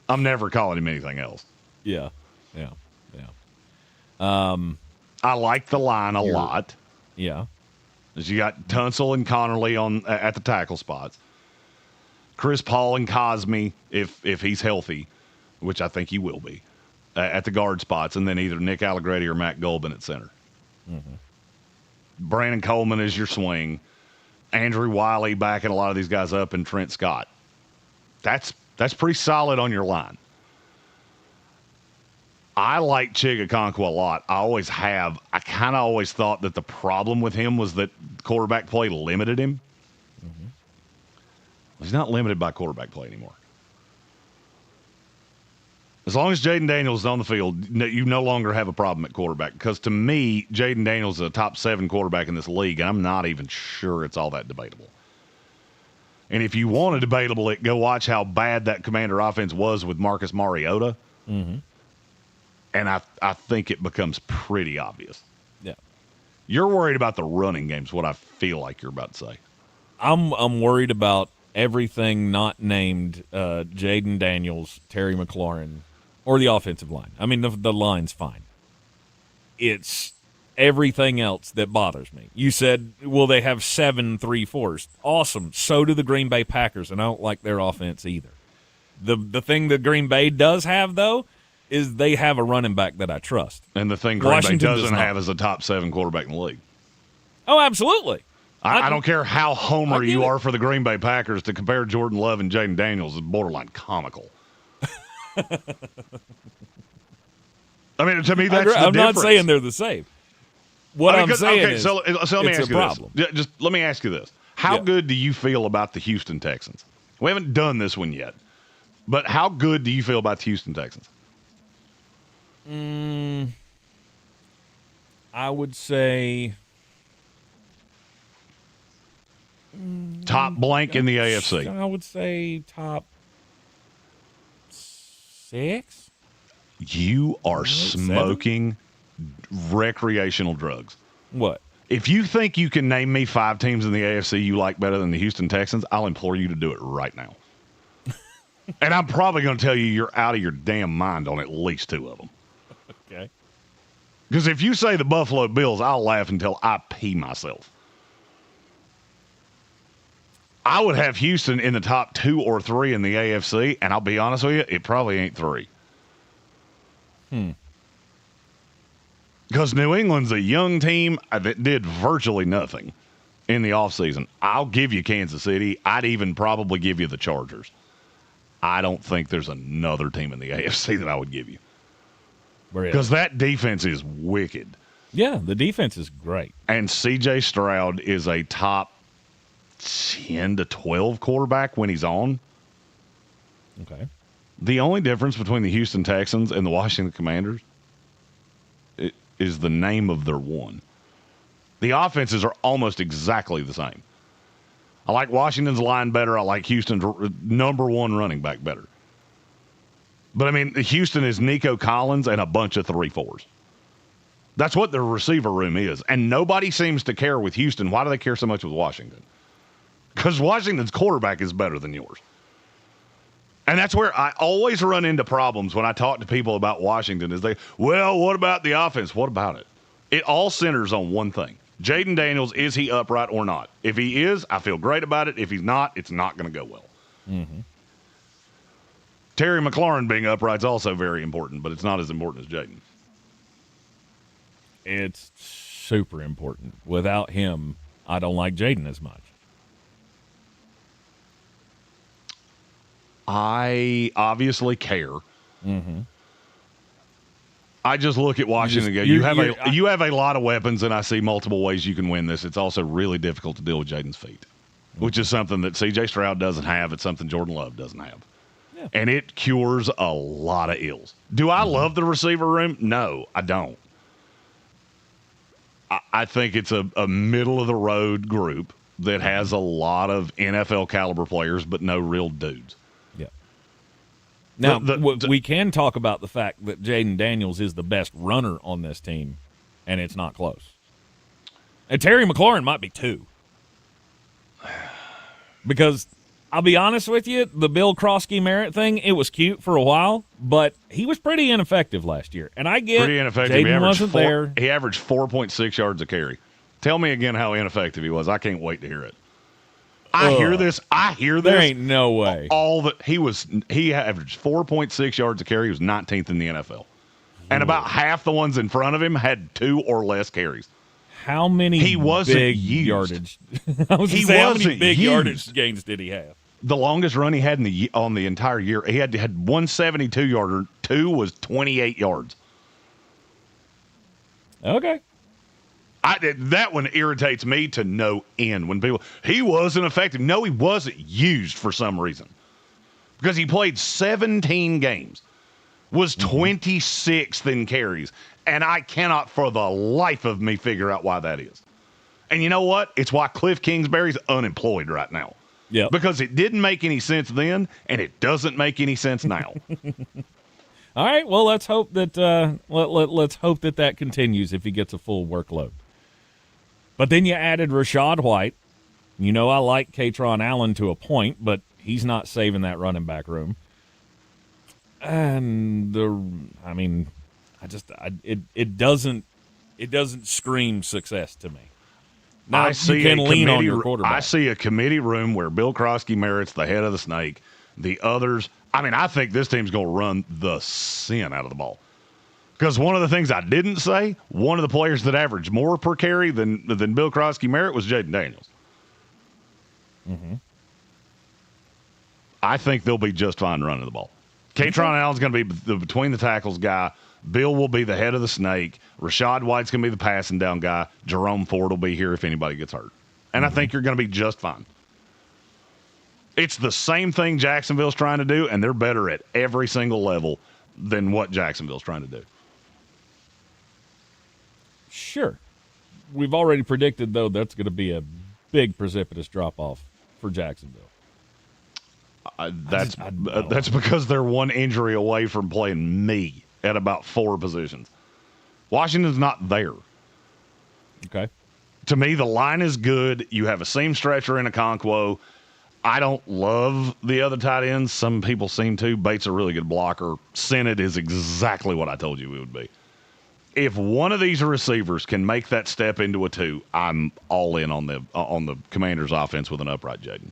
I'm never calling him anything else. Yeah. I like the line a lot. Yeah. You got Tunsil and Connerly at the tackle spots. Chris Paul and Cosme, if he's healthy, which I think he will be. at the guard spots, and then either Nick Allegretti or Matt Golban at center. Mm-hmm. Brandon Coleman is your swing. Andrew Wiley backing a lot of these guys up, and Trent Scott. That's pretty solid on your line. I like Chigakonkwa a lot. I always have. I kind of always thought that the problem with him was that quarterback play limited him. Mm-hmm. He's not limited by quarterback play anymore. As long as Jaden Daniels is on the field, you no longer have a problem at quarterback. Because to me, Jaden Daniels is a top 7 quarterback in this league, and I'm not even sure it's all that debatable. And if you want to debatable it, go watch how bad that Commander offense was with Marcus Mariota. Mm-hmm. And I think it becomes pretty obvious. Yeah. You're worried about the running games, what I feel like you're about to say. I'm worried about everything not named Jaden Daniels, Terry McLaurin, or the offensive line. I mean, the line's fine. It's everything else that bothers me. You said, will they have 7 3-4s? Awesome. So do the Green Bay Packers, and I don't like their offense either. The thing that Green Bay does have, though, is they have a running back that I trust. And the thing Green Bay doesn't have is a top 7 quarterback in the league. Oh, absolutely. I don't care how homer you are for the Green Bay Packers, to compare Jordan Love and Jaden Daniels is borderline comical. I mean, to me, that's the difference. I'm not saying they're the same. What I'm saying is so let me ask you problem. this. Just let me ask you this. How good do you feel about the Houston Texans? We haven't done this one yet, but how good do you feel about the Houston Texans? I would say top blank in the AFC. I would say top 6. You are smoking recreational drugs. What? If you think you can name me 5 teams in the AFC you like better than the Houston Texans, I'll implore you to do it right now. And I'm probably going to tell you you're out of your damn mind on at least 2 of them. Okay. Because if you say the Buffalo Bills, I'll laugh until I pee myself. I would have Houston in the top 2 or 3 in the AFC, and I'll be honest with you, it probably ain't 3. Because New England's a young team that did virtually nothing in the offseason. I'll give you Kansas City. I'd even probably give you the Chargers. I don't think there's another team in the AFC that I would give you. Because that defense is wicked. Yeah, the defense is great. And C.J. Stroud is a top 10 to 12 quarterback when he's on. Okay. The only difference between the Houston Texans and the Washington Commanders is the name of their one. The offenses are almost exactly the same. I like Washington's line better. I like Houston's number 1 running back better. But, I mean, Houston is Nico Collins and a bunch of 3-4s. That's what their receiver room is. And nobody seems to care with Houston. Why do they care so much with Washington? Because Washington's quarterback is better than yours. And that's where I always run into problems when I talk to people about Washington is what about the offense? What about it? It all centers on one thing. Jaden Daniels, is he upright or not? If he is, I feel great about it. If he's not, it's not going to go well. Mm-hmm. Terry McLaurin being upright is also very important, but it's not as important as Jaden. It's super important. Without him, I don't like Jaden as much. I obviously care. Mm-hmm. I just look at Washington and go, you have a lot of weapons, and I see multiple ways you can win this. It's also really difficult to deal with Jaden's feet, which is something that C.J. Stroud doesn't have. It's something Jordan Love doesn't have. Yeah. And it cures a lot of ills. Do I love the receiver room? No, I don't. I think it's a middle-of-the-road group that has a lot of NFL-caliber players, but no real dudes. Now, we can talk about the fact that Jaden Daniels is the best runner on this team, and it's not close. And Terry McLaurin might be 2. Because, I'll be honest with you, the Bill Krosky-Merritt thing, it was cute for a while, but he was pretty ineffective last year. And I get pretty ineffective. Jaden wasn't there. He averaged 4.6 yards a carry. Tell me again how ineffective he was. I can't wait to hear it. I hear this. There ain't no way. He averaged 4.6 yards a carry. He was 19th in the NFL. And about half the ones in front of him had 2 or less carries. How many he wasn't big used. Yardage? How many big yardage gains did he have? The longest run he had on the entire year, he had 172-yarder. 2 was 28 yards. Okay. That one irritates me to no end when people, he wasn't effective. No, he wasn't used for some reason. Because he played 17 games, was 26th in carries, and I cannot for the life of me figure out why that is. And you know what? It's why Cliff Kingsbury's unemployed right now. Yeah. Because it didn't make any sense then, and it doesn't make any sense now. All right. Well, let's hope that let's hope that continues if he gets a full workload. But then you added Rachaad White. You know I like Katron Allen to a point, but he's not saving that running back room. And it doesn't scream success to me. Now, you can lean on your quarterback. I see a committee room where Bill Krosky Merritt's the head of the snake. The others, I think this team's going to run the sin out of the ball. Because one of the things I didn't say, one of the players that averaged more per carry than Bill Krosky Merritt was Jaden Daniels. Mm-hmm. I think they'll be just fine running the ball. Katron Allen's going to be the between the tackles guy. Bill will be the head of the snake. Rachaad White's going to be the passing down guy. Jerome Ford will be here if anybody gets hurt. And I think you're going to be just fine. It's the same thing Jacksonville's trying to do, and they're better at every single level than what Jacksonville's trying to do. Sure. We've already predicted, though, that's going to be a big precipitous drop-off for Jacksonville. That's because they're one injury away from playing me at about 4 positions. Washington's not there. Okay. To me, the line is good. You have a seam stretcher and a Conquo. I don't love the other tight ends. Some people seem to. Bates a really good blocker. Sennett is exactly what I told you it would be. If one of these receivers can make that step into a 2, I'm all in on the Commanders' offense with an upright Jaden.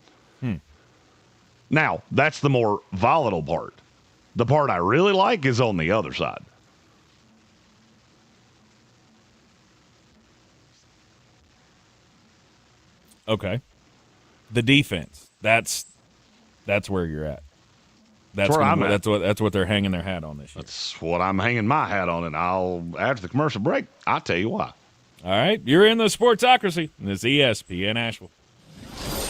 Now, that's the more volatile part. The part I really like is on the other side. Okay. The defense. That's where you're at. That's what they're hanging their hat on this year. That's what I'm hanging my hat on, and after the commercial break, I'll tell you why. All right. You're in the Sportsocracy. This is ESPN Asheville.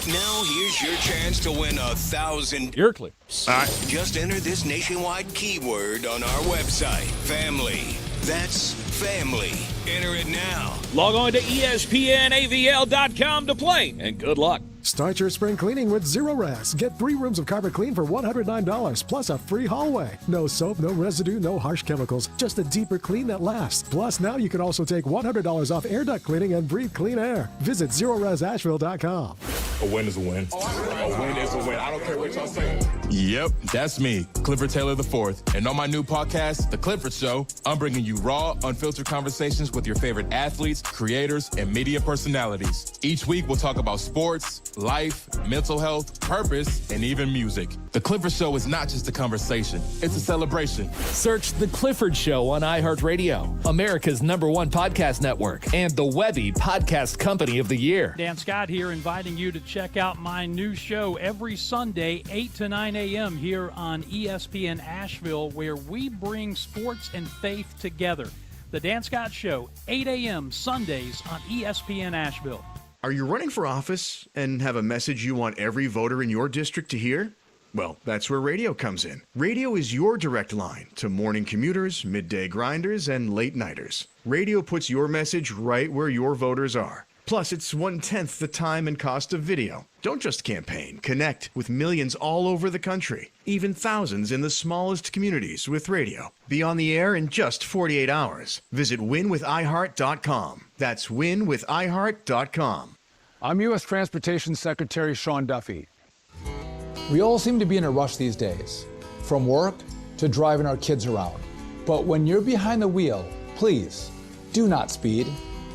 Now here's your chance to win 1,000. You're clear. All right. Just enter this nationwide keyword on our website. Family. That's family. Enter it now. Log on to ESPNAVL.com to play, and good luck. Start your spring cleaning with Zero Res. Get 3 rooms of carpet clean for $109 plus a free hallway. No soap, no residue, no harsh chemicals. Just a deeper clean that lasts. Plus, now you can also take $100 off air duct cleaning and breathe clean air. Visit ZeroResAsheville.com. A win is a win. A win is a win. I don't care what y'all say. Yep, that's me, Clifford Taylor IV. And on my new podcast, The Clifford Show, I'm bringing you raw, unfiltered conversations with your favorite athletes, creators, and media personalities. Each week, we'll talk about sports, life, mental health, purpose, and even music. The Clifford Show is not just a conversation, it's a celebration. Search The Clifford Show on iHeart Radio, America's #1 podcast network, and the Webby Podcast Company of the Year. Dan Scott here, inviting you to check out my new show every Sunday, 8 to 9 a.m. here on ESPN Asheville, where we bring sports and faith together. The Dan Scott Show, 8 a.m. Sundays on ESPN Asheville. Are you running for office and have a message you want every voter in your district to hear? Well, that's where radio comes in. Radio is your direct line to morning commuters, midday grinders, and late nighters. Radio puts your message right where your voters are. Plus, it's 1/10 the time and cost of video. Don't just campaign. Connect with millions all over the country, even thousands in the smallest communities with radio. Be on the air in just 48 hours. Visit winwithiheart.com. That's winwithiheart.com. I'm U.S. Transportation Secretary Sean Duffy. We all seem to be in a rush these days, from work to driving our kids around. But when you're behind the wheel, please do not speed.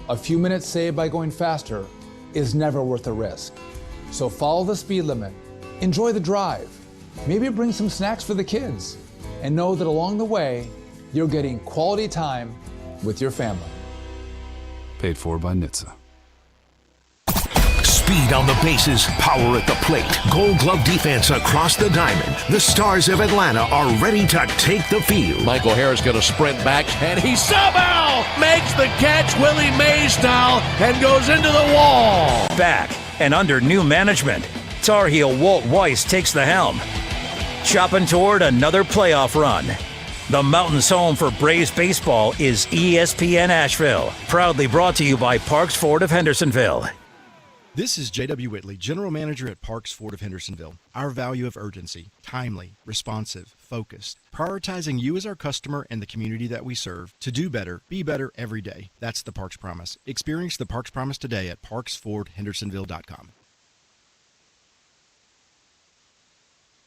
A few minutes saved by going faster is never worth the risk. So follow the speed limit, enjoy the drive, maybe bring some snacks for the kids, and know that along the way, you're getting quality time with your family. Paid for by NHTSA. Speed on the bases, power at the plate, Gold Glove defense across the diamond. The Stars of Atlanta are ready to take the field. Michael Harris going to sprint back, and he somehow makes the catch Willie Mays style and goes into the wall. Back and under new management, Tar Heel Walt Weiss takes the helm, chopping toward another playoff run. The Mountain's home for Braves baseball is ESPN Asheville, proudly brought to you by Parks Ford of Hendersonville. This is J.W. Whitley, General Manager at Parks Ford of Hendersonville. Our value of urgency, timely, responsive, focused, prioritizing you as our customer and the community that we serve to do better, be better every day. That's the Parks Promise. Experience the Parks Promise today at parksfordhendersonville.com.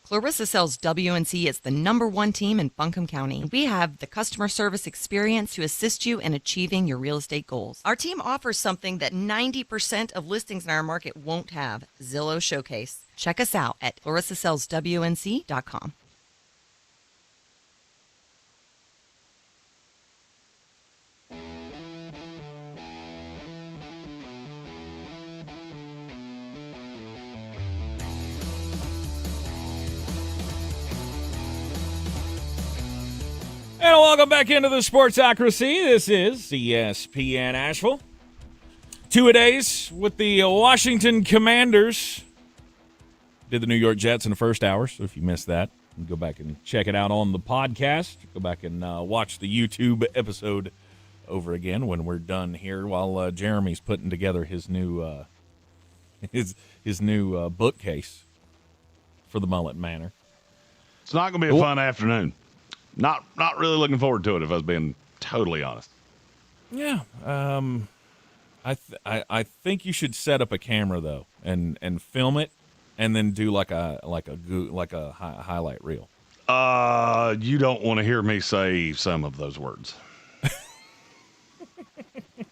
Clarissa sells WNC as the #1 team in Buncombe County. We have the customer service experience to assist you in achieving your real estate goals. Our team offers something that 90% of listings in our market won't have: Zillow Showcase. Check us out at clarissasellswnc.com. And welcome back into the Sportsocracy. This is ESPN Asheville. Two-a-days with the Washington Commanders. Did the New York Jets in the first hour, so if you missed that, you can go back and check it out on the podcast. Go back and watch the YouTube episode over again when we're done here while Jeremy's putting together his new his new bookcase for the Mullet Manor. It's not going to be a fun afternoon. Not really looking forward to it, if I was being totally honest. Yeah, I think you should set up a camera though and film it, and then do like a highlight reel. You don't want to hear me say some of those words.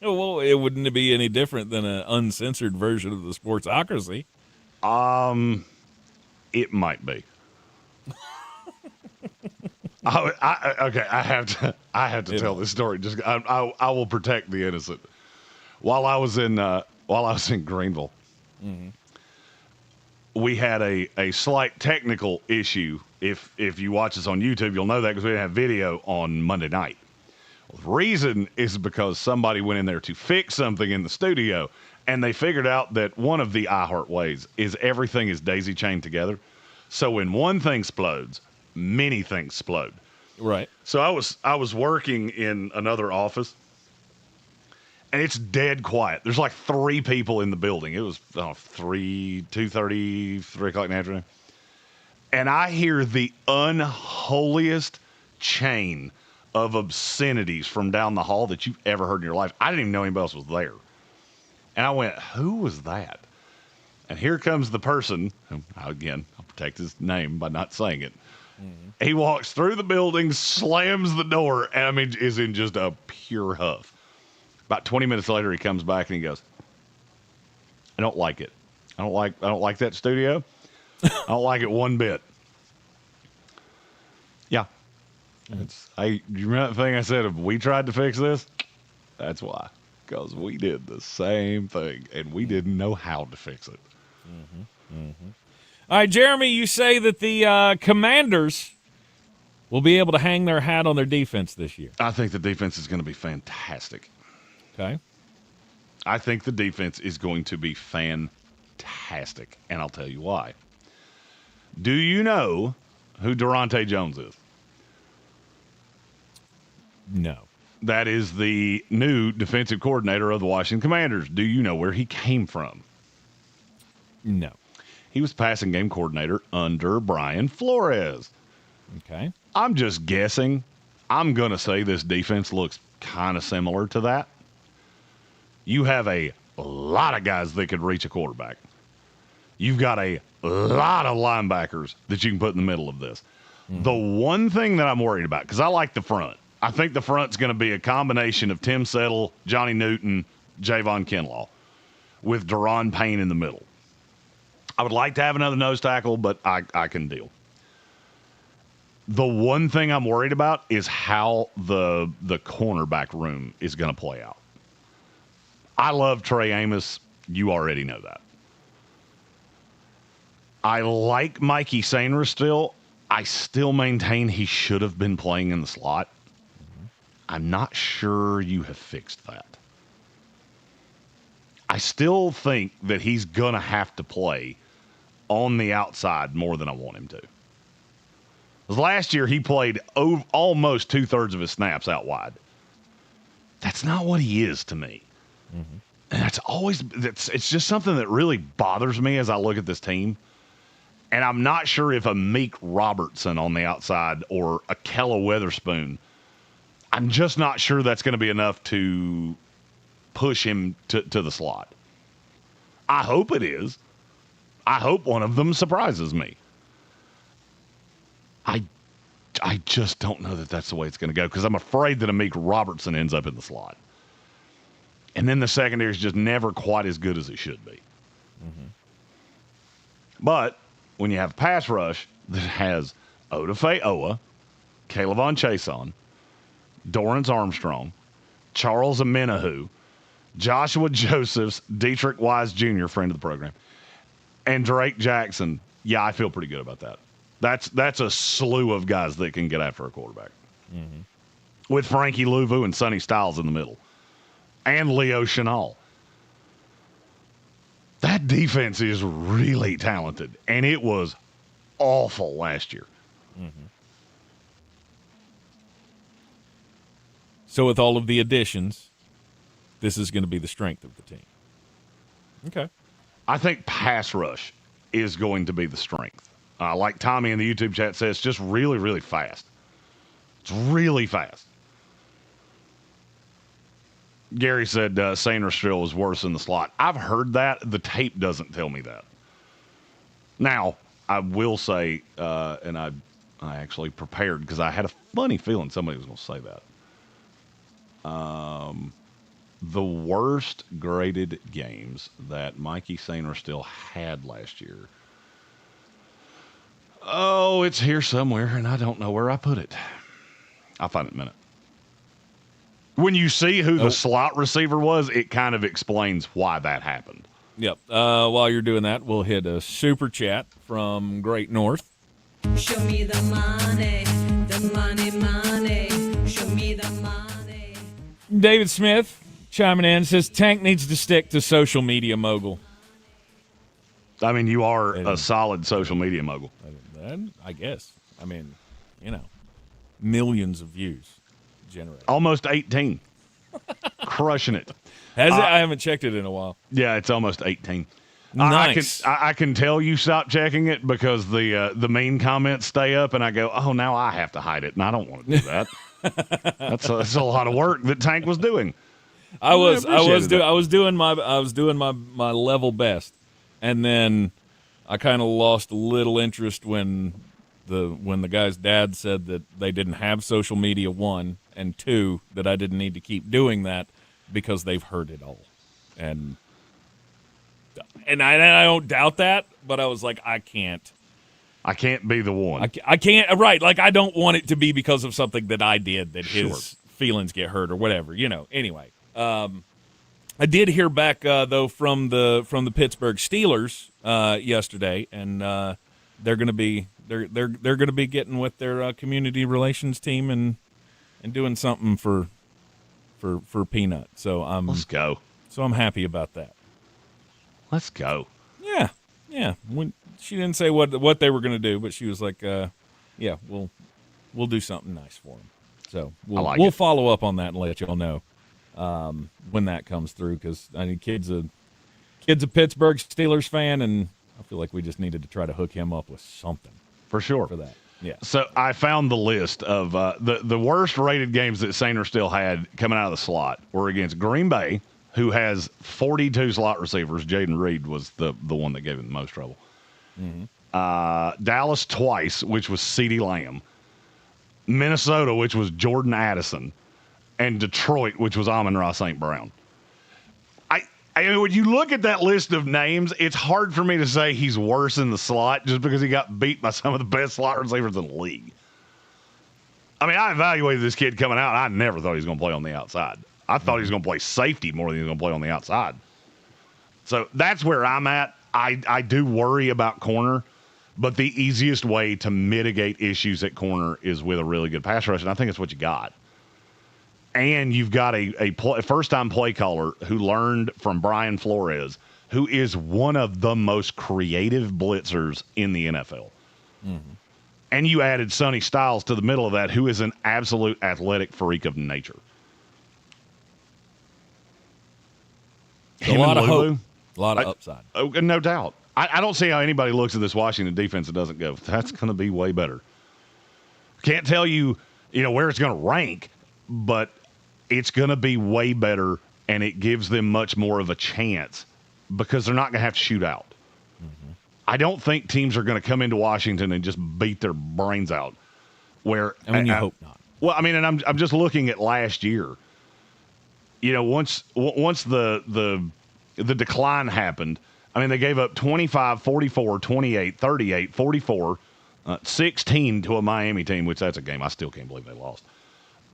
Well, it wouldn't be any different than an uncensored version of the Sportsocracy. It might be. Okay, I have to tell this story. Just I will protect the innocent. While I was in Greenville, we had a slight technical issue. If you watch us on YouTube, you'll know that because we didn't have video on Monday night. Well, the reason is because somebody went in there to fix something in the studio, and they figured out that one of the iHeart ways is everything is daisy chained together. So when one thing explodes, many things explode. Right. So I was working in another office, and it's dead quiet. There's like 3 people in the building. It was 2:30, 3 o'clock in the afternoon. And I hear the unholiest chain of obscenities from down the hall that you've ever heard in your life. I didn't even know anybody else was there. And I went, who was that? And here comes the person, who, again, I'll protect his name by not saying it. He walks through the building, slams the door, and I mean, is in just a pure huff. About 20 minutes later, he comes back and he goes, I don't like it. I don't like that studio. I don't like it one bit. Yeah. You remember that thing I said, if we tried to fix this? That's why. Because we did the same thing, and we didn't know how to fix it. All right, Jeremy, you say that the Commanders will be able to hang their hat on their defense this year. I think the defense is going to be fantastic. Okay. I think the defense is going to be fantastic, and I'll tell you why. Do you know who Durante Jones is? No. That is the new defensive coordinator of the Washington Commanders. Do you know where he came from? No. He was passing game coordinator under Brian Flores. Okay. I'm just guessing. I'm going to say this defense looks kind of similar to that. You have a lot of guys that could reach a quarterback. You've got a lot of linebackers that you can put in the middle of this. Mm-hmm. The one thing that I'm worried about, because I like the front. I think the front's going to be a combination of Tim Settle, Johnny Newton, Javon Kinlaw, with Deron Payne in the middle. I would like to have another nose tackle, but I can deal. The one thing I'm worried about is how the cornerback room is going to play out. I love Trey Amos. You already know that. I like Mikey Sainer still. I still maintain he should have been playing in the slot. I'm not sure you have fixed that. I still think that he's going to have to play on the outside more than I want him to. Because last year he played almost 2/3 of his snaps out wide. That's not what he is to me. And it's just something that really bothers me as I look at this team. And I'm not sure if a Meek Robertson on the outside or a Kella Weatherspoon, I'm just not sure that's going to be enough to push him to the slot. I hope it is. I hope one of them surprises me. I just don't know that that's the way it's going to go because I'm afraid that a Meek Robertson ends up in the slot. And then the secondary is just never quite as good as it should be. But when you have a pass rush that has Odafe Owa, Calevon Chason, Dorrance Armstrong, Charles Amenahu, Joshua Josephs, Dietrich Wise Jr., friend of the program, and Drake Jackson, yeah, I feel pretty good about that. That's a slew of guys that can get after a quarterback. With Frankie Louvu and Sonny Styles in the middle. And Leo Chenal. That defense is really talented, and it was awful last year. So with all of the additions, this is going to be the strength of the team. Okay. I think pass rush is going to be the strength. Like Tommy in the YouTube chat says, just really, really fast. It's really fast. Gary said Sainrisville was worse in the slot. I've heard that. The tape doesn't tell me that. Now, I will say, and I actually prepared because I had a funny feeling somebody was going to say that. The worst graded games that Mikey Sainrisville had last year. Oh, it's here somewhere, and I don't know where I put it. I'll find it in a minute. When you see who the slot receiver was, it kind of explains why that happened. Yep. While you're doing that, we'll hit a super chat from Great North. Show me the money, money. Show me the money. David Smith chiming in says Tank needs to stick to social media mogul. I mean, you are a solid social media mogul. I guess. I mean, millions of views generated. Almost 18. Crushing it. Has it? I haven't checked it in a while. Yeah, it's almost 18. Nice. I can tell you stop checking it because the mean comments stay up, and I go, oh, now I have to hide it, and I don't want to do that. That's a lot of work that Tank was doing. I was doing my level best, and then I kind of lost a little interest when the guy's dad said that they didn't have social media, 1, and 2, that I didn't need to keep doing that because they've heard it all. And I don't doubt that, but I was like, I can't be the one. I can't, right, like I don't want it to be because of something that I did that his feelings get hurt or whatever, Anyway, I did hear back though from the Pittsburgh Steelers yesterday, and they're going to be getting with their community relations team and doing something for Peanut. So let's go. So I'm happy about that. Let's go. Yeah. When she didn't say what they were going to do, but she was like, "Yeah, we'll do something nice for them." So we'll follow up on that and let y'all know when that comes through, because I mean, kid's a Pittsburgh Steelers fan, and I feel like we just needed to try to hook him up with something for sure for that. Yeah. So I found the list of the worst rated games that Sainer still had coming out of the slot were against Green Bay, who has 42 slot receivers. Jaden Reed was the one that gave him the most trouble. Dallas twice, which was CeeDee Lamb. Minnesota, which was Jordan Addison. And Detroit, which was Amon-Ra St. Brown. I mean, when you look at that list of names, it's hard for me to say he's worse in the slot just because he got beat by some of the best slot receivers in the league. I mean, I evaluated this kid coming out. I never thought he was going to play on the outside. I thought he was going to play safety more than he was going to play on the outside. So that's where I'm at. I do worry about corner, but the easiest way to mitigate issues at corner is with a really good pass rush, and I think it's what you got. And you've got a first-time play caller who learned from Brian Flores, who is one of the most creative blitzers in the NFL. Mm-hmm. And you added Sonny Styles to the middle of that, who is an absolute athletic freak of nature. A lot of hope. A lot of upside. Oh, no doubt. I don't see how anybody looks at this Washington defense and doesn't go, that's going to be way better. Can't tell you, where it's going to rank, but it's going to be way better, and it gives them much more of a chance because they're not going to have to shoot out. Mm-hmm. I don't think teams are going to come into Washington and just beat their brains out. You hope not. Well, and I'm just looking at last year. Once the decline happened, they gave up 25, 44, 28, 38, 44, 16 to a Miami team, which that's a game I still can't believe they lost.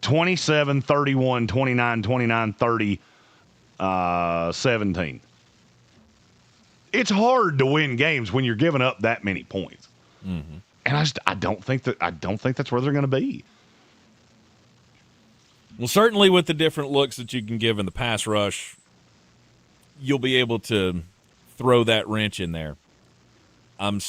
27, 31, 29, 29, 30, 17. It's hard to win games when you're giving up that many points. Mm-hmm. And I don't think that's where they're going to be. Well, certainly with the different looks that you can give in the pass rush, you'll be able to throw that wrench in there. I'm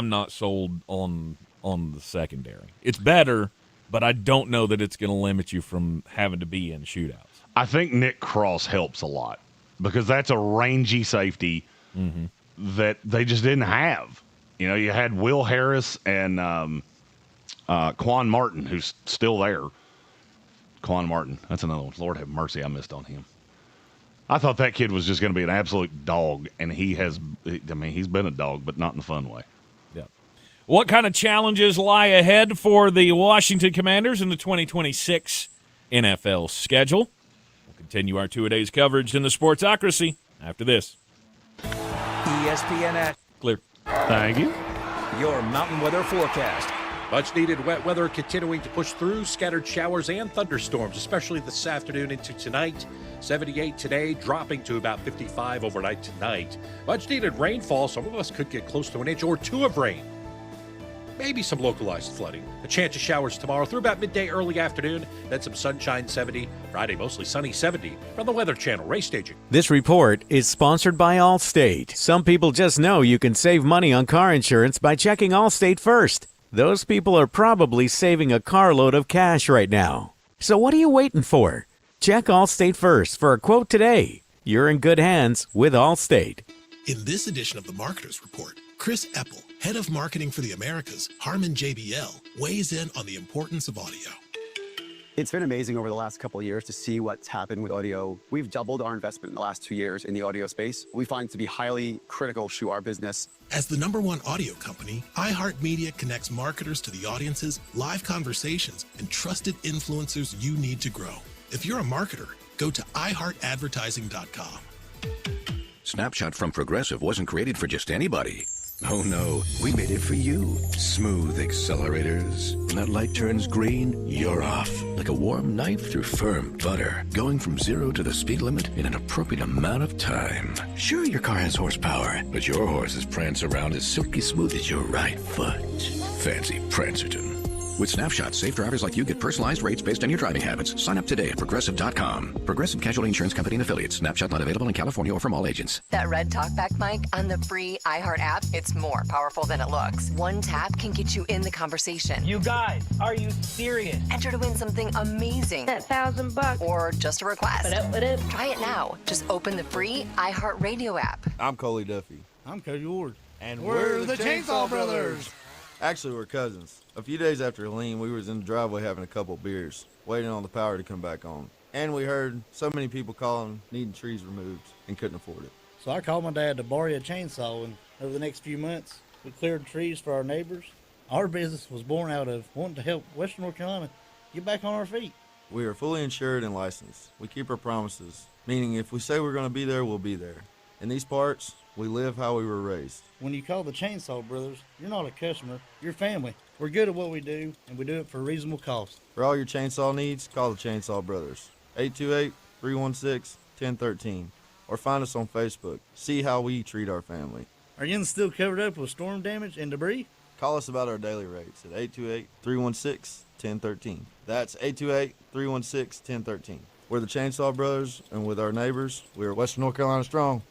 not sold on the secondary. It's better, but I don't know that it's going to limit you from having to be in shootouts. I think Nick Cross helps a lot because that's a rangy safety that they just didn't have. You had Will Harris and Quan Martin, who's still there. Quan Martin, that's another one. Lord have mercy, I missed on him. I thought that kid was just going to be an absolute dog, and he's been a dog, but not in a fun way. Yeah. What kind of challenges lie ahead for the Washington Commanders in the 2026 NFL schedule? We'll continue our two-a-days coverage in the Sportsocracy after this. ESPN at Clear. Thank you. Your mountain weather forecast. Much needed wet weather continuing to push through. Scattered showers and thunderstorms, especially this afternoon into tonight. 78 today, dropping to about 55 overnight tonight. Much needed rainfall. Some of us could get close to an inch or two of rain. Maybe some localized flooding. A chance of showers tomorrow through about midday, early afternoon. Then some sunshine, 70. Friday, mostly sunny, 70. From the Weather Channel, race staging. This report is sponsored by Allstate. Some people just know you can save money on car insurance by checking Allstate first. Those people are probably saving a carload of cash right now. So what are you waiting for? Check Allstate first for a quote today. You're in good hands with Allstate. In this edition of the Marketers Report, Chris Eppel, head of marketing for the Americas, Harman JBL, weighs in on the importance of audio. It's been amazing over the last couple of years to see what's happened with audio. We've doubled our investment in the last 2 years in the audio space. We find it to be highly critical to our business. As the #1 audio company, iHeart Media connects marketers to the audiences, live conversations, and trusted influencers you need to grow. If you're a marketer, go to iHeartAdvertising.com. Snapshot from Progressive wasn't created for just anybody. Oh no, we made it for you. Smooth accelerators. When that light turns green, you're off. Like a warm knife through firm butter. Going from 0 to the speed limit in an appropriate amount of time. Sure, your car has horsepower, but your horses prance around as silky smooth as your right foot. Fancy Prancerton. With Snapshot, safe drivers like you get personalized rates based on your driving habits. Sign up today at Progressive.com. Progressive Casualty Insurance Company and Affiliates. Snapshot not available in California or from all agents. That red talkback mic on the free iHeart app, it's more powerful than it looks. One tap can get you in the conversation. You guys, are you serious? Enter to win something amazing. That $1,000. Or just a request. What up? Try it now. Just open the free iHeart Radio app. I'm Coley Duffy. I'm Cody Ward. And we're the Chainsaw Brothers. Actually, we're cousins. A few days after Helene, we was in the driveway having a couple beers, waiting on the power to come back on. And we heard so many people calling, needing trees removed, and couldn't afford it. So I called my dad to borrow a chainsaw, and over the next few months, we cleared trees for our neighbors. Our business was born out of wanting to help Western North Carolina get back on our feet. We are fully insured and licensed. We keep our promises, meaning if we say we're going to be there, we'll be there. In these parts, We live how we were raised. When you call the Chainsaw Brothers, you're not a customer, you're family. We're good at what we do, and we do it for a reasonable cost. For all your chainsaw needs, call the Chainsaw Brothers. 828-316-1013. Or find us on Facebook. See how we treat our family. Are you still covered up with storm damage and debris? Call us about our daily rates at 828-316-1013. That's 828-316-1013. We're the Chainsaw Brothers, and with our neighbors, we're Western North Carolina strong.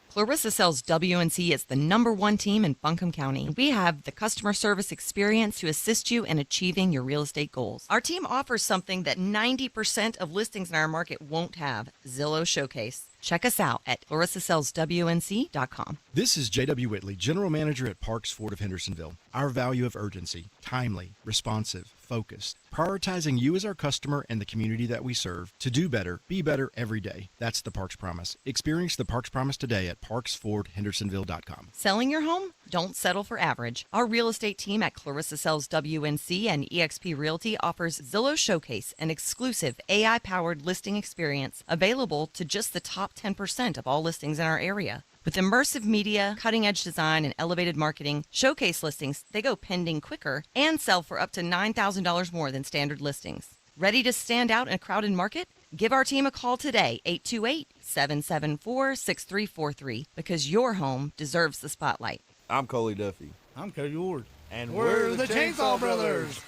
Clarissa sells WNC as the #1 team in Buncombe County. We have the customer service experience to assist you in achieving your real estate goals. Our team offers something that 90% of listings in our market won't have: Zillow Showcase. Check us out at clarissasellswnc.com. This is J.W. Whitley, General Manager at Parks Ford of Hendersonville. Our value of urgency, timely, responsive, focused, prioritizing you as our customer and the community that we serve to do better, be better every day. That's the Parks Promise. Experience the Parks Promise today at parksfordhendersonville.com. Selling your home? Don't settle for average. Our real estate team at Clarissa Sells WNC and eXp Realty offers Zillow Showcase, an exclusive AI-powered listing experience available to just the top 10% of all listings in our area. With immersive media, cutting-edge design, and elevated marketing, Showcase listings, they go pending quicker and sell for up to $9,000 more than standard listings. Ready to stand out in a crowded market? Give our team a call today, 828-774-6343, because your home deserves the spotlight. I'm Coley Duffy. I'm Cody Ward. And we're the Chainsaw Brothers.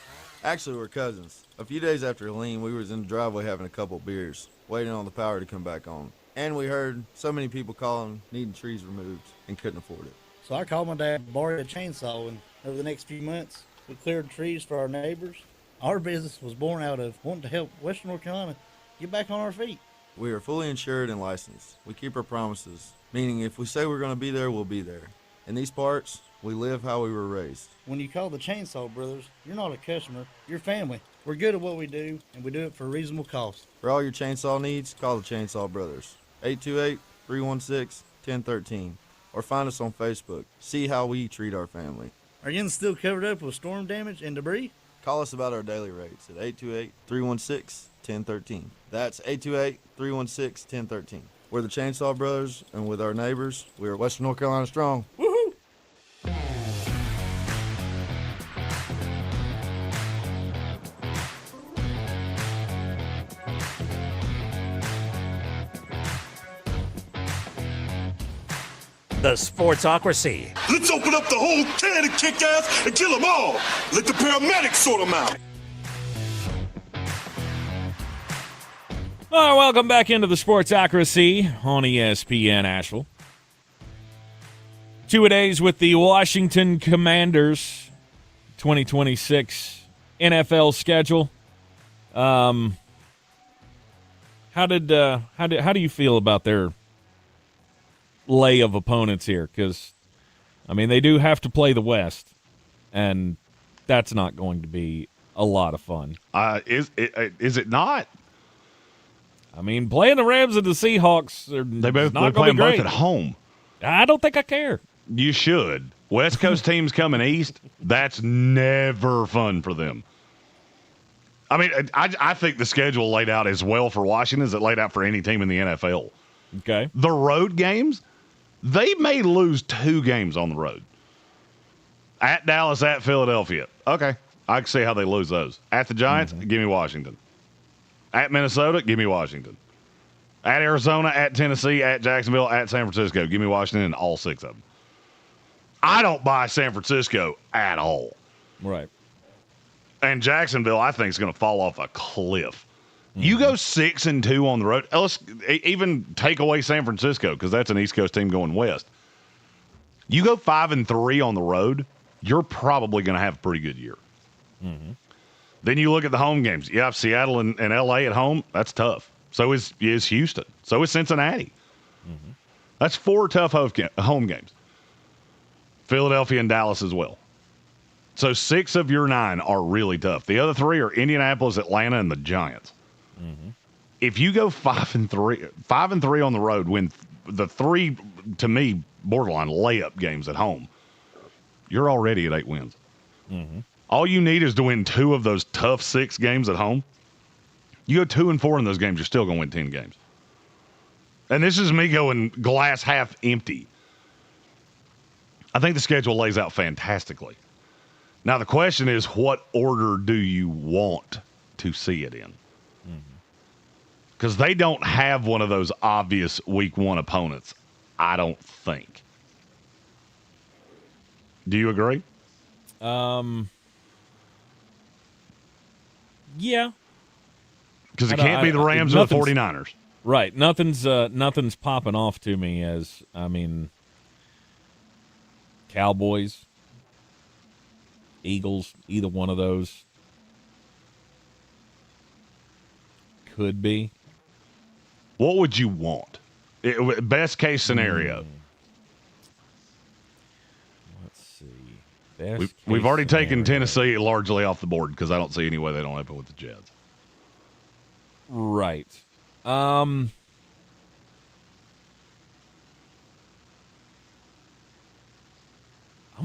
Actually, we're cousins. A few days after Helene, we was in the driveway having a couple beers, waiting on the power to come back on. And we heard so many people calling, needing trees removed, and couldn't afford it. So I called my dad to borrow a chainsaw, and over the next few months, we cleared trees for our neighbors. Our business was born out of wanting to help Western North Carolina get back on our feet. We are fully insured and licensed. We keep our promises, meaning if we say we're going to be there, we'll be there. In these parts, we live how we were raised. When you call the Chainsaw Brothers, you're not a customer, you're family. We're good at what we do, and we do it for a reasonable cost. For all your chainsaw needs, call the Chainsaw Brothers. 828-316-1013. Or find us on Facebook. See how we treat our family. Are you still covered up with storm damage and debris? Call us about our daily rates at 828-316-1013. That's 828-316-1013. We're the Chainsaw Brothers, and with our neighbors, we're Western North Carolina strong. Woohoo! The Sportsocracy. Let's open up the whole can of kick ass and kill them all. Let the paramedics sort them out. All right, welcome back into the Sportsocracy on ESPN Asheville. Two-a-days with the Washington Commanders 2026 NFL schedule. How do you feel about their lay of opponents here? Because, I mean, they do have to play the West, and that's not going to be a lot of fun. Is it not? I mean, playing the Rams and the Seahawks, they're playing both at home. I don't think I care. You should. West Coast teams coming east, that's never fun for them. I mean, I think the schedule laid out as well for Washington as it laid out for any team in the NFL. Okay. The road games, they may lose 2 games on the road. At Dallas, at Philadelphia. Okay, I can see how they lose those. At the Giants, give me Washington. At Minnesota, give me Washington. At Arizona, at Tennessee, at Jacksonville, at San Francisco, give me Washington in all 6 of them. I don't buy San Francisco at all. Right. And Jacksonville, I think, is going to fall off a cliff. You go 6-2 on the road. Let's even take away San Francisco because that's an East Coast team going west. You go 5-3 on the road, you're probably going to have a pretty good year. Mm-hmm. Then you look at the home games. You have Seattle and L.A. at home. That's tough. So is Houston. So is Cincinnati. Mm-hmm. That's 4 tough home games. Philadelphia and Dallas as well. So 6 of your 9 are really tough. The other 3 are Indianapolis, Atlanta, and the Giants. Mm-hmm. If you go 5-3 on the road, win the 3, to me, borderline layup games at home, you're already at 8 wins. Mm-hmm. All you need is to win 2 of those tough 6 games at home. You go 2-4 in those games, you're still going to win 10 games. And this is me going glass half empty. I think the schedule lays out fantastically. Now, the question is, what order do you want to see it in? Because they don't have one of those obvious week one opponents, I don't think. Do you agree? Yeah. Because it can't be the Rams or the 49ers. Right. Nothing's popping off to me as, Cowboys, Eagles, either one of those could be. What would you want? Best case scenario. Let's see. We've already taken Tennessee largely off the board because I don't see any way they don't open with the Jets. Right. I'm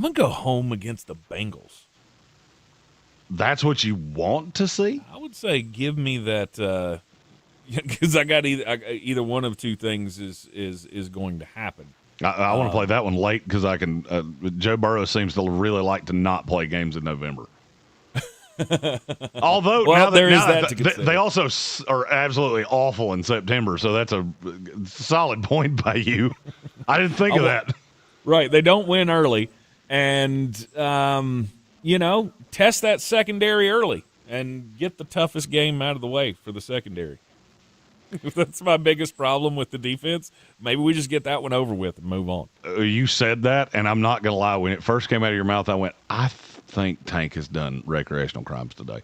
going to go home against the Bengals. That's what you want to see? I would say give me that because I got either one of two things is going to happen. I want to play that one late because I can. Joe Burrow seems to really like to not play games in November. Although well, they also are absolutely awful in September, so that's a solid point by you. I didn't think of that. Right, they don't win early, and test that secondary early and get the toughest game out of the way for the secondary. That's my biggest problem with the defense. Maybe we just get that one over with and move on. You said that, and I'm not going to lie. When it first came out of your mouth, I went, I think Tank has done recreational crimes today.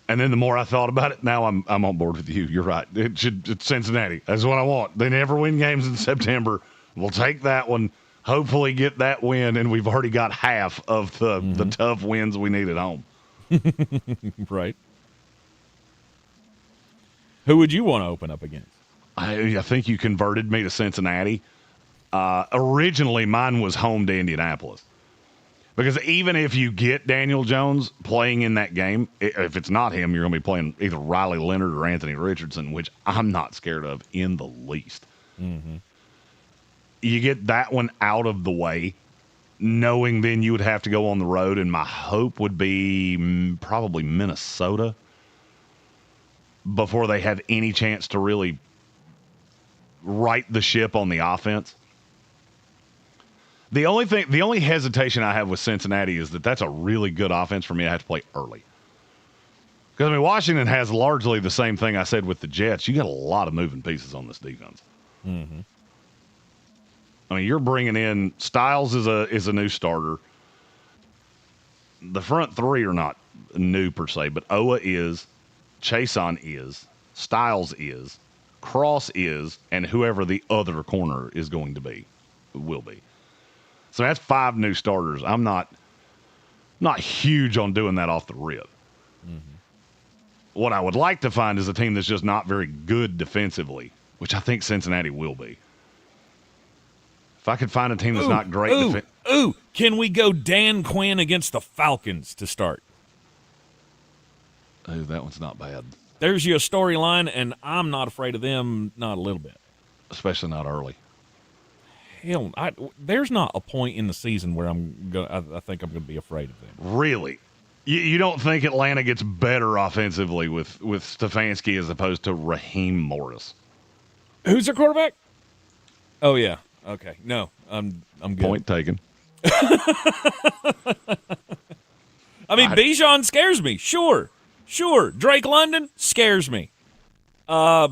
And then the more I thought about it, now I'm on board with you. You're right. It's Cincinnati. That's what I want. They never win games in September. We'll take that one, hopefully get that win, and we've already got half of the tough wins we need at home. Right. Who would you want to open up against? I think you converted me to Cincinnati. Originally, mine was home to Indianapolis. Because even if you get Daniel Jones playing in that game, if it's not him, you're going to be playing either Riley Leonard or Anthony Richardson, which I'm not scared of in the least. Mm-hmm. You get that one out of the way, knowing then you would have to go on the road, and my hope would be probably Minnesota before they have any chance to really right the ship on the offense. The only hesitation I have with Cincinnati is that's a really good offense for me. I have to play early. Because, Washington has largely the same thing I said with the Jets. You got a lot of moving pieces on this defense. Mm-hmm. You're bringing in Styles is a new starter. The front three are not new per se, but Owa is, Chason is, Styles is, Cross is, and whoever the other corner is going to be, will be. So that's 5 new starters. I'm not huge on doing that off the rip. Mm-hmm. What I would like to find is a team that's just not very good defensively, which I think Cincinnati will be. If I could find a team that's not great. Can we go Dan Quinn against the Falcons to start? Oh, that one's not bad. There's your storyline, and I'm not afraid of them, not a little bit. Especially not early. Hell, there's not a point in the season where I think I'm going to be afraid of them. Really? You don't think Atlanta gets better offensively with Stefanski as opposed to Raheem Morris? Who's their quarterback? Oh, yeah. Okay. No, I'm good. Point taken. Bijan scares me. Sure. Drake London scares me. I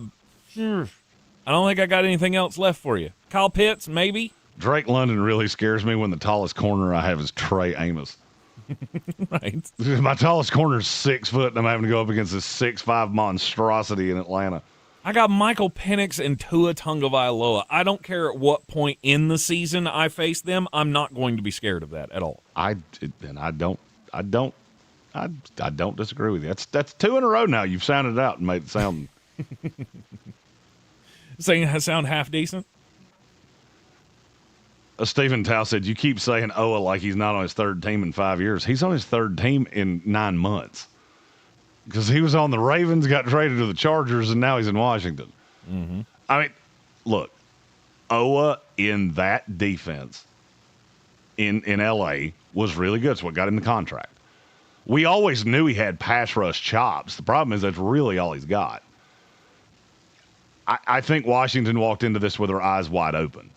don't think I got anything else left for you. Kyle Pitts, maybe. Drake London really scares me when the tallest corner I have is Trey Amos. Right. My tallest corner is 6 foot, and I'm having to go up against this 6'5" monstrosity in Atlanta. I got Michael Penix and Tua Tagovailoa. I don't care at what point in the season I face them. I'm not going to be scared of that at all. I don't disagree with you. That's 2 in a row now. You've sounded it out and made it sound. Saying I sound half decent. Stephen Tao said, you keep saying Owa like he's not on his 3rd team in 5 years. He's on his 3rd team in 9 months. Because he was on the Ravens, got traded to the Chargers, and now he's in Washington. Mm-hmm. Look, Owa in that defense in L.A. was really good. It's what got him the contract. We always knew he had pass rush chops. The problem is that's really all he's got. I think Washington walked into this with their eyes wide open.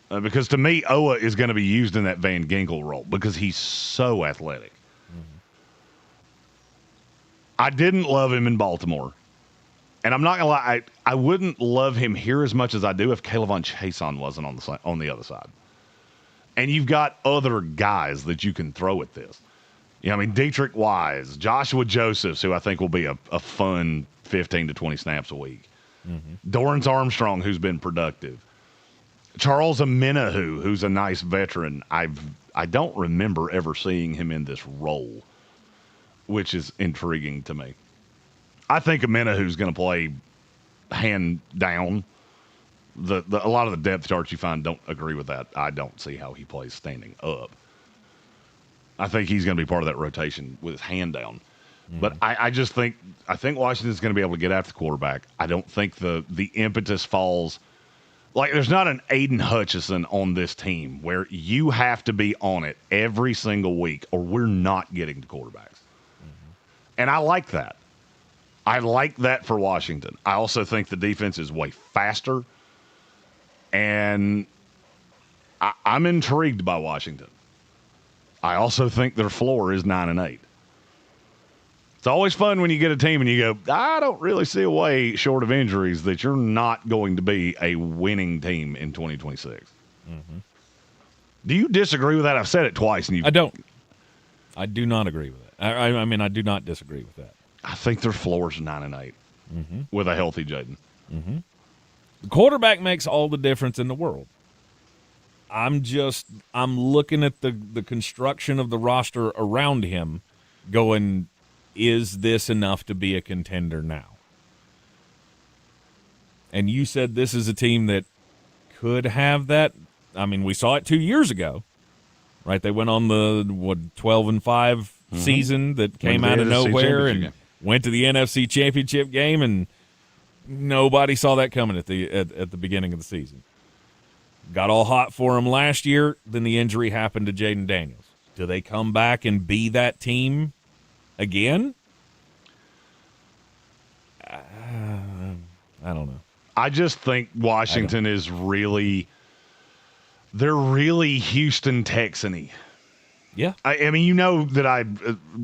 Because to me, Oa is going to be used in that Van Ginkel role because he's so athletic. Mm-hmm. I didn't love him in Baltimore. And I'm not going to lie, I wouldn't love him here as much as I do if Kayvon Chason wasn't on the other side. And you've got other guys that you can throw at this. You know, I mean, Dietrich Wise, Joshua Josephs, who I think will be a fun 15 to 20 snaps a week. Mm-hmm. Dorrance Armstrong, who's been productive. Charles Amenahu, who's a nice veteran. I don't remember ever seeing him in this role, which is intriguing to me. I think Amenahu's going to play hand down. A lot of the depth charts you find don't agree with that. I don't see how he plays standing up. I think he's going to be part of that rotation with his hand down. Mm-hmm. But I think Washington's going to be able to get after the quarterback. I don't think the impetus falls. Like, there's not an Aiden Hutchinson on this team where you have to be on it every single week or we're not getting to quarterbacks. Mm-hmm. And I like that. I like that for Washington. I also think the defense is way faster. And I'm intrigued by Washington. I also think their floor is 9-8. It's always fun when you get a team and you go, I don't really see a way, short of injuries, that you're not going to be a winning team in 2026. Mm-hmm. Do you disagree with that? I've said it twice. And I don't. I do not agree with that. I mean, I do not disagree with that. I think their floor is 9-8 mm-hmm. with a healthy Jaden. Mm-hmm. The quarterback makes all the difference in the world. I'm looking at the construction of the roster around him going, is this enough to be a contender now? And you said this is a team that could have that. I mean, we saw it 2 years ago, right? They went on the 12-5 mm-hmm. season that came out of nowhere and went to the NFC Championship game, and nobody saw that coming at the beginning of the season. Got all hot for them last year, then the injury happened to Jaden Daniels. Do they come back and be that team again? I don't know. I just think Washington is they're really Houston Texan-y. Yeah. I mean, you know that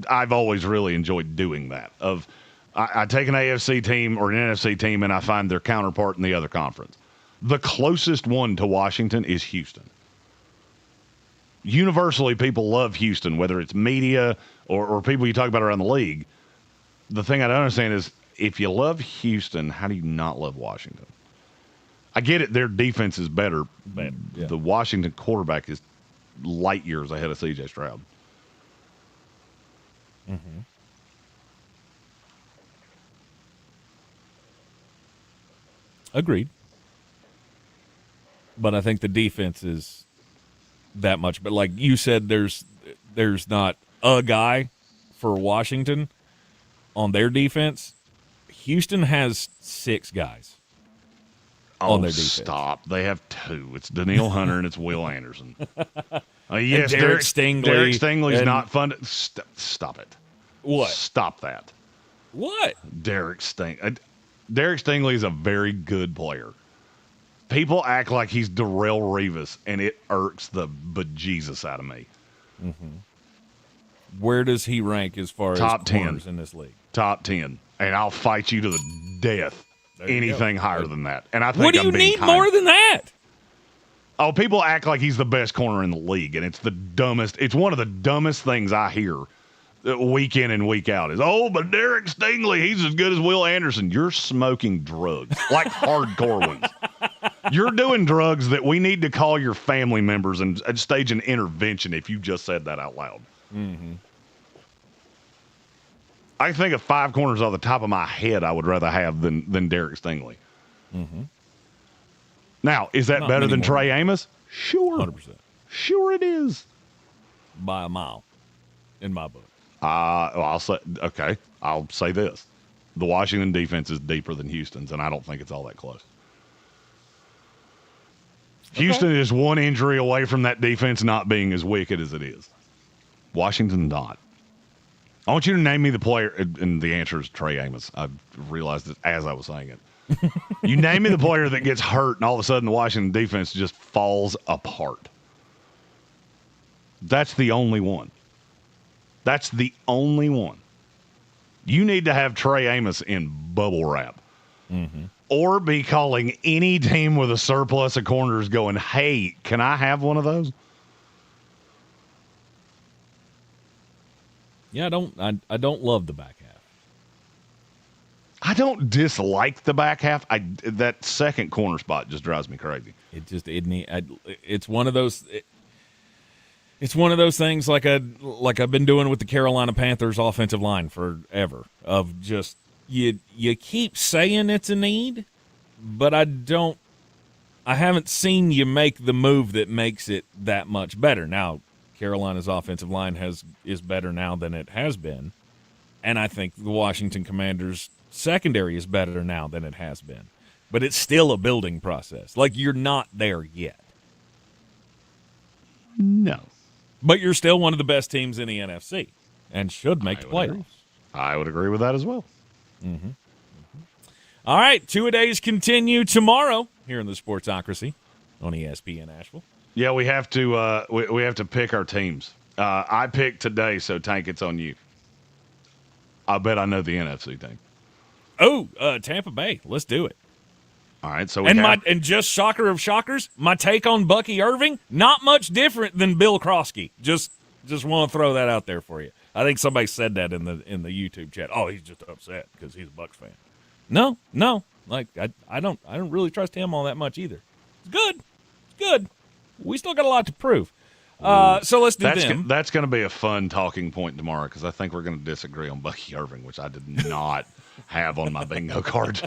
I've always really enjoyed doing that. I take an AFC team or an NFC team and I find their counterpart in the other conference. The closest one to Washington is Houston. Universally, people love Houston, whether it's media or people you talk about around the league. The thing I don't understand is, if you love Houston, how do you not love Washington? I get it, their defense is better, but the Washington quarterback is light years ahead of C.J. Stroud. Mm-hmm. Agreed. But I think the defense is that much. But like you said, there's not a guy for Washington on their defense. Houston has 6 guys on their defense. Stop. They have 2. It's Daniil Hunter and it's Will Anderson. Yes, Derek Stingley. Derek Stingley's not fun. Stop it. What? Stop that. What? Derek Stingley is a very good player. People act like he's Darrelle Revis, and it irks the bejesus out of me. Mm-hmm. Where does he rank as far Top as corners in this league? Top 10. And I'll fight you to the death. Anything higher than that. And I think what do you need more than that? Oh, people act like he's the best corner in the league, and it's the dumbest. It's one of the dumbest things I hear week in and week out is, but Derek Stingley, he's as good as Will Anderson. You're smoking drugs, like hardcore ones. You're doing drugs that we need to call your family members and stage an intervention if you just said that out loud. Mm-hmm. I think of 5 corners off the top of my head I would rather have than Derek Stingley. Mm-hmm. Now, is that better than Trey Amos? Sure. 100%. Sure it is. By a mile, in my book. I'll say this. The Washington defense is deeper than Houston's, and I don't think it's all that close. Houston is one injury away from that defense not being as wicked as it is. Washington not. I want you to name me the player, and the answer is Trey Amos. I realized it as I was saying it. You name me the player that gets hurt, and all of a sudden the Washington defense just falls apart. That's the only one. That's the only one. You need to have Trey Amos in bubble wrap. Mm-hmm. Or be calling any team with a surplus of corners going, hey, can I have one of those? Yeah, I don't love the back half. I don't dislike the back half. That second corner spot just drives me crazy. It's one of those. It's one of those things like I've been doing with the Carolina Panthers offensive line forever. Of just you keep saying it's a need, but I haven't seen you make the move that makes it that much better. Now, Carolina's offensive line is better now than it has been, and I think the Washington Commanders' secondary is better now than it has been. But it's still a building process. Like, you're not there yet. No. But you're still one of the best teams in the NFC and should make the playoffs. I would agree with that as well. Mm-hmm. All right, two-a-days continue tomorrow here in the Sportsocracy on ESPN Asheville. Yeah, we have to we have to pick our teams. I picked today, so Tank, it's on you. I bet I know the NFC team. Oh, Tampa Bay. Let's do it. All right, so and just shocker of shockers, my take on Bucky Irving, not much different than Bill Krosky. Just want to throw that out there for you. I think somebody said that in the YouTube chat. Oh, he's just upset because he's a Bucs fan. No. Like I don't really trust him all that much either. It's good. We still got a lot to prove. So let's do them. That's going to be a fun talking point tomorrow because I think we're going to disagree on Bucky Irving, which I did not have on my bingo card.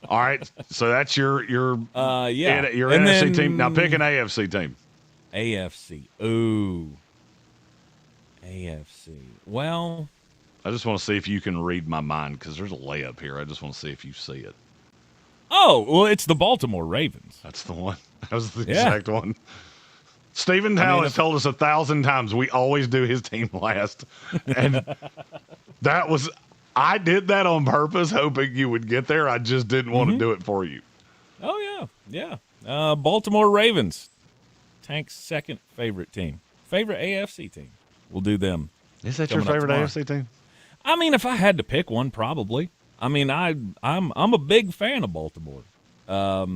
All right, so that's your NFC team. Now pick an AFC team. AFC. Ooh. AFC. Well, I just want to see if you can read my mind because there's a layup here. I just want to see if you see it. Oh, well, it's the Baltimore Ravens. That's the one. That was the exact one. Stephen Howe has told us 1,000 times we always do his team last. And I did that on purpose, hoping you would get there. I just didn't want to do it for you. Oh, yeah. Baltimore Ravens. Tank's second favorite team. Favorite AFC team. We'll do them. Is that your favorite AFC team? I mean, if I had to pick one, probably. I mean, I'm a big fan of Baltimore. They're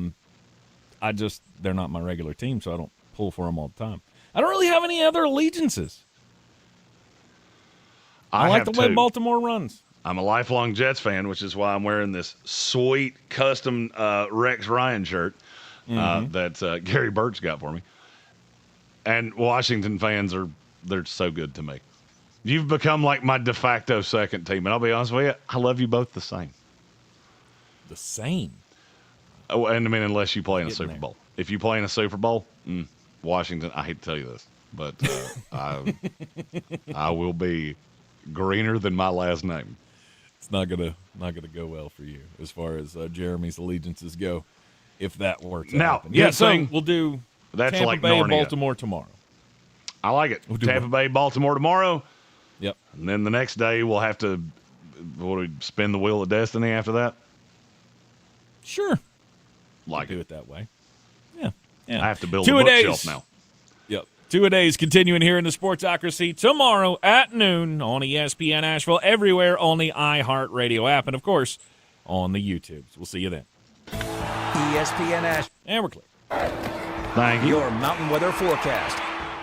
not my regular team, so I don't pull for them all the time. I don't really have any other allegiances. I like the way Baltimore runs. I'm a lifelong Jets fan, which is why I'm wearing this sweet custom Rex Ryan shirt that Gary Burt's got for me. And Washington fans they're so good to me. You've become like my de facto second team, and I'll be honest with you, I love you both the same. The same? Oh, and I mean, unless you play in a Super Bowl. If you play in a Super Bowl, Washington, I hate to tell you this, but I will be greener than my last name. It's not gonna go well for you as far as Jeremy's allegiances go, if that were to happen. Yeah, so we'll do Tampa Bay and Baltimore tomorrow. I like it. Tampa Bay, Baltimore tomorrow. Yep. And then the next day we'll have to spin the wheel of destiny after that. Sure. Do it that way. Yeah. I have to build a bookshelf now. Yep. Two-a-days continuing here in the Sportsocracy tomorrow at noon on ESPN Asheville, everywhere on the iHeart Radio app, and, of course, on the YouTubes. We'll see you then. ESPN Asheville. And we're clear. Thank you. Your mountain weather forecast.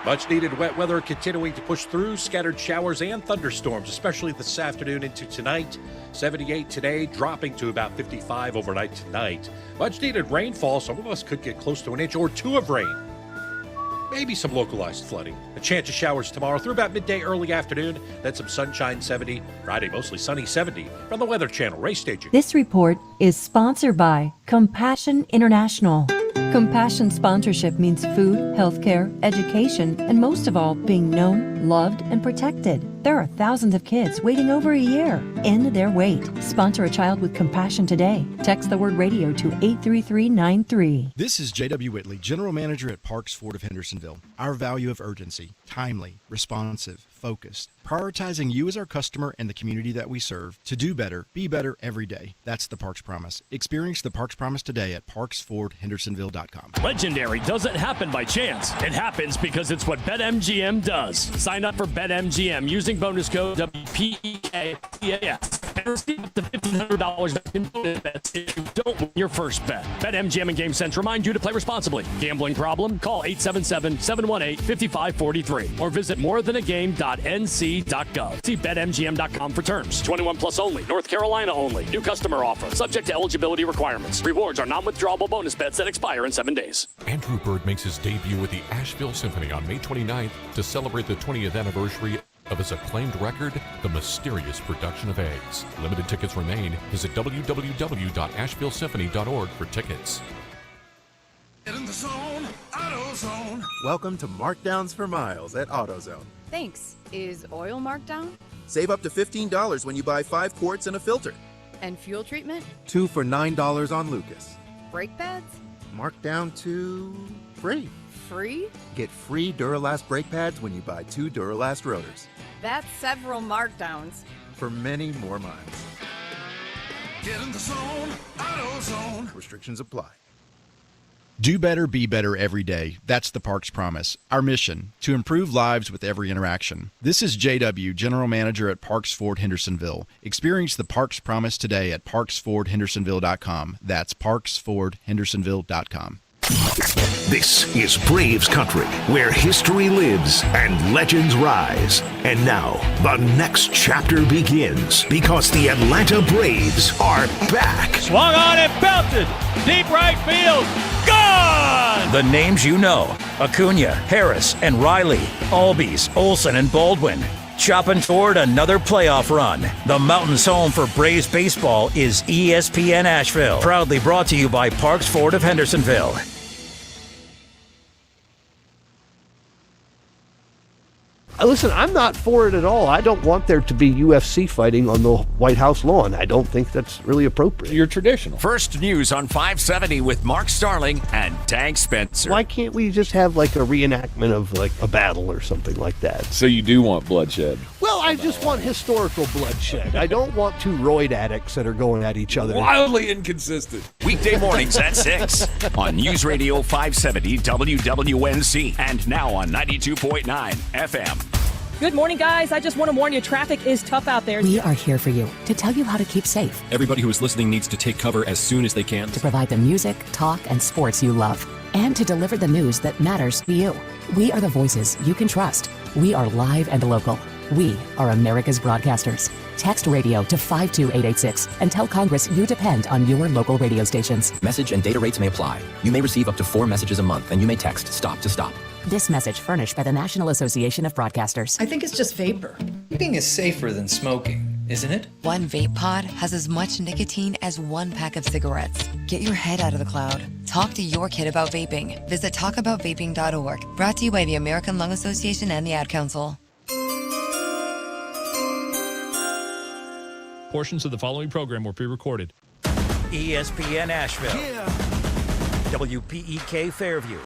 Much-needed wet weather continuing to push through. Scattered showers and thunderstorms, especially this afternoon into tonight. 78 today, dropping to about 55 overnight tonight. Much-needed rainfall. Some of us could get close to an inch or two of rain. Maybe some localized flooding. A chance of showers tomorrow through about midday, early afternoon. Then some sunshine, 70. Friday, mostly sunny, 70. From the Weather Channel, Ray Staging. This report is sponsored by Compassion International. Compassion sponsorship means food, healthcare, education, and most of all, being known, loved, and protected. There are thousands of kids waiting over a year. End their wait. Sponsor a child with compassion today. Text the word radio to 83393. This is J.W. Whitley, General Manager at Parks Ford of Hendersonville. Our value of urgency, timely, responsive, focused, prioritizing you as our customer and the community that we serve to do better, be better every day. That's the Parks Promise. Experience the Parks Promise today at parksfordhendersonville.com. Legendary doesn't happen by chance. It happens because it's what BetMGM does. Sign up for BetMGM using bonus code WPEAS and receive up to $1,500 back in bonus bets if you don't win your first bet. BetMGM and GameSense remind you to play responsibly. Gambling problem? Call 877-718-5543 or visit morethanagame.nc.gov. See BetMGM.com for terms. 21 plus only. North Carolina only. New customer offer. Subject to eligibility requirements. Rewards are non-withdrawable bonus bets that expire in 7 days. Andrew Bird makes his debut with the Asheville Symphony on May 29th to celebrate the 20th anniversary of his acclaimed record, The Mysterious Production of Eggs. Limited tickets remain. Visit www.ashevillesymphony.org for tickets. Get in the zone, AutoZone. Welcome to Markdowns for Miles at AutoZone. Thanks. Is oil marked down? Save up to $15 when you buy 5 quarts and a filter. And fuel treatment? 2 for $9 on Lucas. Brake pads? Marked down to free. Free? Get free Duralast brake pads when you buy 2 Duralast rotors. That's several markdowns. For many more miles. Get in the zone, AutoZone. Restrictions apply. Do better, be better every day. That's the Parks Promise. Our mission, to improve lives with every interaction. This is JW, General Manager at Parks Ford Hendersonville. Experience the Parks Promise today at parksfordhendersonville.com. That's parksfordhendersonville.com. This is Braves country, where history lives and legends rise. And now, the next chapter begins because the Atlanta Braves are back. Swung on and belted. Deep right field. Gone! The names you know: Acuna, Harris, and Riley, Albies, Olsen, and Baldwin. Chopping toward another playoff run. The Mountains' home for Braves baseball is ESPN Asheville. Proudly brought to you by Parks Ford of Hendersonville. Listen, I'm not for it at all. I don't want there to be UFC fighting on the White House lawn. I don't think that's really appropriate. You're traditional. First News on 570 with Mark Starling and Tank Spencer. Why can't we just have like a reenactment of like a battle or something like that? So you do want bloodshed? Well, I just want historical bloodshed. I don't want 2 roid addicts that are going at each other. Wildly inconsistent. Weekday mornings at 6 on News Radio 570 WWNC and now on 92.9 FM. Good morning, guys. I just want to warn you, traffic is tough out there. We are here for you to tell you how to keep safe. Everybody who is listening needs to take cover as soon as they can. To provide the music, talk, and sports you love. And to deliver the news that matters to you. We are the voices you can trust. We are live and local. We are America's broadcasters. Text radio to 52886 and tell Congress you depend on your local radio stations. Message and data rates may apply. You may receive up to 4 messages a month, and you may text STOP to stop. This message furnished by the National Association of Broadcasters. I think it's just vapor. Vaping is safer than smoking, isn't it? One vape pod has as much nicotine as 1 pack of cigarettes. Get your head out of the cloud. Talk to your kid about vaping. Visit talkaboutvaping.org. Brought to you by the American Lung Association and the Ad Council. Portions of the following program were pre-recorded. ESPN Asheville. Yeah. WPEK Fairview.